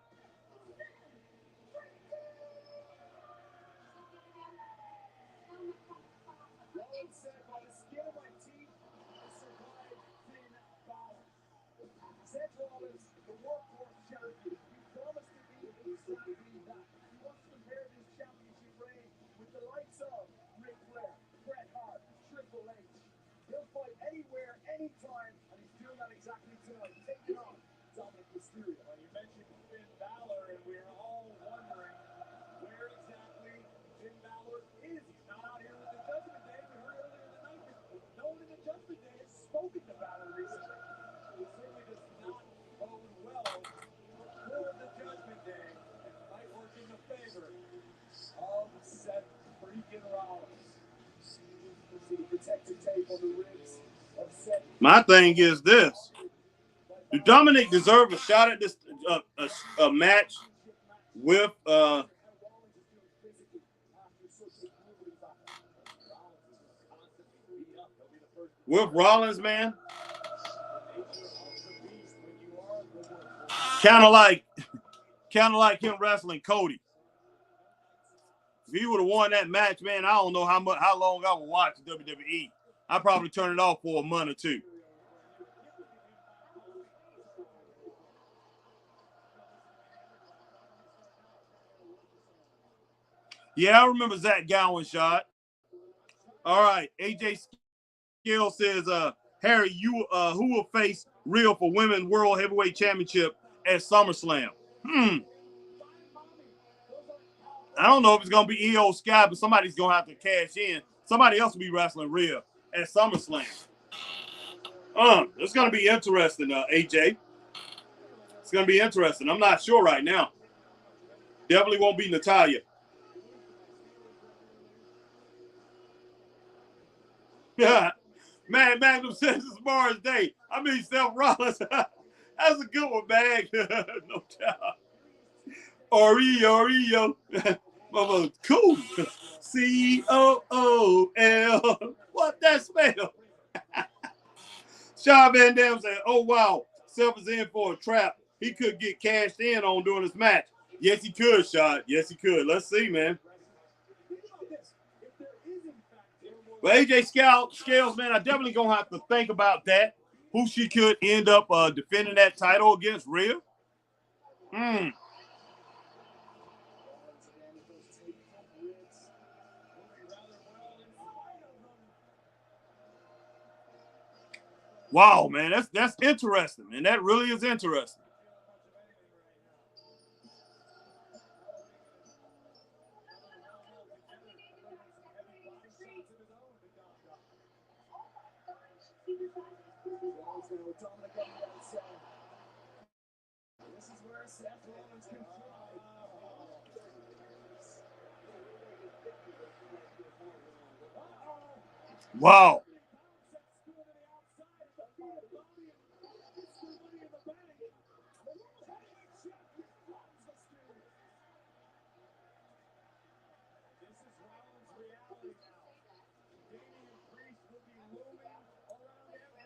Anywhere, anytime, and he's doing that exactly tonight. Taking on Dominic Mysterio. Well, you mentioned Finn Balor, and we're all wondering where exactly Finn Balor is. He's not out here with the Judgment Day. We heard earlier in the night that no one in the Judgment Day has spoken to Balor recently. It certainly does not bode well for the Judgment Day, and it might work in the favor of Seth freaking Rollins. See the protective tape on the ribs. My thing is this: do Dominic deserve a shot at this a match with Rollins, man? Kind of like him wrestling Cody. If he would have won that match, man, I don't know how long I would watch WWE. I'd probably turn it off for a month or two. Yeah, I remember Zach Gowen shot. All right, AJ Skill says, Harry, you who will face Real for Women's World Heavyweight Championship at SummerSlam? I don't know if it's gonna be EO Sky, but somebody's gonna have to cash in. Somebody else will be wrestling Real at SummerSlam. It's gonna be interesting, AJ. It's gonna be interesting. I'm not sure right now. Definitely won't be Natalya. Yeah, man, Magnum says it's Mars Day. I mean, Seth Rollins. That's a good one, man. No doubt. Oreo. Cool. COOL. What that smell? Sean Van Dam said, oh, wow. Seth is in for a trap. He could get cashed in on during this match. Yes, he could, Sean. Yes, he could. Let's see, man. But AJ Scales, man, I definitely going to have to think about that. Who she could end up defending that title against Rhea. Wow, man, that's interesting, man. That really is interesting. Wow.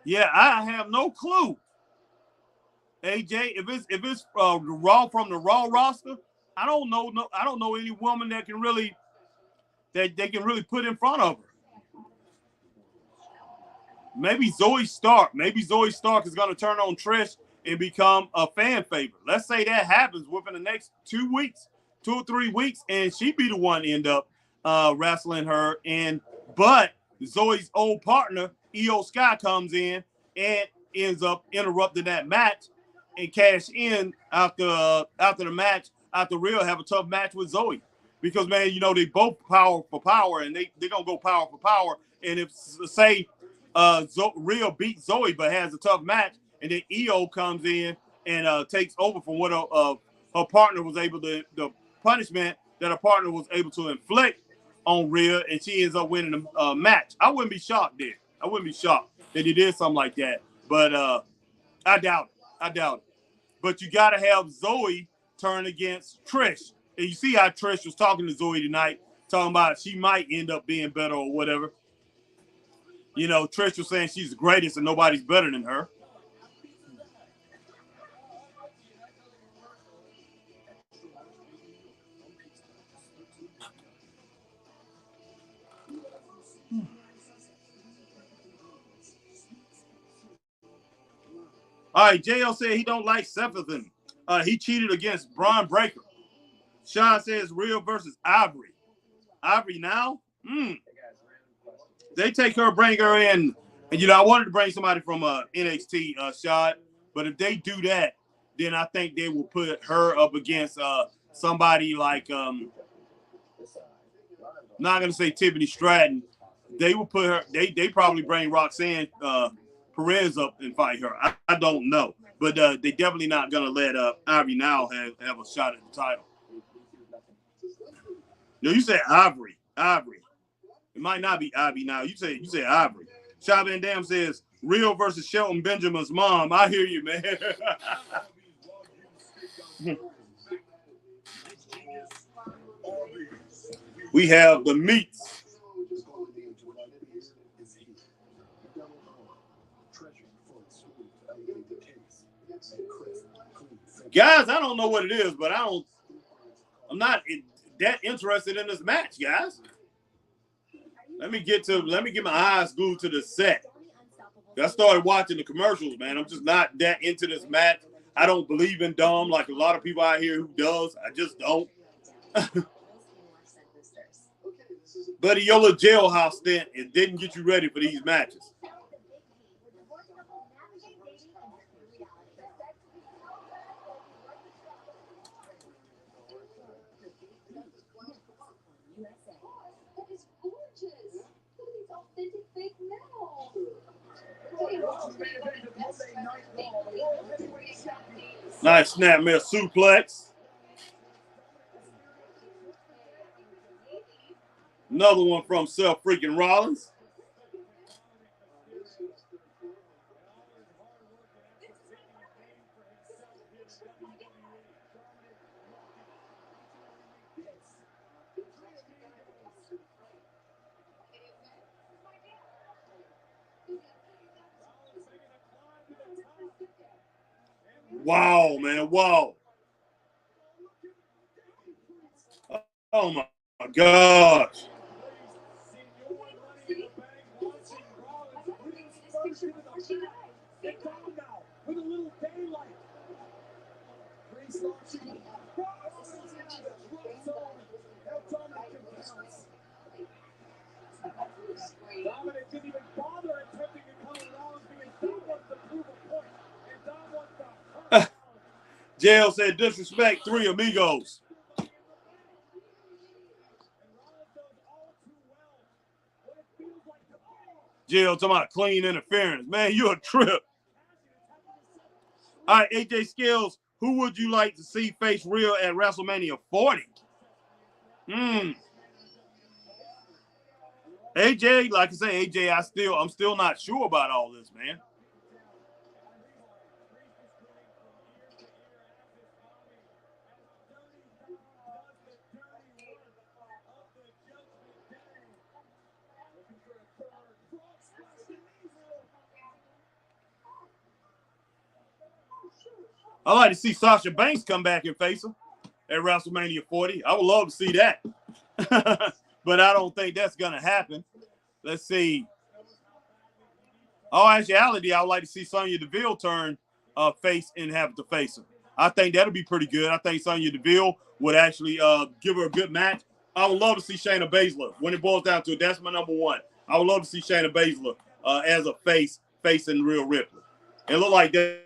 Yeah, I have no clue. AJ, if it's Raw from the Raw roster, I don't know any woman that can really they can really put in front of her. Maybe Zoe Stark. Maybe Zoe Stark is going to turn on Trish and become a fan favorite. Let's say that happens within the next 2 weeks, 2 or 3 weeks, and she be the one end up wrestling her. But Zoe's old partner, EO Sky, comes in and ends up interrupting that match. and cash in after the match, after Real have a tough match with Zoe. Because, man, you know, they both power for power, and they're going to go power for power. And if, say, Real beats Zoe but has a tough match, and then EO comes in and takes over from what her partner was able to, the punishment that her partner was able to inflict on Real, and she ends up winning the match. I wouldn't be shocked there. I wouldn't be shocked that he did something like that. But I doubt it. I doubt it. But you got to have Zoe turn against Trish. And you see how Trish was talking to Zoe tonight, talking about she might end up being better or whatever. You know, Trish was saying she's the greatest and nobody's better than her. All right, JL said he don't like Sefton. He cheated against Braun Breaker. Sean says Real versus Ivory. Ivory now? They take her, bring her in. And, you know, I wanted to bring somebody from NXT, Sean. But if they do that, then I think they will put her up against somebody like, I'm not going to say Tiffany Stratton. They will put her, they probably bring Roxanne Perez up and fight her. I don't know. But they definitely not going to let Ivory now have a shot at the title. No, you said Ivory. Ivory. It might not be Ivory now. You said Ivory. Shy Van Dam says Real versus Shelton Benjamin's mom. I hear you, man. We have the meats. Guys, I don't know what it is, but I'm not that interested in this match, guys. Let me get my eyes glued to the set. I started watching the commercials, man. I'm just not that into this match. I don't believe in Dom like a lot of people out here who does. I just don't. Buddy, your little jailhouse stint, it didn't get you ready for these matches. Nice snapmare suplex. Another one from Seth freaking Rollins. Wow, man. Wow. Oh, my gosh. Dominic didn't even bother attempting to come around because Dom wants to prove a point. And Dom wants to JL said disrespect 3 amigos. JL talking about clean interference. Man, you a trip. All right, AJ Skills, who would you like to see face Real at WrestleMania 40? AJ, like I say, AJ, I'm still not sure about all this, man. I'd like to see Sasha Banks come back and face him at WrestleMania 40. I would love to see that. But I don't think that's going to happen. Let's see. All actuality, I would like to see Sonya Deville turn face and have to face him. I think that'll be pretty good. I think Sonya Deville would actually give her a good match. I would love to see Shayna Baszler. When it boils down to it, that's my number one. I would love to see Shayna Baszler as a face facing Rhea Ripley. It looked like that.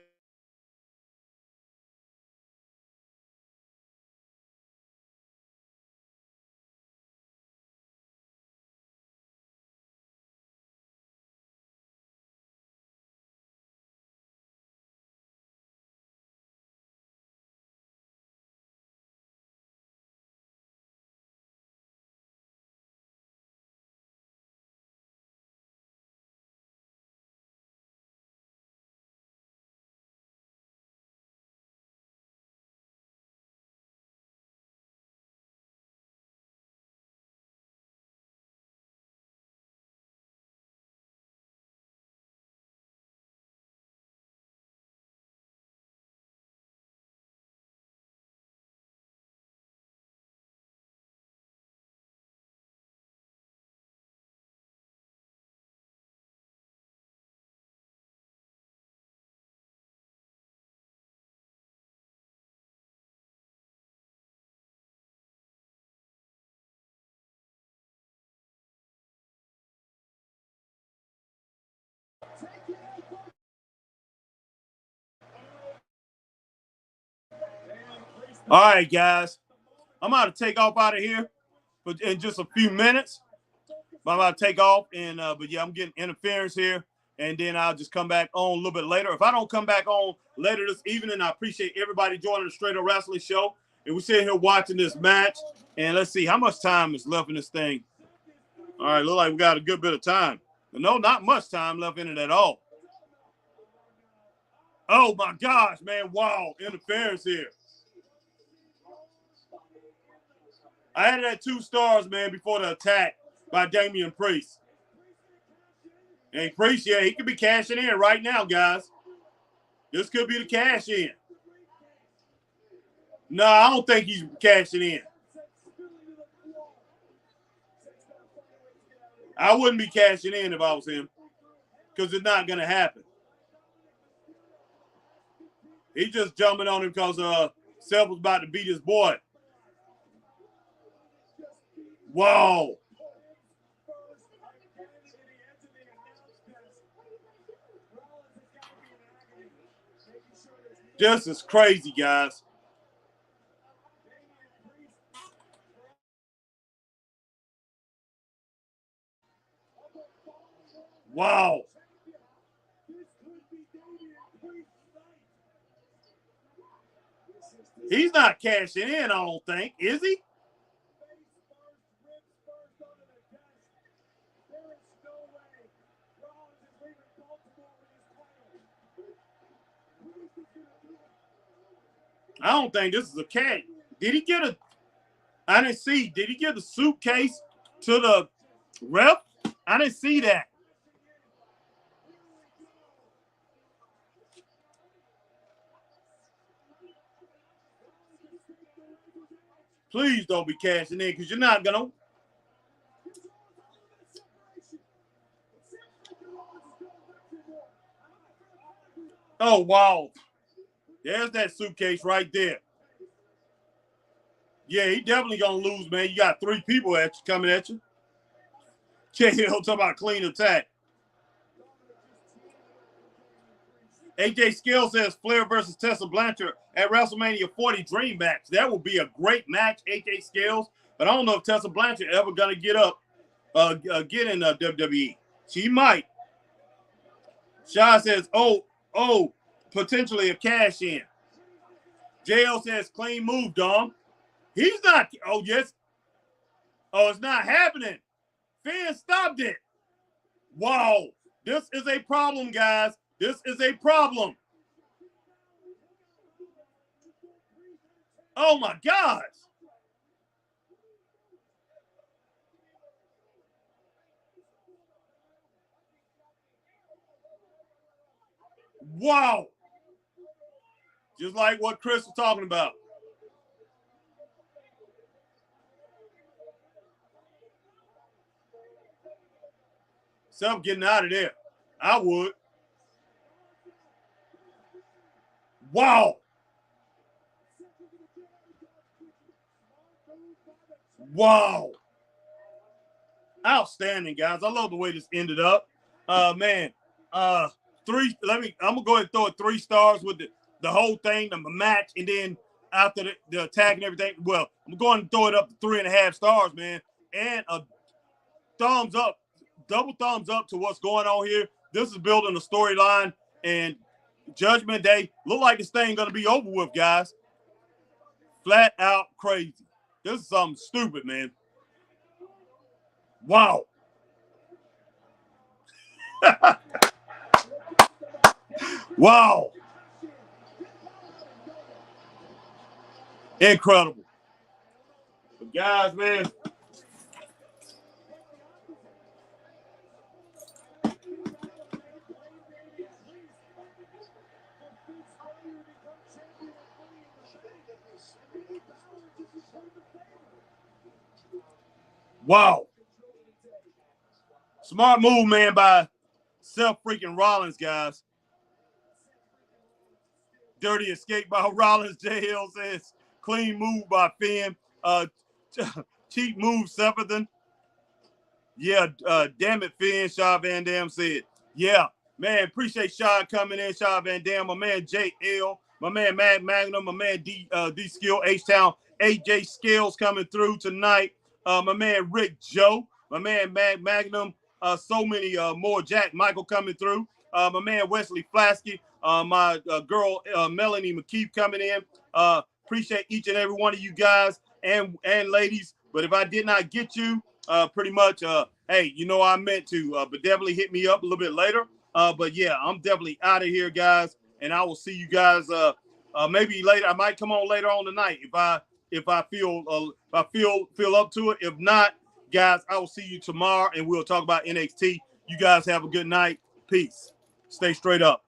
All right, guys. I'm about to take off out of here in just a few minutes. I'm about to take off, and but yeah, I'm getting interference here, and then I'll just come back on a little bit later. If I don't come back on later this evening, I appreciate everybody joining the Straight Up Wrestling Show. And we're sitting here watching this match, and let's see how much time is left in this thing. All right, look like we got a good bit of time. But no, not much time left in it at all. Oh my gosh, man! Wow, interference here. I had it at 2 stars, man, before the attack by Damian Priest. And Priest, yeah, he could be cashing in right now, guys. This could be the cash in. No, I don't think he's cashing in. I wouldn't be cashing in if I was him, because it's not going to happen. He's just jumping on him because Seth was about to beat his boy. Wow. This is crazy, guys. Wow. He's not cashing in, I don't think. Is he? I don't think this is a cash. Did he get a... I didn't see. Did he give the suitcase to the ref? I didn't see that. Please don't be cashing in, because you're not going to. Oh, wow. There's that suitcase right there. Yeah, he definitely going to lose, man. You got 3 people at you coming at you. JL talking about clean attack. AJ Scales says Flair versus Tessa Blanchard at WrestleMania 40 Dream Match. That would be a great match, AJ Scales. But I don't know if Tessa Blanchard ever going to get in WWE. She might. Shaw says, oh, potentially a cash in. JL says clean move, Dom. He's not. Oh, yes. Oh, it's not happening. Finn stopped it. Wow. This is a problem, guys. This is a problem. Oh, my gosh. Wow. Just like what Chris was talking about. Self getting out of there. I would. Wow. Wow. Outstanding, guys. I love the way this ended up. Man. I'm gonna go ahead and throw it 3 stars with the whole thing, the match, and then after the attack and everything. Well, I'm going to throw it up to 3.5 stars, man. And a thumbs up, double thumbs up to what's going on here. This is building a storyline, and Judgment Day look like this thing gonna be over with, guys. Flat out crazy. This is something stupid, man. Wow. Wow. Incredible. But guys, man. Wow. Smart move, man, by Seth freaking Rollins, guys. Dirty escape by Rollins. JL says clean move by Finn. Cheap move, Sepperton. Yeah, damn it, Finn. Shaw Van Dam said. Yeah, Man, appreciate Sean coming in, Sean Van Dam, my man JL, my man Mad Magnum, my man D Skill, H-Town, AJ Scales coming through tonight. My man Rick Joe, my man Mad Magnum, so many more. Jack Michael coming through. My man Wesley Flasky, my girl Melanie McKeith coming in. Appreciate each and every one of you guys and ladies. But if I did not get you, pretty much, hey, you know I meant to, but definitely hit me up a little bit later. But yeah, I'm definitely out of here, guys, and I will see you guys maybe later. I might come on later on tonight if I feel up to it. If not, guys, I will see you tomorrow, and we'll talk about NXT. You guys have a good night. Peace. Stay straight up.